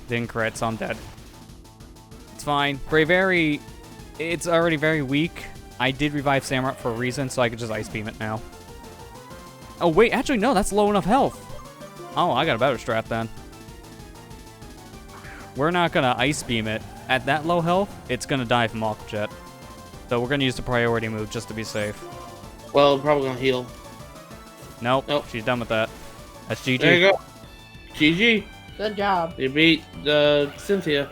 Didn't crit, so I'm dead. It's fine. Braviary, it's already very weak. I did revive Samurott for a reason, so I could just Ice Beam it now. Oh, wait, actually, no, that's low enough health. Oh, I got a better strat then. We're not going to Ice Beam it. At that low health, it's going to die from Aqua Jet. So we're going to use the priority move just to be safe.
Well, probably going to heal.
Nope, she's done with that. That's GG.
There you go. GG.
Good job.
You beat Cynthia.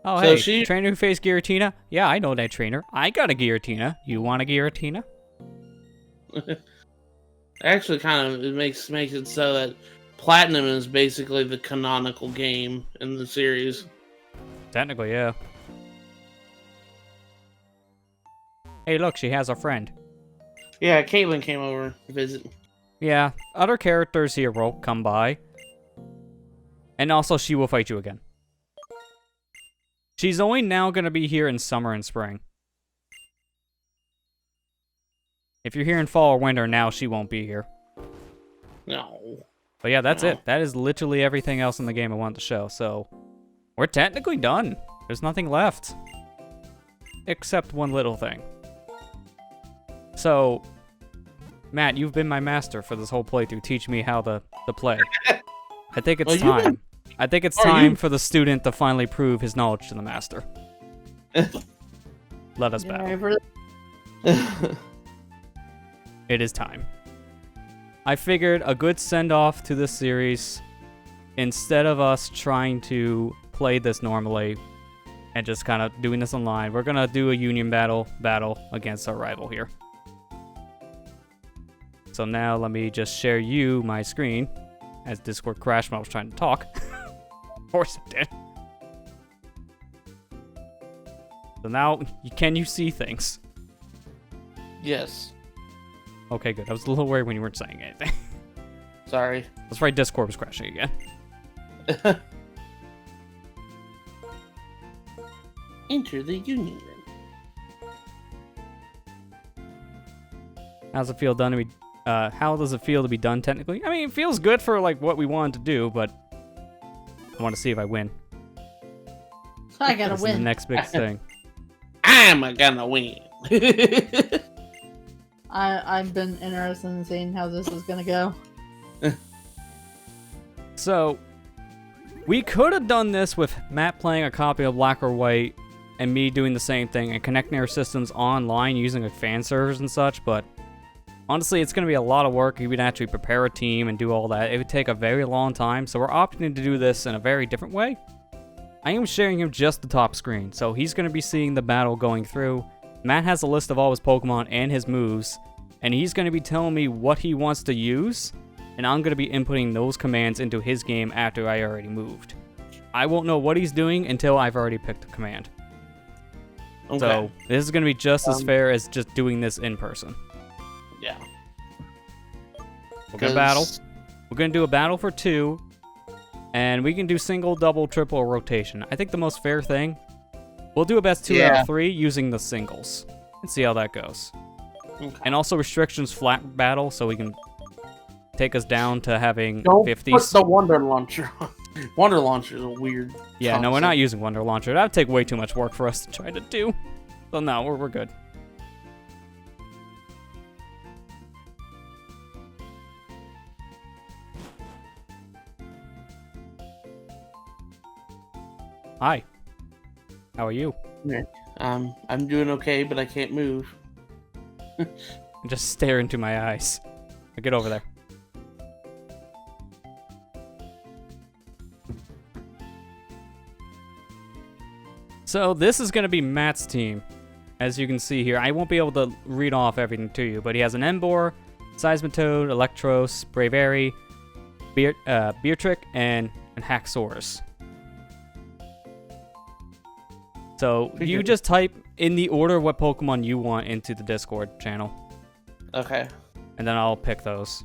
Oh,
So
hey, trainer who faced Giratina? Yeah, I know that trainer. I got a Giratina. You want a Giratina?
Actually, kind of, it makes it so that Platinum is basically the canonical game in the series.
Technically, yeah. Hey, look, she has a friend.
Yeah, Caitlyn came over to visit.
Yeah, other characters here will come by. And also, she will fight you again. She's only now going to be here in summer and spring. If you're here in fall or winter, now she won't be here.
No.
But yeah, that's it. That is literally everything else in the game I wanted to show. So, we're technically done. There's nothing left. Except one little thing. So, Matt, you've been my master for this whole playthrough. Teach me how to play. I think it's time. I think it's time for the student to finally prove his knowledge to the master. Let us battle. It is time. I figured a good send-off to this series, instead of us trying to play this normally and just kind of doing this online, we're going to do a union battle against our rival here. So now let me just share you my screen as Discord crashed when I was trying to talk. course it did. So now, can you see things?
Yes.
Okay, good. I was a little worried when you weren't saying anything.
Sorry.
That's right, Discord was crashing again.
Enter the union room.
How does it feel done to be? How does it feel to be done technically? I mean, it feels good for like what we wanted to do, but I want to see if I win.
I gotta
This is the
win.
next big thing.
I'm gonna win.
I've been interested in seeing how this is gonna go.
So, we could have done this with Matt playing a copy of Black or White and me doing the same thing and connecting our systems online using like fan servers and such, but honestly, it's going to be a lot of work. You would actually prepare a team and do all that. It would take a very long time, so we're opting to do this in a very different way. I am sharing him just the top screen, so he's going to be seeing the battle going through. Matt has a list of all his Pokemon and his moves, and he's going to be telling me what he wants to use, and I'm going to be inputting those commands into his game after I already moved. I won't know what he's doing until I've already picked a command.
Okay.
So this is going to be just as fair as just doing this in person.
Yeah.
We're going to battle. We're going to do a battle for 2, and we can do single, double, triple, or rotation. I think the most fair thing, we'll do a best 2 out of 3 using the singles and see how that goes.
Okay.
And also restrictions flat battle, so we can take us down to having
Don't
50s.
put the Wonder Launcher on. Wonder Launcher is a weird
Yeah, no, we're not
concept.
using Wonder Launcher. That would take way too much work for us to try to do. So no, we're good. Hi. How are you?
I'm doing okay, but I can't move.
Just stare into my eyes. Get over there. So this is going to be Matt's team. As you can see here, I won't be able to read off everything to you, but he has an Emboar, Seismitoad, Electros, Braviary, Beatrick, and Haxorus. So you just type in the order of what Pokemon you want into the Discord channel,
Okay.
and then I'll pick those.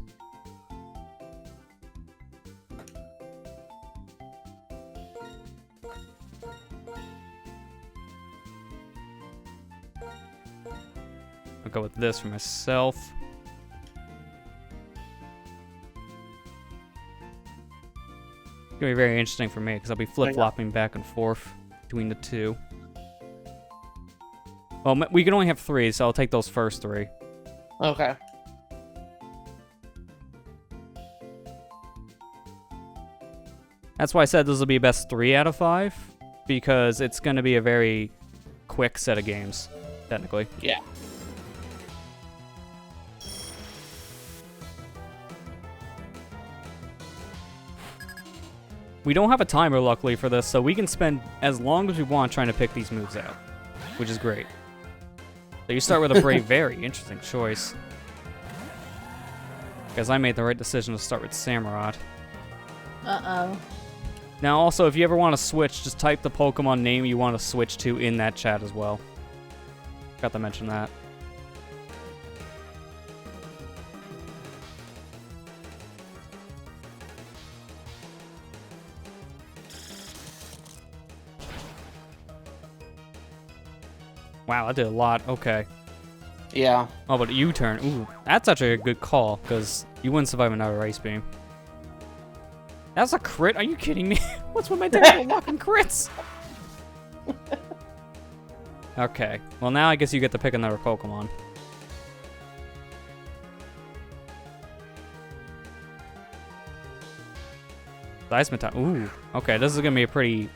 I'll go with this for myself. It's gonna be very interesting for me because I'll be flip-flopping back and forth between the two. Well, we can only have 3, so I'll take those first 3.
Okay.
That's why I said this will be a best 3 out of 5, because it's gonna be a very quick set of games, technically.
Yeah.
We don't have a timer, luckily, for this, so we can spend as long as we want trying to pick these moves out, which is great. So you start with a Braviary. Interesting choice. Because I made the right decision to start with Samurott.
Uh-oh.
Now, also, if you ever want to switch, just type the Pokemon name you want to switch to in that chat as well. Forgot to mention that. Wow, I did a lot. Okay.
Yeah.
Oh, but a U-turn. Ooh, that's actually a good call, because you wouldn't survive another Ice Beam. That's a crit? Are you kidding me? What's with my terrible luck and crits? Okay. Well, now I guess you get to pick another Pokemon. Seismitoad. Ooh. Okay, this is going to be a pretty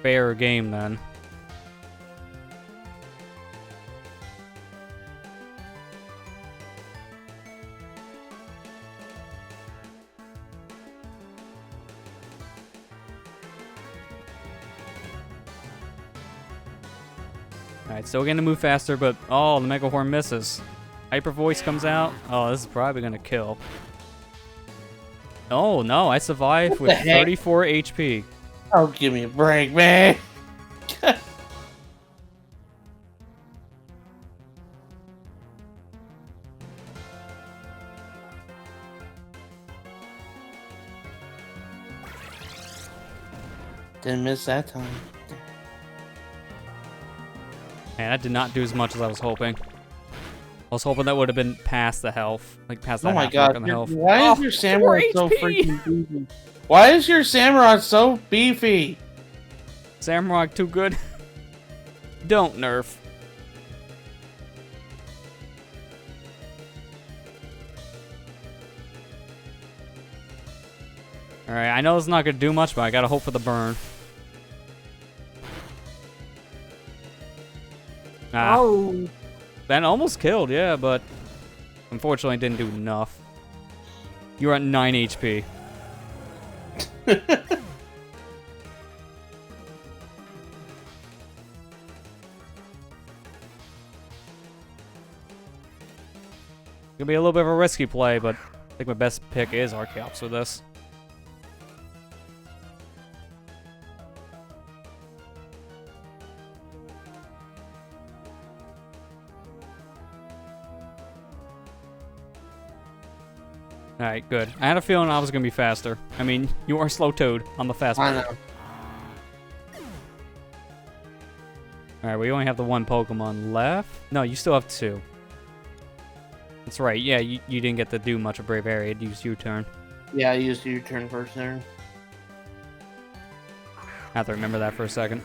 fair game then. Alright, so we're gonna move faster, but oh, the Mega Horn misses. Hyper Voice comes out. Oh, this is probably gonna kill. Oh no, I survived with
the heck?
34 HP.
Oh, give me a break, man. Didn't miss that time.
Man, that did not do as much as I was hoping. I was hoping that would have been past the health. Like, past that
Oh my
half mark
god.
on the health.
Why is your samurai so freaking beefy? Why is your samurai so beefy?
Samurai too good. Don't nerf. Alright, I know it's not gonna do much, but I gotta hope for the burn. Ah,
Oh.
that almost killed, yeah, but unfortunately didn't do enough. You're at 9 HP. Gonna be a little bit of a risky play, but I think my best pick is Archeops for this. Alright, good. I had a feeling I was gonna be faster. I mean, you are slow toad. I'm the fast
I
one.
know.
Alright, we only have the one Pokemon left. No, you still have two. That's right. Yeah, you didn't get to do much of Brave Area. You used U-turn.
Yeah, I used your turn first there.
I have to remember that for a second.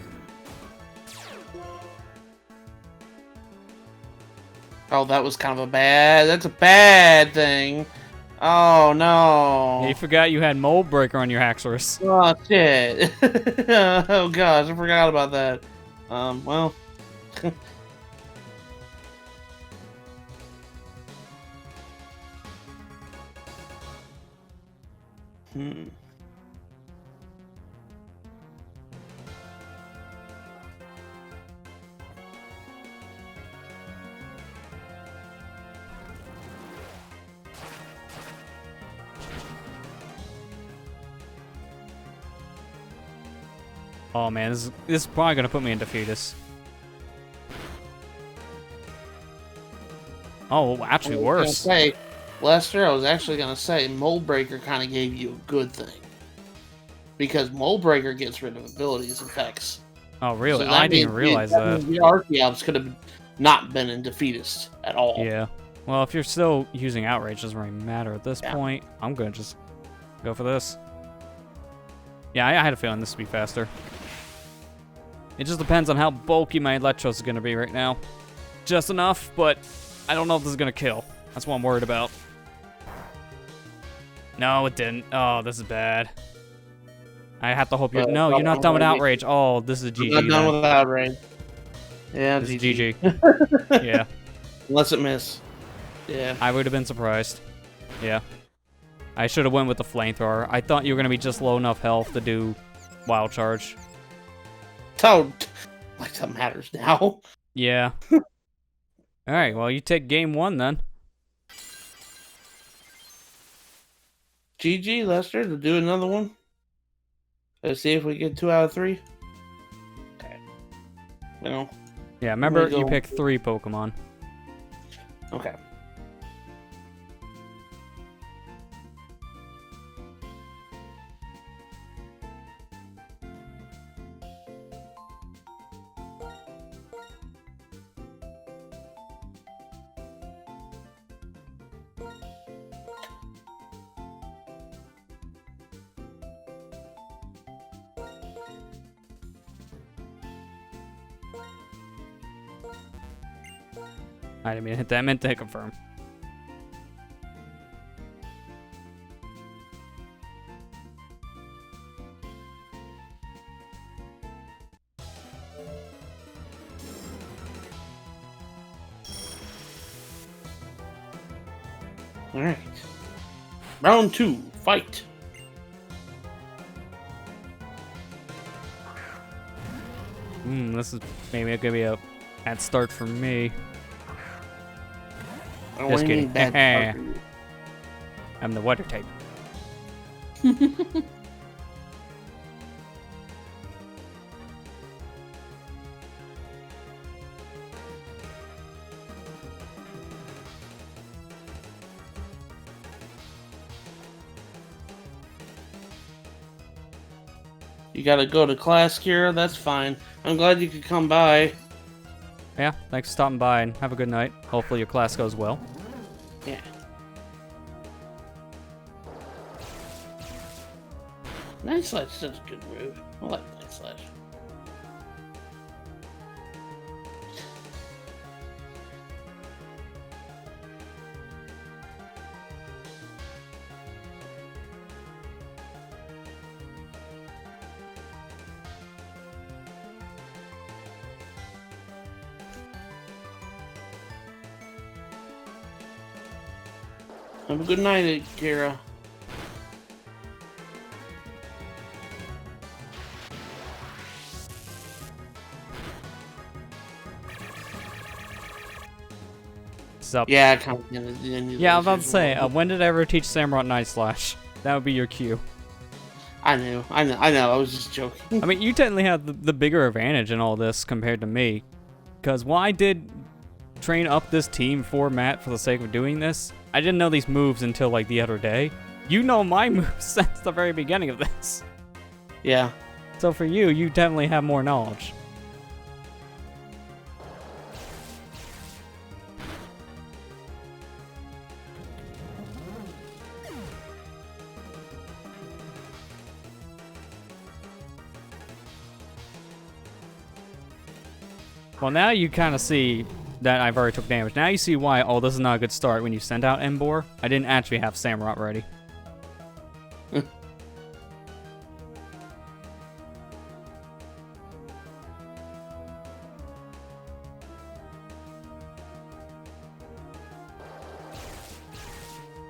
Oh, that was kind of that's a bad thing. Oh no.
Yeah, you forgot you had Mold Breaker on your Haxorus.
Oh shit. Oh gosh, I forgot about that. Well.
Oh man, this is probably gonna put me in Defeatus. Oh, actually worse.
Say, Lester, I was actually gonna say Mold Breaker kind of gave you a good thing. Because Mold Breaker gets rid of abilities effects.
Oh really?
So
I didn't realize that.
The Archeops could have not been in Defeatist at all.
Yeah. Well, if you're still using Outrage, it doesn't really matter at this point. I'm gonna just go for this. Yeah, I had a feeling this would be faster. It just depends on how bulky my Electros is gonna be right now. Just enough, but I don't know if this is gonna kill. That's what I'm worried about. No, it didn't. Oh, this is bad. I have to hope you're... No, you're not done with Outrage. Oh, this is GG.
I'm not done with Outrage. Yeah,
this is GG. Yeah.
Unless it miss. Yeah.
I would have been surprised. Yeah. I should have went with the Flamethrower. I thought you were going to be just low enough health to do Wild Charge.
So, like that matters now.
Yeah. Alright, well, you take game one then.
GG, Lester, to do another one. Let's see if we get 2 out of 3. Okay. You know.
Yeah, remember you picked 3 Pokemon.
Okay.
I didn't mean to hit that. I meant to hit confirm.
Alright. Round 2, fight.
This is maybe gonna be a bad start for me. Just kidding. I'm the water type.
You gotta go to class, Kira? That's fine. I'm glad you could come by.
Yeah, thanks for stopping by and have a good night. Hopefully your class goes well.
Yeah. Night Slash is such a good move. I like Night Slash. Have a good night, Kira.
Sup?
Yeah, I kind of.
Yeah, I was about to say, when did I ever teach Samurott Night Slash? That would be your cue.
I know. I was just joking.
I mean, you technically have the bigger advantage in all this compared to me. Because while I did train up this team for Matt for the sake of doing this, I didn't know these moves until like the other day. You know my moves since the very beginning of this.
Yeah.
So for you, you definitely have more knowledge. Well, now you kind of see that I've already took damage. Now you see why, oh, this is not a good start when you send out Embor. I didn't actually have Samurott ready.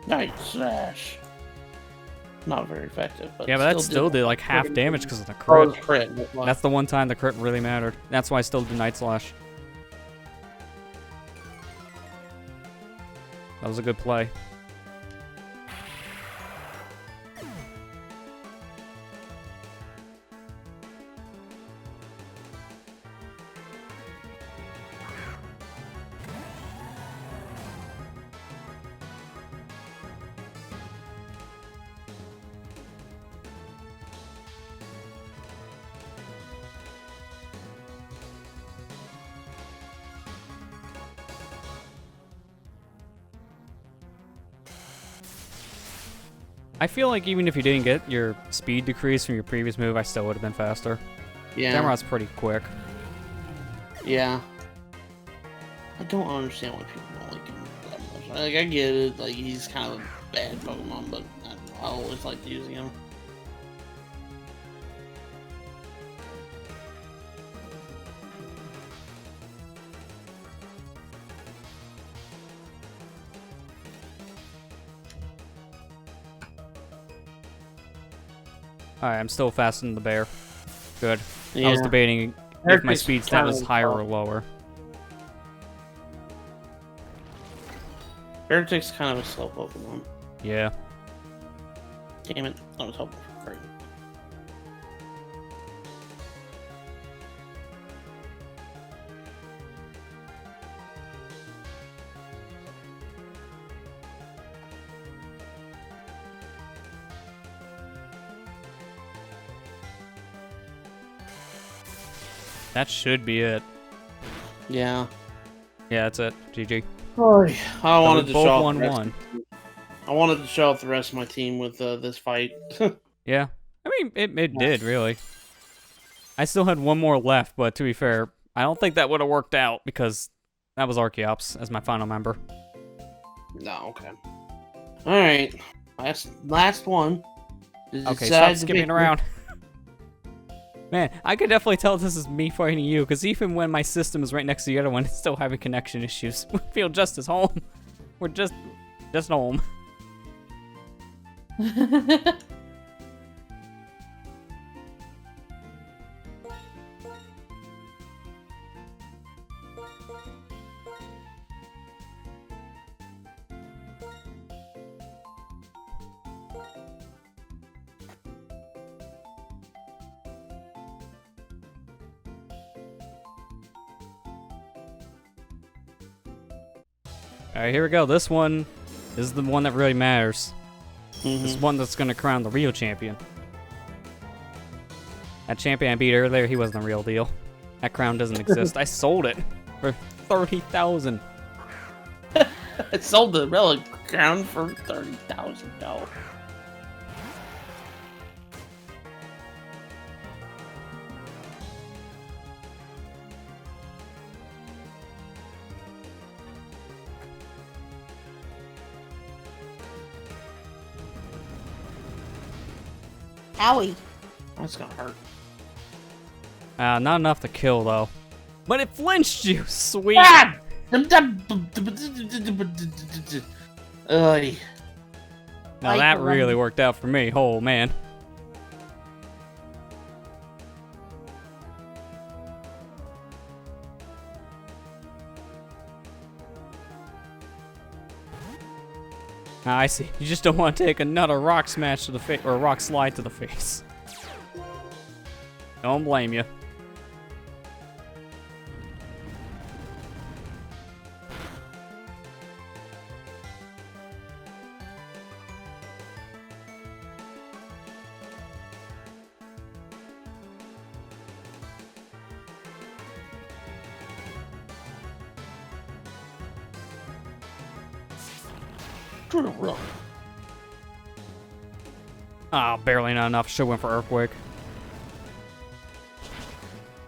Night Slash. Not very effective, but
Yeah, but that still did like half damage because of the
Oh,
crit.
it's crit.
That's the one time the crit really mattered. That's why I still did Night Slash. That was a good play. I feel like even if you didn't get your speed decrease from your previous move, I still would have been faster.
Yeah.
Samurott's pretty quick.
Yeah. I don't understand why people don't like him that much. Like, I get it. Like, he's kind of a bad Pokemon, but I don't know. I always liked using him.
Alright, I'm still faster than the bear. Good.
Yeah.
I was debating if my speed stat was higher or lower.
Beartic's kind of a slow Pokemon.
Yeah.
Damn it. I was hoping for great.
That should be it.
Yeah.
Yeah, that's it. GG.
I wanted to
both
show off
won
the rest-
one.
I wanted to show off the rest of my team with this fight.
Yeah. I mean, it did, really. I still had one more left, but to be fair, I don't think that would have worked out because that was Archeops as my final member.
No, okay. Alright. Last one.
Okay, stop skipping around. Man, I could definitely tell this is me fighting you, because even when my system is right next to the other one, it's still having connection issues. We feel just as home. We're just home. Alright, here we go. This one is the one that really matters. This one that's going to crown the real champion. That champion I beat earlier, he wasn't the real deal. That crown doesn't exist. I sold it for 30,000.
I sold the relic crown for $30,000.
Owie.
That's gonna hurt.
Not enough to kill, though. But it flinched you! Sweet!
Ah! Ugh.
Now that really worked out for me. Oh, man. I see. You just don't want to take another rock smash to the face, or rock slide to the face. Don't blame you. Ah, barely not enough. Should went for Earthquake.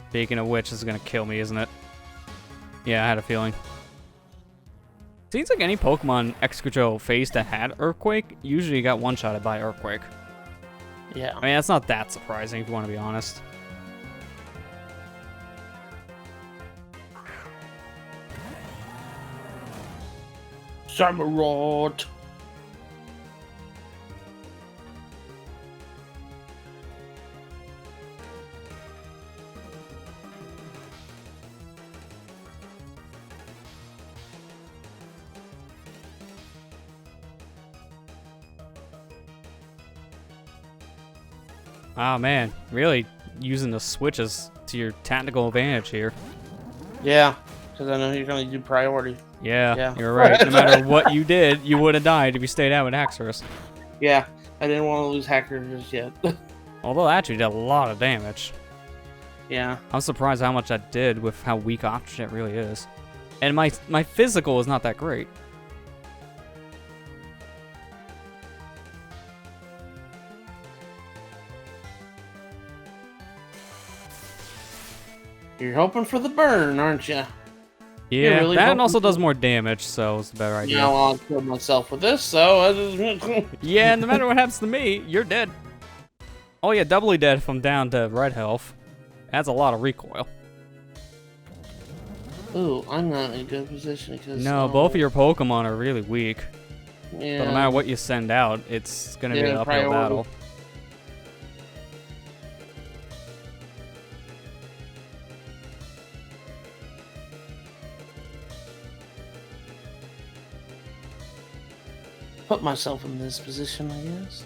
Speaking of which, this is gonna kill me, isn't it? Yeah, I had a feeling. Seems like any Pokemon Excadrill faced that had Earthquake usually got one-shotted by Earthquake.
Yeah.
I mean, that's not that surprising if you want to be honest.
Samurott.
Oh man, really using the switches to your tactical advantage here.
Yeah, because I know you're gonna do priority.
Yeah, you're right. No matter what you did, you would have died if you stayed out with Haxorus.
Yeah, I didn't want to lose Hacker just yet.
Although that actually did a lot of damage.
Yeah.
I'm surprised how much that did with how weak option it really is. And my physical is not that great.
You're hoping for the burn, aren't you?
Yeah,
really
that
hoping
also does
for-
more damage, so it's a better idea.
Now I'll kill myself with this, so I just...
Yeah, no matter what happens to me, you're dead. Oh yeah, doubly dead if I'm down to red health. That's a lot of recoil.
Ooh, I'm not in a good position because...
No, both of your Pokemon are really weak.
Yeah.
So no matter what you send out, it's gonna be an
Yeah,
uphill
priority.
battle.
Put myself in this position, I guess.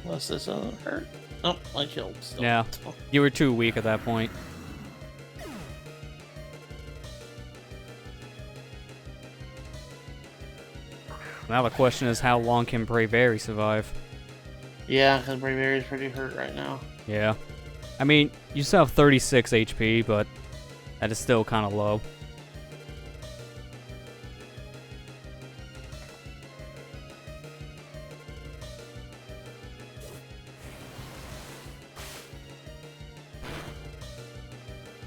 Unless this doesn't hurt. Oh, I killed still.
Yeah. You were too weak at that point. Now the question is, how long can Braviary survive?
Yeah, because Braviary's pretty hurt right now.
Yeah. I mean, you still have 36 HP, but that is still kind of low.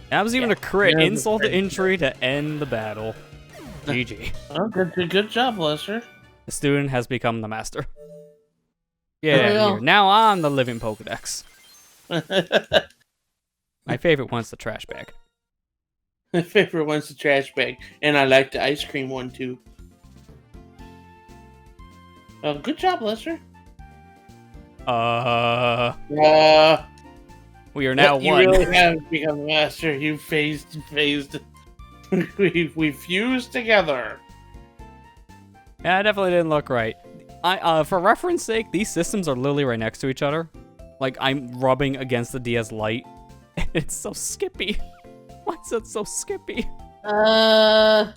That was even a crit.
Yeah,
Insult to
that's
injury to end the battle. GG.
Oh, good job, Lester.
The student has become the master.
There we
Yeah,
go.
here. Now I'm the living Pokedex. My favorite one's the trash bag.
My favorite one's the trash bag, and I like the ice cream one too. Oh, good job, Lester.
We are now
you
one.
really have become the master. You phased. we fused together.
Yeah, it definitely didn't look right. For reference sake, these systems are literally right next to each other. Like, I'm rubbing against the DS Lite. It's so skippy. Why is it so skippy?
I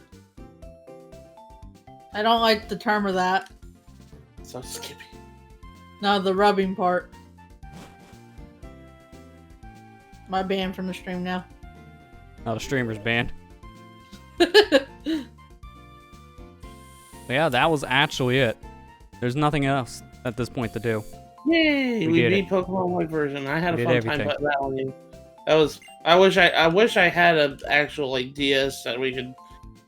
don't like the term of that.
So skippy.
No, the rubbing part. My banned from the stream now.
Oh, the streamer's banned. Yeah, that was actually it. There's nothing else at this point to do.
Yay! We beat Pokemon White version. I had a fun time battling. That was. I wish I had an actual like DS that we could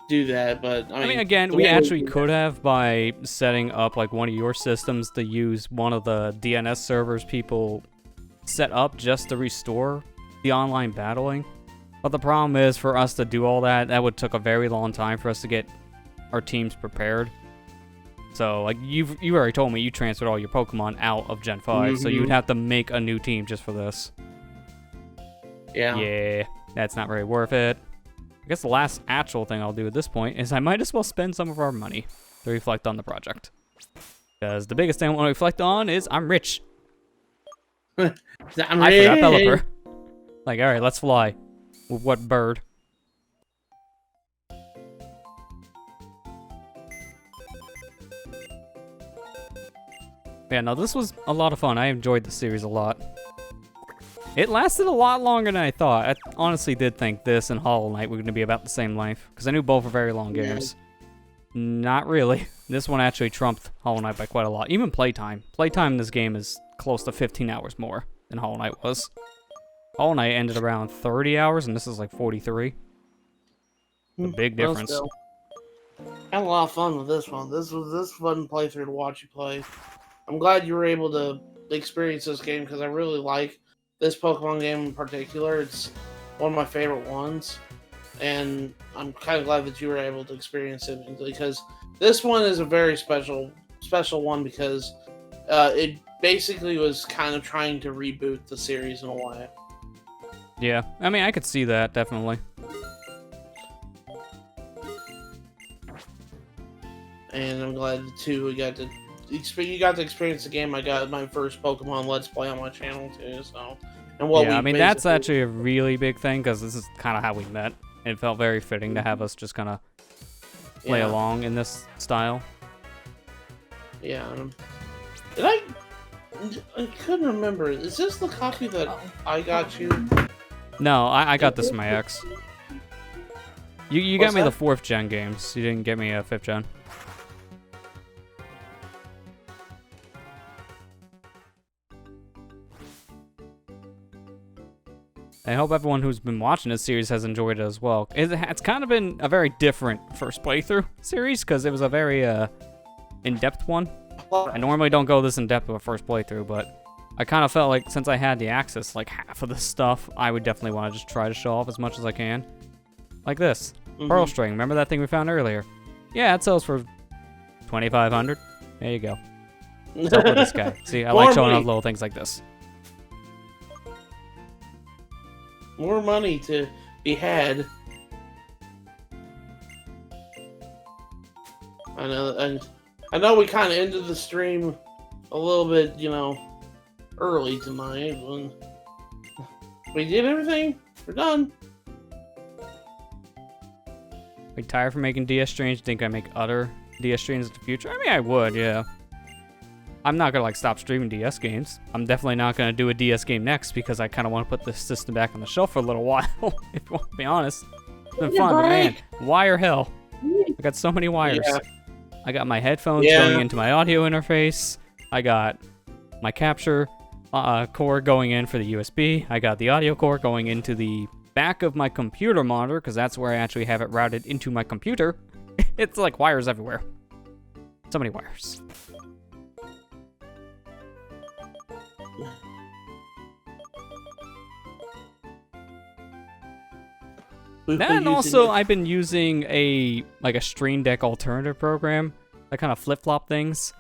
do that, but I mean
again, we actually could have by setting up like one of your systems to use one of the DNS servers people set up just to restore the online battling. But the problem is, for us to do all that, that would took a very long time for us to get our teams prepared. So, like, you already told me you transferred all your Pokemon out of Gen 5, so you would have to make a new team just for this.
Yeah.
Yeah, that's not very worth it. I guess the last actual thing I'll do at this point is I might as well spend some of our money to reflect on the project. Because the biggest thing I want to reflect on is I'm rich.
I'm
I forgot developer. Like, alright, let's fly. With what bird? Yeah, no, this was a lot of fun. I enjoyed the series a lot. It lasted a lot longer than I thought. I honestly did think this and Hollow Knight were going to be about the same length, because I knew both were very long games. Not really. This one actually trumped Hollow Knight by quite a lot. Even playtime. Playtime in this game is close to 15 hours more than Hollow Knight was. Hollow Knight ended around 30 hours, and this is like 43. A big difference.
Still, had a lot of fun with this one. This was fun playthrough to watch you play. I'm glad you were able to experience this game because I really like this Pokemon game in particular. It's one of my favorite ones, and I'm kind of glad that you were able to experience it because this one is a very special one because it basically was kind of trying to reboot the series in a way.
Yeah, I mean, I could see that, definitely.
And I'm glad, too, you got to experience the game. I got my first Pokemon Let's Play on my channel, too, so... And what
yeah, I mean, that's actually a really big thing, because this is kind of how we met. And it felt very fitting to have us just kind of play along in this style.
Yeah. I couldn't remember. Is this the copy that I got you?
No, I got this from my ex. You got me the 4th gen games. You didn't get me a 5th gen. I hope everyone who's been watching this series has enjoyed it as well. It's kind of been a very different first playthrough series because it was a very in-depth one. I normally don't go this in-depth of a first playthrough, but I kind of felt like since I had the access, like half of the stuff, I would definitely want to just try to show off as much as I can. Like this. Pearl String. Remember that thing we found earlier? Yeah, it sells for $2,500. There you go. So for this guy. See, I like showing off little things like this.
More money to be had. I know we kind of ended the stream a little bit, early tonight. When we did everything. We're done.
Are you tired from making DS streams? Think I make other DS streams in the future? I mean, I would, yeah. I'm not gonna stop streaming DS games. I'm definitely not gonna do a DS game next because I kind of want to put this system back on the shelf for a little while. If you want to be honest, it's been fun, but man, wire hell. I got so many wires. Yeah. I got my headphones going into my audio interface. I got my capture cord going in for the USB. I got the audio cord going into the back of my computer monitor because that's where I actually have it routed into my computer. It's like wires everywhere. So many wires. And also, I've been using a Stream Deck alternative program that kind of flip-flop things.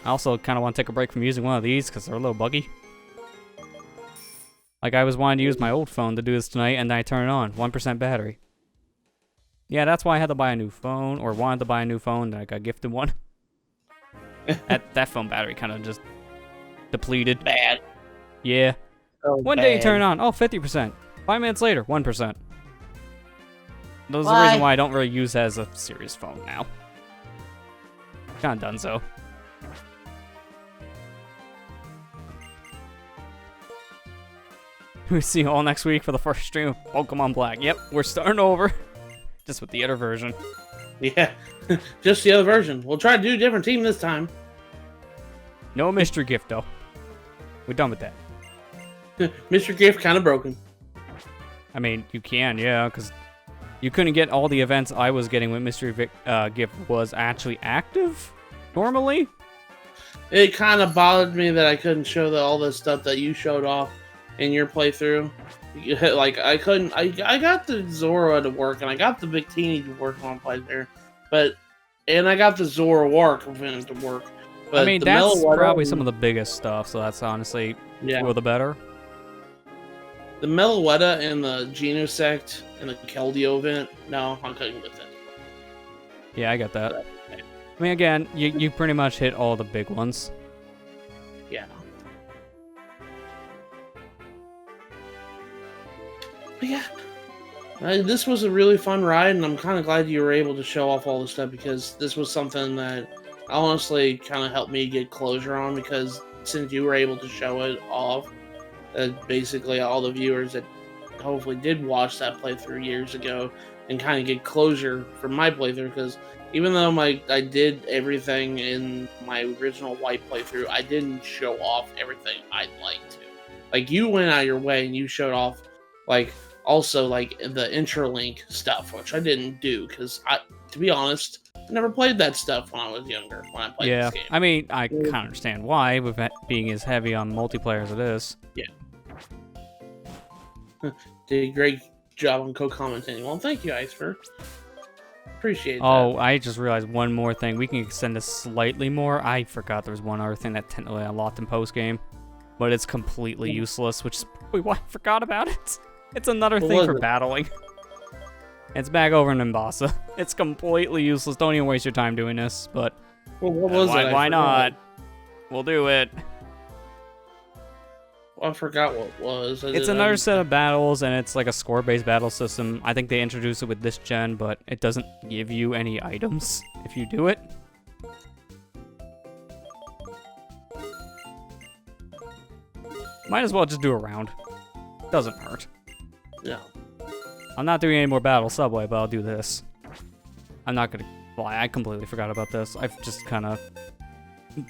I also kind of want to take a break from using one of these because they're a little buggy. Like, I was wanting to use my old phone to do this tonight, and then I turn it on. 1% battery. Yeah, that's why I had to buy a new phone, or wanted to buy a new phone, and I got gifted one. That phone battery kind of just depleted.
Bad.
Yeah.
So
One day you
bad.
turn it on, 50%. 5 minutes later, 1%. Those are the
Why?
reason why I don't really use it as a serious phone now. Kinda done so. We see you all next week for the first stream of Pokemon Black. Yep, we're starting over. Just with the other version.
Yeah, just the other version. We'll try to do a different team this time.
No mystery gift, though. We're done with that.
Mr. Gift kind of broken.
I mean, you can, yeah, because you couldn't get all the events I was getting when Mystery Gift was actually active, normally.
It kind of bothered me that I couldn't show all this stuff that you showed off in your playthrough. Like, I couldn't... I got the Zora to work, and I got the Victini to work on playthrough, but... And I got the Zoroark event to work. But
I mean,
the
that's
Meloetta
probably some of the biggest stuff, so that's honestly for the better.
The Meloetta and the Genosect and the Keldeo event, no, I couldn't get that.
Yeah, I get that. I mean, again, you pretty much hit all the big ones.
Yeah. But yeah. This was a really fun ride, and I'm kind of glad you were able to show off all this stuff, because this was something that honestly kind of helped me get closure on, because since you were able to show it off, basically all the viewers that hopefully did watch that playthrough years ago and kind of get closure from my playthrough, because even though I did everything in my original white playthrough, I didn't show off everything I'd like to. Like, you went out of your way and you showed off, like, also, like, the Intralink stuff, which I didn't do, because to be honest, I never played that stuff when I was younger, when I played this game.
I mean, I kind of understand why, with it being as heavy on multiplayer as it is.
Yeah. Did a great job on co-commentating. Well, thank you, Iceberg. Appreciate that.
Oh, I just realized one more thing. We can extend this slightly more. I forgot there was one other thing that technically unlocked in post-game, but it's completely useless, which is probably why I forgot about it. It's another thing for battling. It's back over in Mombasa. It's completely useless. Don't even waste your time doing this, but
well, what was it?
Why not? We'll do it.
I forgot what it was.
It's another set of battles, and it's like a score-based battle system. I think they introduced it with this gen, but it doesn't give you any items if you do it. Might as well just do a round. Doesn't hurt.
No.
I'm not doing any more battle subway, but I'll do this. I'm not gonna fly. I completely forgot about this. I've just kind of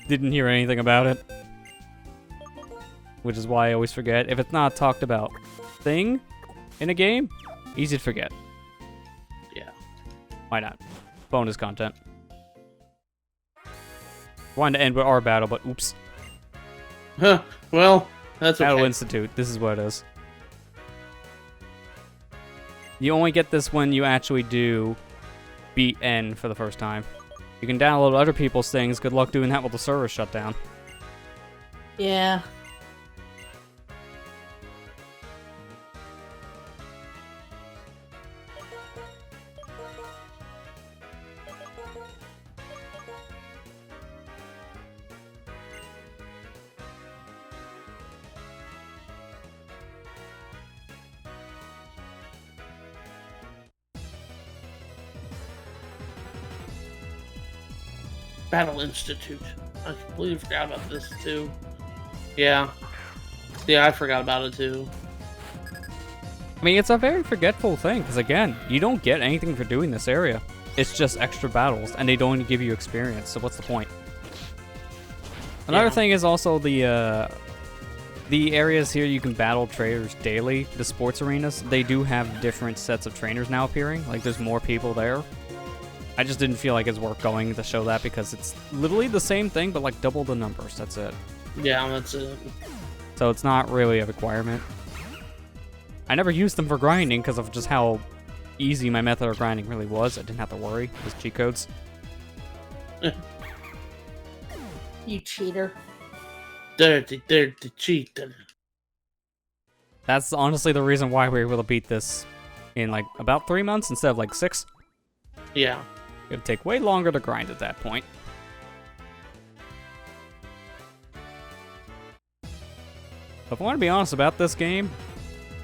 didn't hear anything about it. Which is why I always forget. If it's not talked about thing in a game, easy to forget.
Yeah.
Why not? Bonus content. Wanted to end with our battle, but oops.
Huh. Well, that's okay.
Battle Institute. This is what it is. You only get this when you actually do beat N for the first time. You can download other people's things. Good luck doing that with the server shut down.
Yeah.
Battle Institute. I completely forgot about this too. Yeah. Yeah, I forgot about it too.
I mean, it's a very forgetful thing, because again, you don't get anything for doing this area. It's just extra battles, and they don't give you experience, so what's the point? Another thing is also the areas here you can battle trainers daily, the sports arenas, they do have different sets of trainers now appearing. Like, there's more people there. I just didn't feel like it's worth going to show that, because it's literally the same thing, but like double the numbers, that's it.
Yeah, that's it.
So it's not really a requirement. I never used them for grinding because of just how easy my method of grinding really was. I didn't have to worry with cheat codes.
You cheater.
Dirty cheater.
That's honestly the reason why we were able to beat this in like about 3 months instead of like 6.
Yeah.
It would take way longer to grind at that point. If I want to be honest about this game,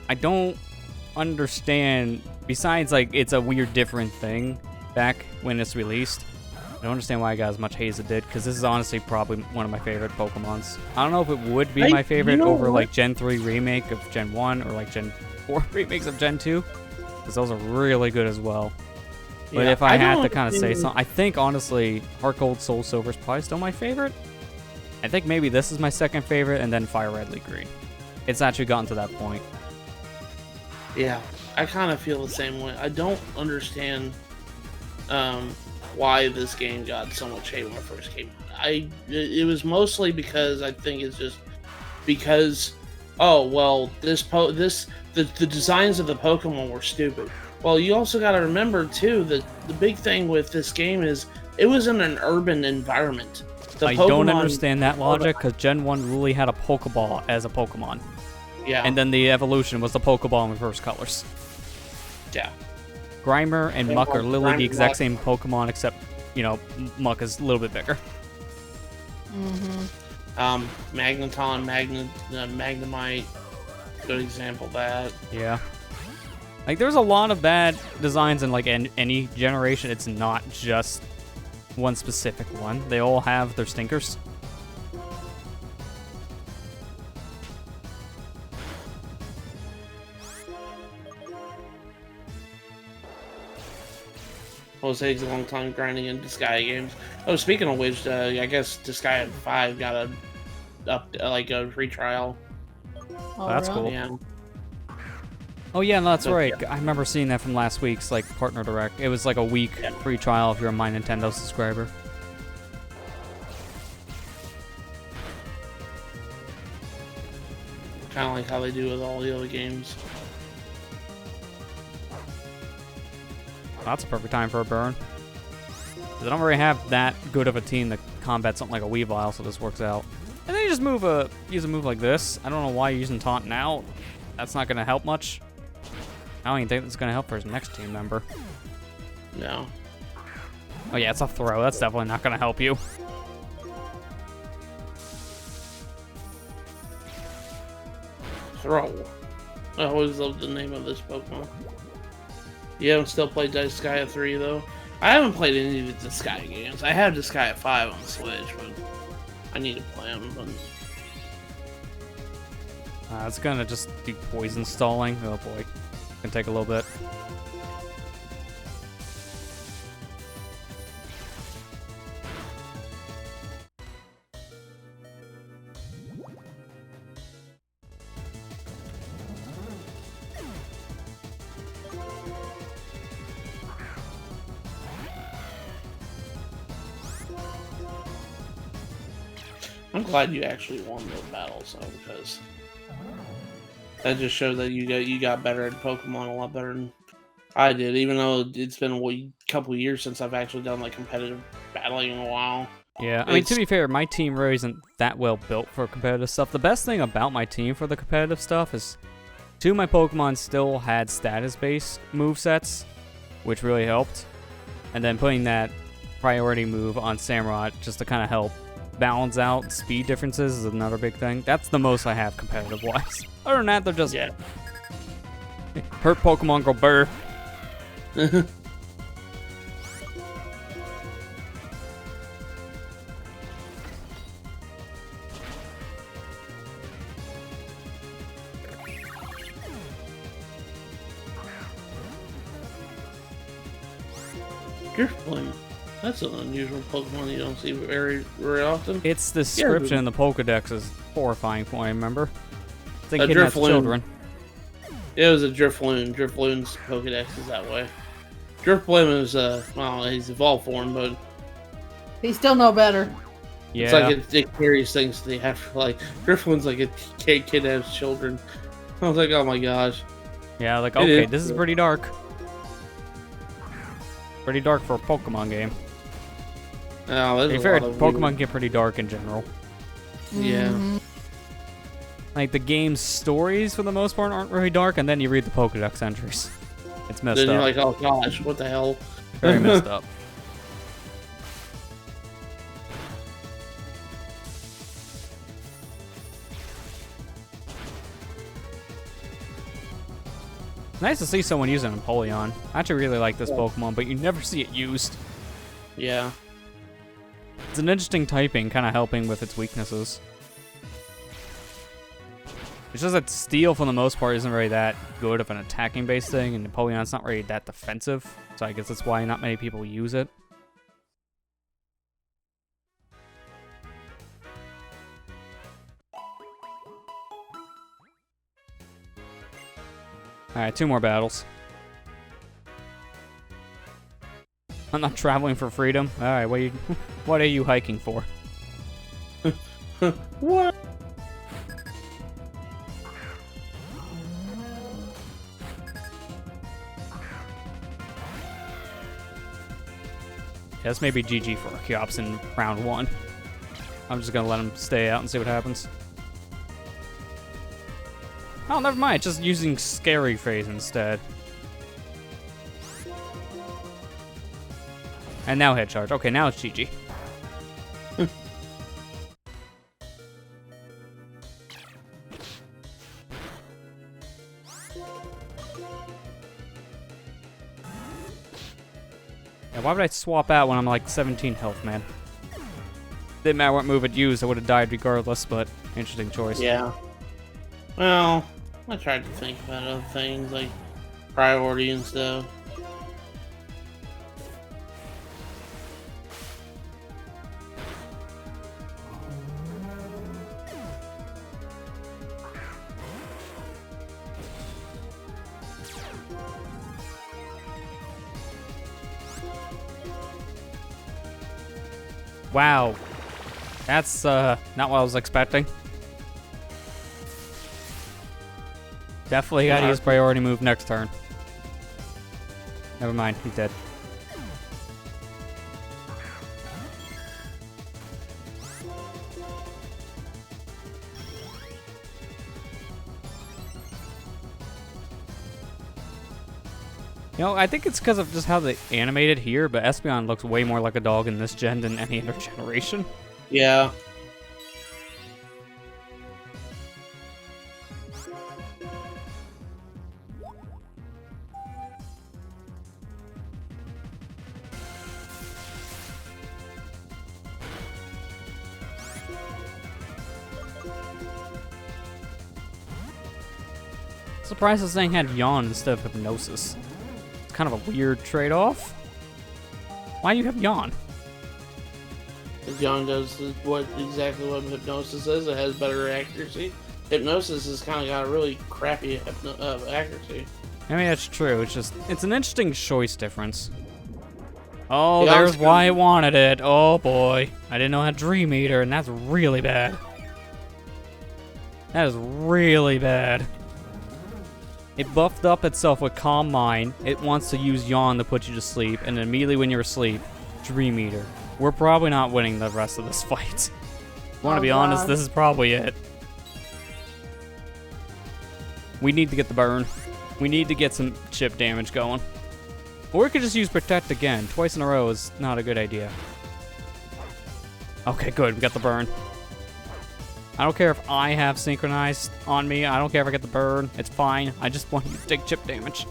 I don't understand, besides like it's a weird different thing back when it's released. I don't understand why I got as much hate as it did, because this is honestly probably one of my favorite Pokemons. I don't know if it would be my favorite over like Gen 3 remake of Gen 1 or like Gen 4 remakes of Gen 2, because those are really good as well. But if I had to kind of say something, I think honestly Heart Gold Soul Silver is probably still my favorite. I think maybe this is my second favorite, and then Fire Red Leaf Green. It's actually gotten to that point.
Yeah, I kind of feel the same way. I don't understand why this game got so much hate when it first came out. It was mostly because I think it's just because, oh well, the designs of the Pokemon were stupid. Well, you also got to remember too that the big thing with this game is it was in an urban environment.
I don't understand that logic, because Gen 1 really had a Pokeball as a Pokemon.
Yeah.
And then the evolution was the Pokeball in reverse colors.
Yeah.
Grimer and Muck are literally the exact same Pokemon, except, you know, Muck is a little bit bigger.
Magneton, Magnemite, good example of that.
Yeah. Like, there's a lot of bad designs in, like, any generation. It's not just one specific one. They all have their stinkers.
Well, it takes a long time grinding in Disgaea games. Oh, speaking of which, I guess Disgaea 5 got a free trial.
Oh,
That's
really?
cool.
Yeah.
Oh yeah, no, that's
But,
right.
yeah.
I remember seeing that from last week's like partner direct. It was like a week free trial if you're a My Nintendo subscriber.
Kind of like how they do with all the other games.
That's a perfect time for a burn. 'Cause I don't really have that good of a team to combat something like a Weavile, so this works out. And then you just use a move like this. I don't know why you're using Taunt now. That's not going to help much. I don't even think that's going to help for his next team member.
No.
Oh yeah, it's a throw. That's definitely not going to help you.
Throw. I always loved the name of this Pokemon. You haven't still played Disgaea 3 though? I haven't played any of the Disgaea games. I have Disgaea 5 on the Switch, but I need to play them. But...
It's going to just be poison stalling. Oh boy. Can take a little bit.
I'm glad you actually won the battle, so because that just showed that you got better at Pokemon a lot better than I did. Even though it's been a couple years since I've actually done like competitive battling in a while.
Yeah, I mean, to be fair, my team really isn't that well built for competitive stuff. The best thing about my team for the competitive stuff is 2 of my Pokemon still had status-based movesets, which really helped. And then putting that priority move on Samurott just to kind of help balance out speed differences is another big thing. That's the most I have competitive-wise. Other than that, they're just hurt Pokemon go burr.
Driftblim. That's an unusual Pokemon you don't see very often.
Its description in the Pokedex is horrifying for me, remember? It's like
A
kidnaps
Drifloon.
children.
It was a Drifloon. Drifloon's Pokedex is that way. Drifblim is, well, he's evolved form, but
He's still no better.
Yeah.
it's like it carries things they have. Like, Drifloon's like a kid has children. I was like, oh my gosh.
Yeah, like,
It
okay,
is.
this is pretty dark. Pretty dark for a Pokemon game.
Oh,
To
there's
be
a
fair,
lot of
Pokemon
weird-
get pretty dark in general.
Yeah.
Mhm.
Like, the game's stories, for the most part, aren't really dark, and then you read the Pokedex entries. It's messed
Then
up.
you're like, oh gosh, what the hell?
Very messed up. Nice to see someone using Empoleon. I actually really like this Pokemon, but you never see it used.
Yeah.
It's an interesting typing, kind of helping with its weaknesses. It's just that Steel, for the most part, isn't really that good of an attacking-based thing, and Empoleon's not really that defensive, so I guess that's why not many people use it. Alright, 2 more battles. I'm not traveling for freedom. Alright, what are you hiking for?
What?
This may be GG for Archeops in round 1. I'm just gonna let him stay out and see what happens. Oh, never mind. Just using Scary Phase instead. And now Head Charge. Okay, now it's GG. Yeah, why would I swap out when I'm like 17 health, man? Didn't matter what move it used, I would have died regardless, but interesting choice.
Yeah. Well, I tried to think about other things like priority and stuff.
Wow. That's not what I was expecting. Definitely gotta use priority move next turn. Never mind, he's dead. You know, I think it's because of just how they animated here, but Espeon looks way more like a dog in this gen than any other generation.
Yeah.
Surprised this thing had Yawn instead of Hypnosis. It's kind of a weird trade-off. Why do you have Yawn?
John does exactly what Hypnosis is. It has better accuracy. Hypnosis has kind of got a really crappy accuracy.
I mean, that's true. It's an interesting choice difference. Oh,
Yeah,
there's why I wanted it. Oh boy. I didn't know I had Dream Eater, and that's really bad. That is really bad. It buffed up itself with Calm Mind. It wants to use Yawn to put you to sleep, and then immediately when you're asleep, Dream Eater. We're probably not winning the rest of this fight. Want to be honest, this is probably it. We need to get the burn. We need to get some chip damage going. Or we could just use Protect again. Twice in a row is not a good idea. Okay, good. We got the burn. I don't care if I have Synchronized on me. I don't care if I get the burn. It's fine. I just want you to take chip damage.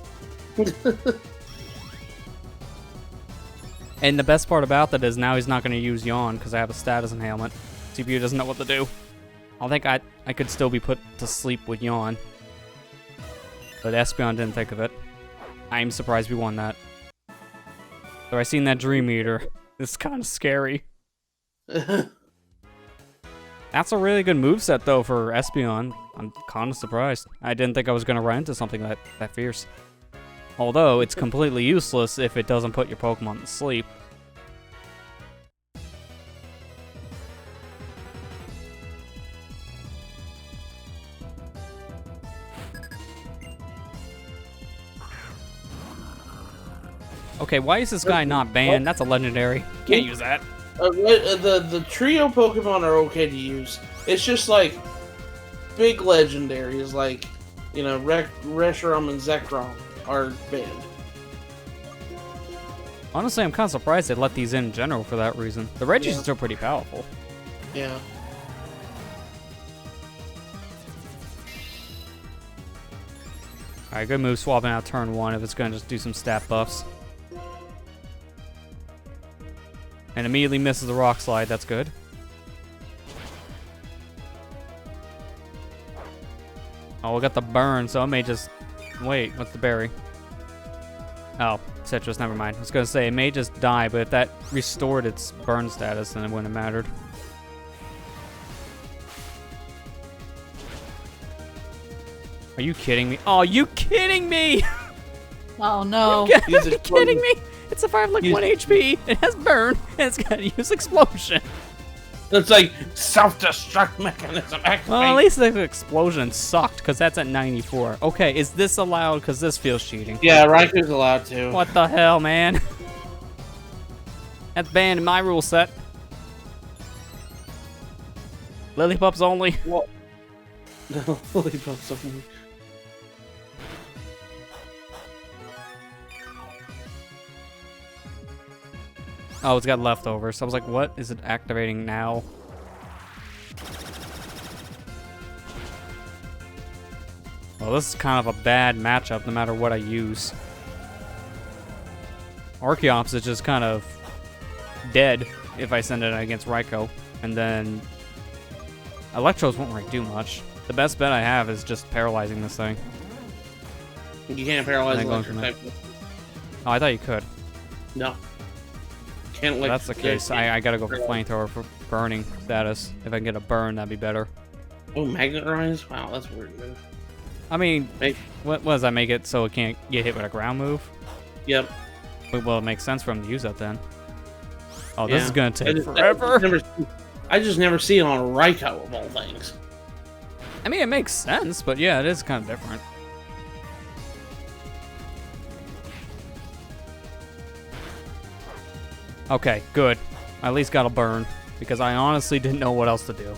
And the best part about that is now he's not going to use Yawn because I have a status inhalement. CPU doesn't know what to do. I think I could still be put to sleep with Yawn. But Espeon didn't think of it. I'm surprised we won that. So I seen that Dream Eater. It's kind of scary. That's a really good moveset though for Espeon. I'm kind of surprised. I didn't think I was going to run into something that fierce. Although, it's completely useless if it doesn't put your Pokemon to sleep. Okay, why is this guy not banned? That's a legendary. Can't use that.
The trio Pokemon are okay to use. It's just like big legendaries like, you know, Reshiram and Zekrom are banned.
Honestly, I'm kind of surprised they let these in general for that reason. The Regis are still pretty powerful.
Yeah.
Alright, good move swapping out turn 1 if it's gonna just do some stat buffs. And immediately misses the rock slide, that's good. Oh, we got the burn, so it may just... Wait, what's the berry? Oh, citrus, never mind. I was gonna say, it may just die, but if that restored its burn status, then it wouldn't have mattered. Are you kidding me? Oh, you kidding me?
Oh no.
You're kidding me? It's a fire of like 1 HP. It has burn, and it's got to use explosion.
It's like self-destruct mechanism activate.
Well, at least the explosion sucked, because that's at 94. Okay, is this allowed? Because this feels cheating.
Yeah, Raiku's allowed to.
What the hell, man? That's banned in my rule set. Lillipups only.
What? No, Lillipups only.
Oh, it's got leftovers. So I was like, what is it activating now? Well, this is kind of a bad matchup no matter what I use. Archeops is just kind of dead if I send it against Raikou. And then Electros won't really do much. The best bet I have is just paralyzing this thing.
You can't paralyze
And then
electric
going
type.
Oh, I thought you could.
No. Can't
If that's the case, I gotta go for flamethrower for burning status. If I can get a burn, that'd be better.
Oh, Magnet Rise? Wow, that's a weird move.
I mean,
Make-
what does that make it so it can't get hit with a ground move?
Yep.
Well, it makes sense for him to use that then. Oh, this
Yeah.
is gonna
I
take
just-
forever.
I just never see it on a Raikou of all things.
I mean, it makes sense, but yeah, it is kind of different. Okay, good. I at least got a burn, because I honestly didn't know what else to do.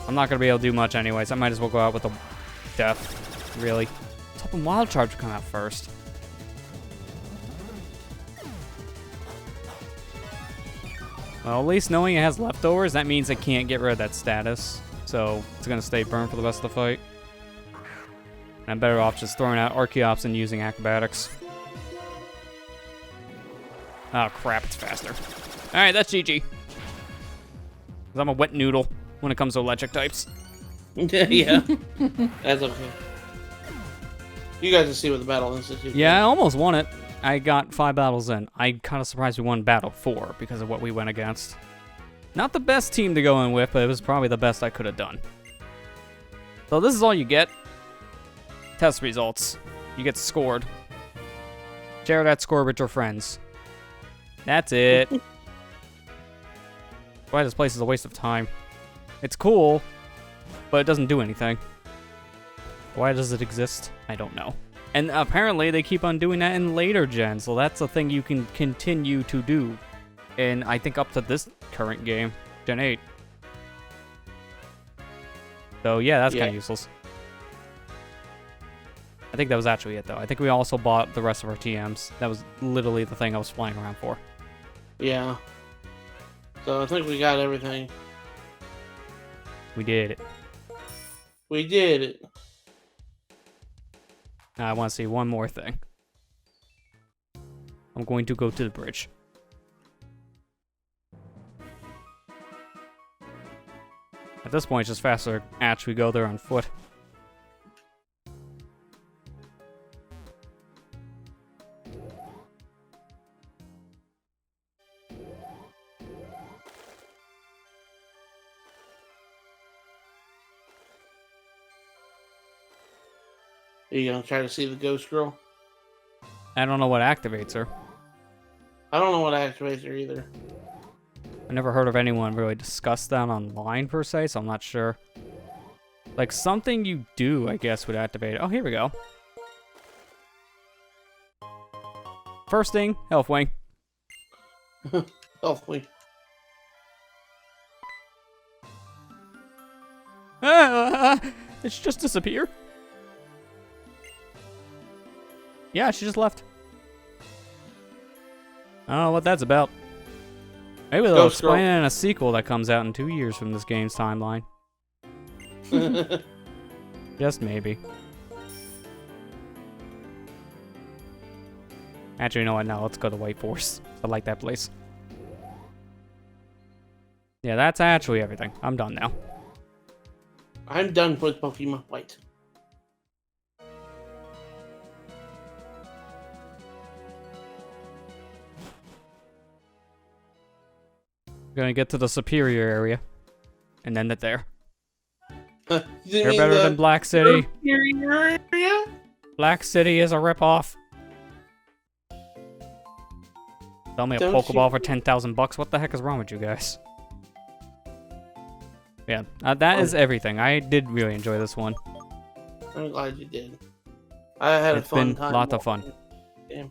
I'm not going to be able to do much anyways. I might as well go out with a death, really. I was hoping Wild Charge would come out first. Well, at least knowing it has leftovers, that means it can't get rid of that status. So it's going to stay burned for the rest of the fight. And I'm better off just throwing out Archeops and using Acrobatics. Oh crap, it's faster. Alright, that's GG. 'Cause I'm a wet noodle when it comes to electric types.
Yeah. That's okay. You guys will see what the Battle Institute
Yeah, I almost won it. I got 5 battles in. I'm kind of surprised we won battle 4 because of what we went against. Not the best team to go in with, but it was probably the best I could have done. So this is all you get. Test results. You get scored. Share that score with your friends. That's it. Why this place is a waste of time. It's cool, but it doesn't do anything. Why does it exist? I don't know. And apparently they keep on doing that in later gens, so that's a thing you can continue to do. And I think up to this current game, Gen 8. So yeah, that's kind of useless. I think that was actually it though. I think we also bought the rest of our TMs. That was literally the thing I was flying around for.
Yeah. So I think we got everything.
We did it.
We did it.
Now I want to see one more thing. I'm going to go to the bridge. At this point, it's just faster to actually go there on foot.
Are you gonna try to see the ghost girl?
I don't know what activates her.
I don't know what activates her either.
I never heard of anyone really discuss that online per se, so I'm not sure. Like something you do, I guess, would activate it. Oh, here we go. First thing, Health Wing.
Hopefully.
It's just disappear. Yeah, she just left. I don't know what that's about. Maybe they'll
Ghost Girl.
explain it in a sequel that comes out in 2 years from this game's timeline. Just maybe. Actually, you know what? Now let's go to White Forest. I like that place. Yeah, that's actually everything. I'm done now.
I'm done with Pokemon White.
Gonna get to the Superior area. And end it there.
You
You're
mean
better
the
than Black City.
Superior area?
Black City is a ripoff. Sell me a
Don't
Pokeball
you-
for 10,000 bucks. What the heck is wrong with you guys? Yeah, that is everything. I did really enjoy this one.
I'm glad you did. I had
It's
a fun
been
time.
lots of fun.
Damn.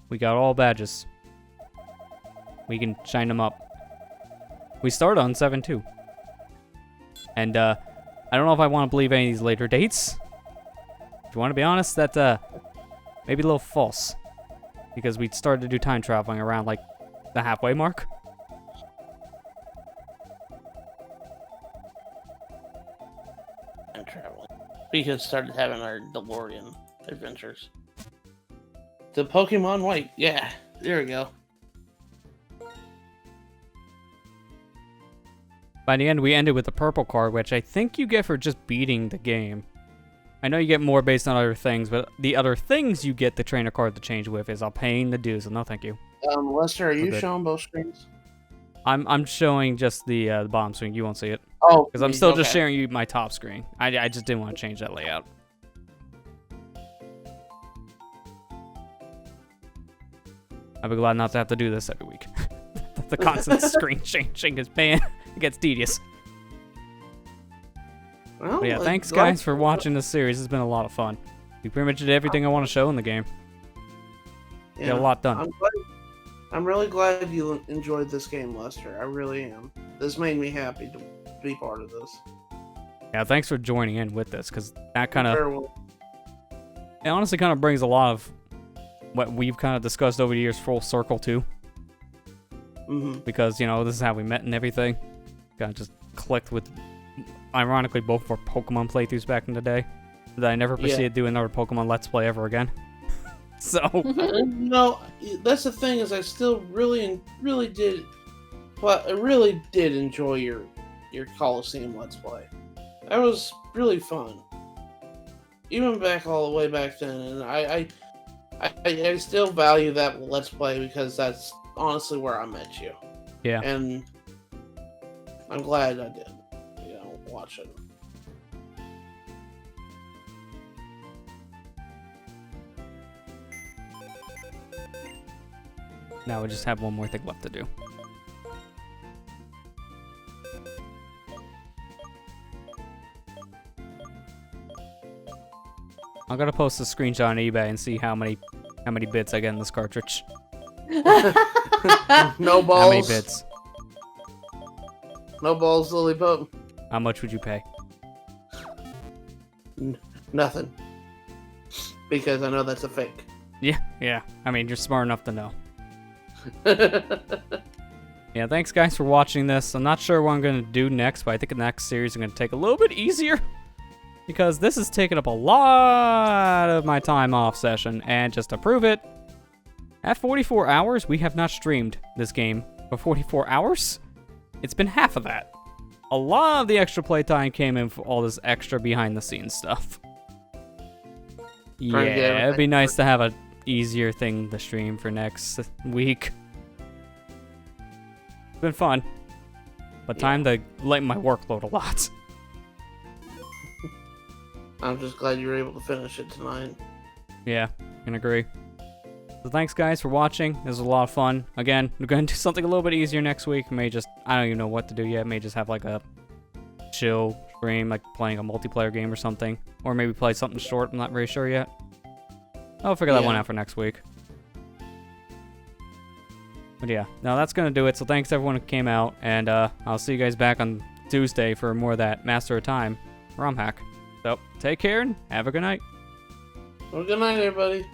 We got all badges. We can shine them up. We started on 7-2. And I don't know if I want to believe any of these later dates. If you want to be honest, that's maybe a little false. Because we started to do time traveling around like the halfway mark.
I'm traveling. Because started having our DeLorean adventures. The Pokemon White, yeah. There we go.
By the end, we ended with the purple card, which I think you get for just beating the game. I know you get more based on other things, but the other things you get the trainer card to change with is a pain in the dues, and no thank you.
Lester, are you
Okay.
showing both screens?
I'm showing just the bottom screen. You won't see it.
Oh,
Because I'm still just
okay.
sharing you my top screen. I just didn't want to change that layout. I'd be glad not to have to do this every week. The constant screen changing is bad. It gets tedious.
Well,
But yeah,
like,
thanks
like-
guys for watching this series. It's been a lot of fun. We pretty much did everything I want to show in the game. We got a lot done.
I'm really glad you enjoyed this game, Lester. I really am. This made me happy to be part of this.
Yeah, thanks for joining in with this, because that kind of,
Very well.
it honestly kind of brings a lot of what we've kind of discussed over the years full circle too.
Mm-hmm.
Because, you know, this is how we met and everything. Kind of just clicked with, ironically, both of our Pokemon playthroughs back in the day. That I never proceeded to do another Pokemon Let's Play ever again. So,
No, that's the thing is I still really did, but I really did enjoy your Coliseum Let's Play. That was really fun. Even back all the way back then, and I still value that Let's Play because that's honestly where I met you.
yeah.
And I'm glad I did. Watch it.
Now we just have one more thing left to do. I'm gonna post a screenshot on eBay and see how many bits I get in this cartridge.
No balls.
How many bits?
No balls, Lilliput.
How much would you pay?
Nothing. Because I know that's a fake.
Yeah. I mean, you're smart enough to know. Yeah, thanks guys for watching this. I'm not sure what I'm going to do next, but I think the next series I'm going to take a little bit easier. Because this is taking up a lot of my time off session. And just to prove it, at 44 hours, we have not streamed this game for 44 hours. It's been half of that. A lot of the extra playtime came in for all this extra behind-the-scenes stuff.
Trying to get
Yeah, it'd be
everything
nice to have a easier thing to stream for next week. It's been fun, but time to lighten my workload a lot.
I'm just glad you were able to finish it tonight.
Yeah, can agree. So thanks guys for watching. This was a lot of fun. Again, we're going to do something a little bit easier next week. May just, I don't even know what to do yet. May just have like a chill stream, like playing a multiplayer game or something. Or maybe play something short, I'm not very sure yet. I'll figure that one out for next week. But yeah, no, that's going to do it. So thanks everyone who came out. And I'll see you guys back on Tuesday for more of that Master of Time ROM hack. So take care and have a good night.
Well, good night, everybody.